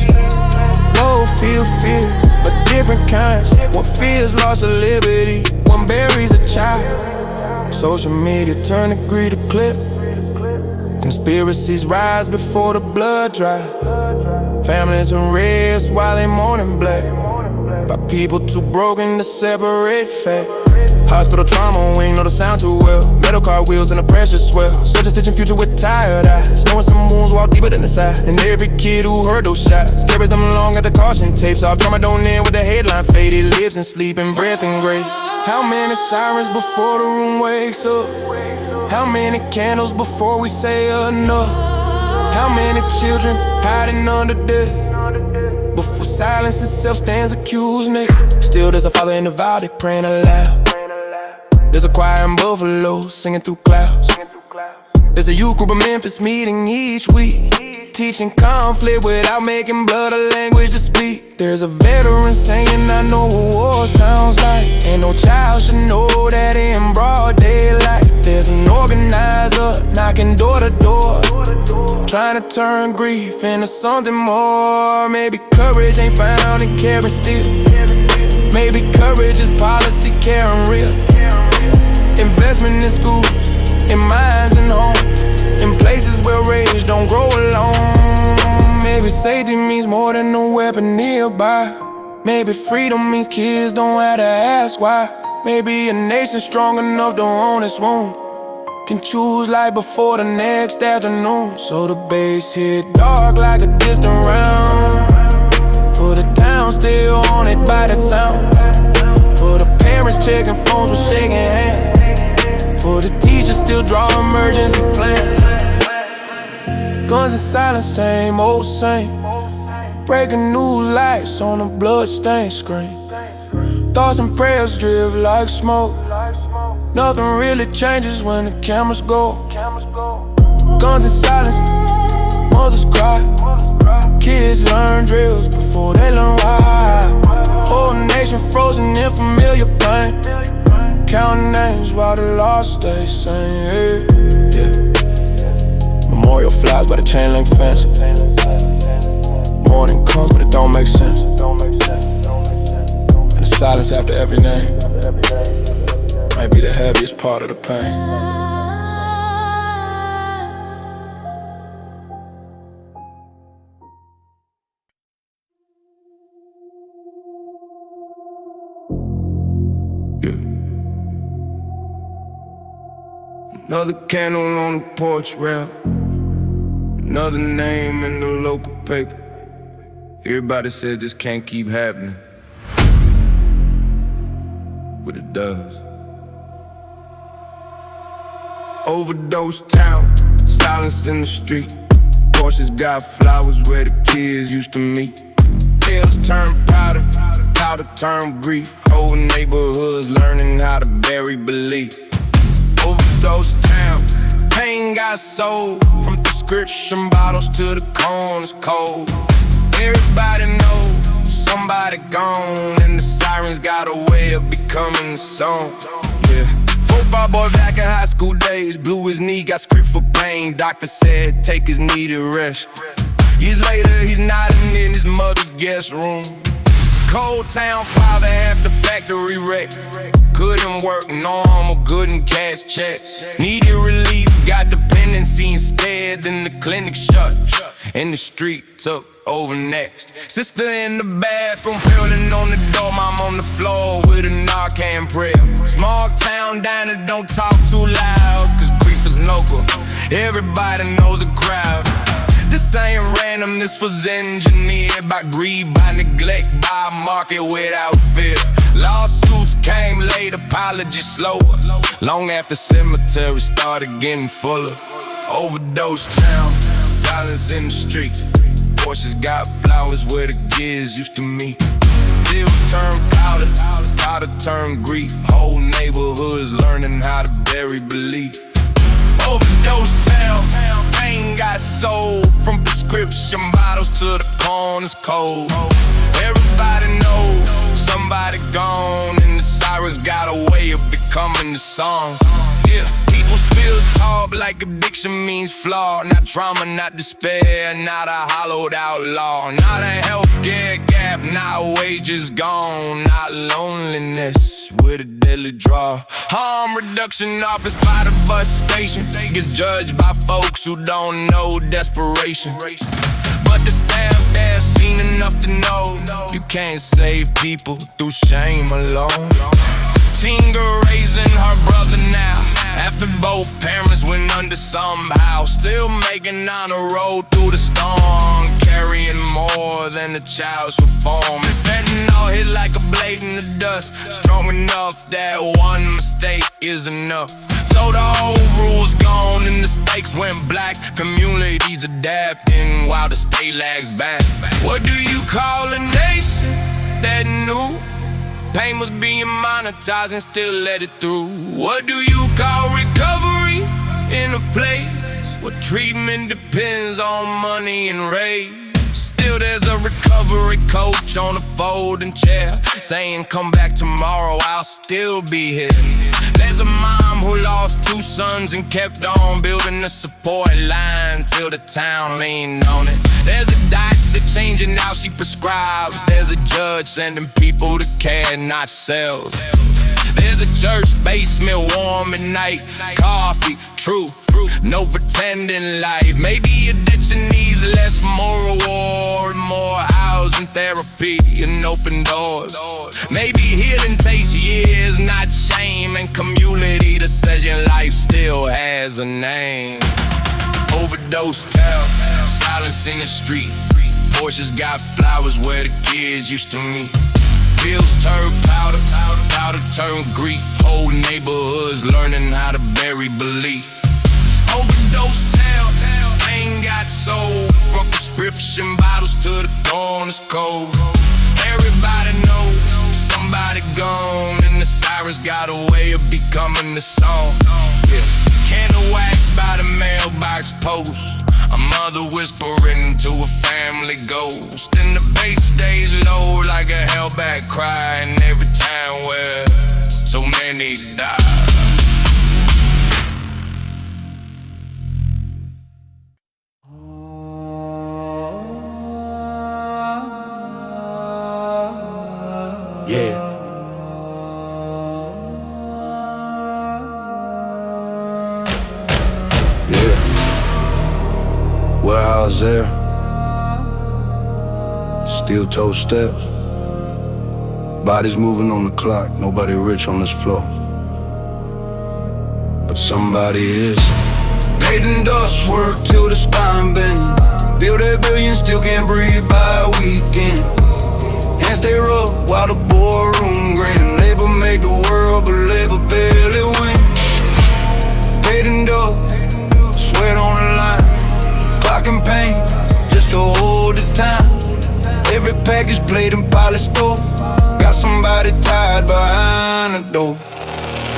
Both feel fear, but different kinds. One fears loss of liberty, one buries a child. Social media turn to greed a clip. Conspiracies rise before the blood dry. Families in rest while they mourning black. By people too broken to separate fact. Hospital trauma, we ain't know the sound too well. Metal car wheels and the pressure swell. Soldiers stitching future with tired eyes. Knowing some wounds walk deeper than the side. And every kid who heard those shots carries them along at the caution tapes. Off trauma don't end with the headline faded. Lives in sleep and breath and grave. How many sirens before the room wakes up? How many candles before we say enough? How many children hiding under this? Before silence itself stands accused next. Still there's a father in the valley praying aloud. There's a choir in Buffalo singing through clouds. There's a youth group of Memphis meeting each week, teaching conflict without making blood a language to speak. There's a veteran saying I know what war sounds like. Ain't no child should know that in broad daylight. There's an organizer knocking door to door, trying to turn grief into something more. Maybe courage ain't found in caring still. Maybe courage is policy caring real. Investment in schools, in minds and homes, in places where rage don't grow alone. Maybe safety means more than a weapon nearby. Maybe freedom means kids don't have to ask why. Maybe a nation strong enough to own its wound can choose life before the next afternoon. So the bass hit dark like a distant round. For the town still haunted by the sound. For the parents checking phones with shaking hands. For the teachers still draw emergency plans. Guns and silence, same old same. Breaking news lights on a bloodstained screen. Thoughts and prayers drift like smoke. Nothing really changes when the cameras go. Guns and silence, mothers cry. Kids learn drills before they learn why. Whole nation frozen in familiar pain. Counting names while the lost stay sane. Yeah. Memorial flies by the chain link fence. Morning comes but it don't make sense. And the silence after every name might be the heaviest part of the pain. Another candle on the porch rail. Another name in the local paper. Everybody says this can't keep happening, but it does. Overdose town, silence in the street. Porsches got flowers where the kids used to meet. Pills turn powder, powder turn grief. Whole neighborhoods learning how to bury belief. Overdose town, pain got sold. From prescription bottles to the corners cold. Everybody knows somebody gone, and the sirens got a way of becoming the song. Yeah. Football boy back in high school days, blew his knee, got script for pain. Doctor said take his knee to rest. Years later he's nodding in his mother's guest room. Cold town father after factory wreck. Couldn't work normal, couldn't cash checks. Needed relief, got dependency instead. Then the clinic shut, and the street took over next. Sister in the bathroom, peeling on the door. Mom on the floor with a Narcan prayer. Small town diner, don't talk too loud, cause grief is local, everybody knows the crowd. This ain't random, this was engineered by greed, by neglect, by a market without fear. Lawsuits came late, apologies slower. Long after cemeteries started getting fuller. Overdose town, silence in the street. Porsches got flowers where the kids used to meet. Bills turn powder, powder turn grief. Whole neighborhoods learning how to bury belief. Overdose town, pain got sold. From prescription bottles to the corners cold. Everybody knows somebody gone, and the sirens got a way of becoming the song. Yeah, people still talk like addiction means flaw. Not trauma, not despair, not a hollowed out law. Not a healthcare gap, not wages gone. Not loneliness with a deadly draw. Harm reduction office by the bus station gets judged by folks who don't know desperation. But the staff there seen enough to know you can't save people through shame alone. Teen girl raising her brother now, after both parents went under somehow. Still making on the road through the storm, carrying more than the child should form. And fentanyl hit like a blade in the dust, strong enough that one mistake is enough. So the old rules gone and the stakes went black. Communities adapting while the state lags back. What do you call a nation that knew pain was being monetized and still let it through? What do you call recovery in a place where treatment depends on money and race? Still there's a recovery coach on a folding chair saying come back tomorrow, I'll still be here. There's a mom who lost 2 sons and kept on building a support line till the town leaned on it. There's a doctor changing how she prescribes. There's a judge sending people to care, not cells. There's a church basement warm at night. Coffee, truth, no pretending life. Maybe addiction needs less, more reward, more housing, therapy, and open doors. Maybe healing takes years, not shame, and community that says your life still has a name. Overdose town, silence in the street. Porsches got flowers where the kids used to meet. Pills turn powder, powder turn grief. Whole neighborhoods learning how to bury belief. Overdose town, pain got sold. From prescription bottles to the corners cold. Everybody knows somebody gone, and the sirens got a way of becoming the song. Yeah. Candle wax by the mailbox post. A mother whispering to a family ghost. And the bass stays low like a hellback cry in every town where so many die. Yeah. Warehouse there, steel toe steps, bodies moving on the clock. Nobody rich on this floor, but somebody is. Paid in dust, work till the spine bend. Build a billion, still can't breathe by a weekend. Hands stay rough while the boardroom grin. Labor make the world, but labor barely win. Paid in dust, sweat on the line. Clock and pain, just to hold the time. Every package played and polished store. Got somebody tied behind the door.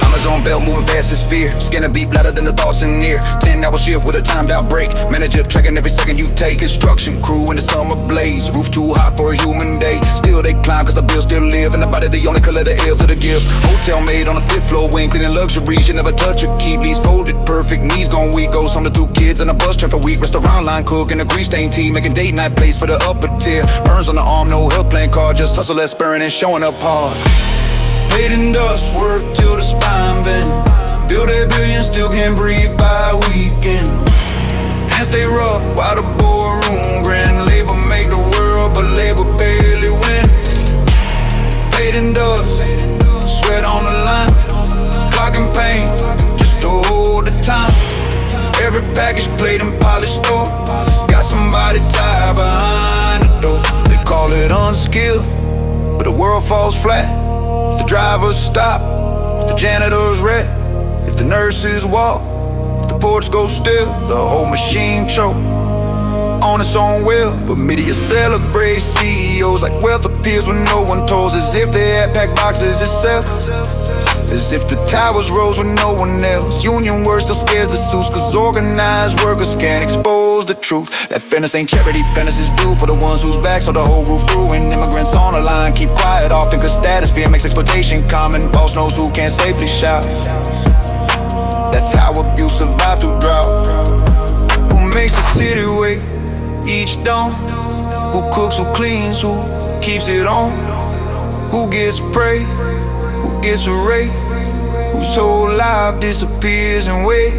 Amazon belt moving fast as fear. Skin a beat louder than the thoughts in near. 10-hour shift with a timed out break. Manager tracking every second you take. Construction crew in the summer blaze. Roof too hot for a human day. Still they climb cause the bills still live. And the body the only color the ill to the gift. Hotel made on the 5th floor. We ain't cleaning luxuries. You never touch or keep these folded perfect. Knees gone weak. Goes on the 2 kids and a bus trip for week. Restaurant line cook and a grease stain tea. Making date night plays for the upper tier. Burns on the arm, no health plan card. Just hustle less sparing and showing up hard. Paid in dust, work till the spine bend. Build a billion, still can't breathe by a weekend. Hands stay rough while the boardroom grin. Labor make the world, but labor barely win. Paid in dust, sweat on the line. Clock and pain, just to hold the time. Every package played and polished store. Got somebody tied behind the door. They call it unskilled, but the world falls flat. If the drivers stop, if the janitors red, if the nurses walk, if the porch goes still, the whole machine choke on its own will. But media celebrates CEOs like wealth appears when no one told. As if they had packed boxes itself. As if the towers rose with no one else. Union work still scares the suits, cause organized workers can't expose the truth. That fairness ain't charity, fairness is due for the ones whose backs are the whole roof through. And immigrants on the line keep quiet often, cause status fear makes exploitation common. Boss knows who can't safely shout. That's how abuse survived through drought. Who makes the city wake each dawn? Who cooks, who cleans, who keeps it on? Who gets praised? Who gets arrayed? Whose whole life disappears and wait.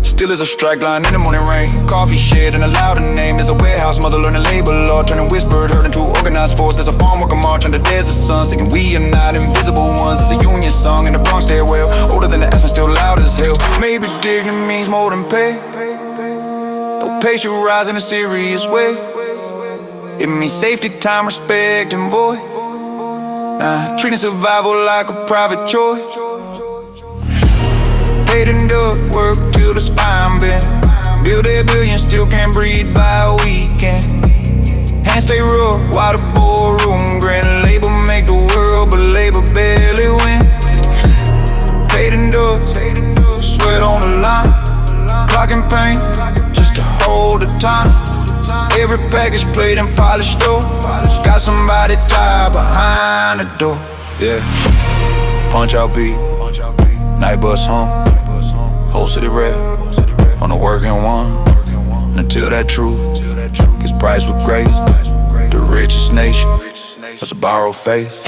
Still is a strike line in the morning rain. Coffee shed and a louder name. There's a warehouse mother learning labor law, turning whispered herd into organized force. There's a farm worker march under desert sun, singing we are not invisible ones. There's a union song in the Bronx stairwell, older than the essence, still loud as hell. Maybe dignity means more than pay. No patient rise in a serious way. It means safety, time, respect, and void. Nah, treating survival like a private choice. Paid in dust, work till the spine bend. Build a billion, still can't breathe by a weekend. Hands stay rough while the boardroom grin. Labor make the world, but labor barely win. Paid in dust, sweat on the line. Clock and pain, just to hold the time. Every package played and polished though. Got somebody tied behind the door. Yeah, punch out beat, night bus home. Whole city red, on the working one. And until that truth gets priced with grace, the richest nation has a borrowed faith.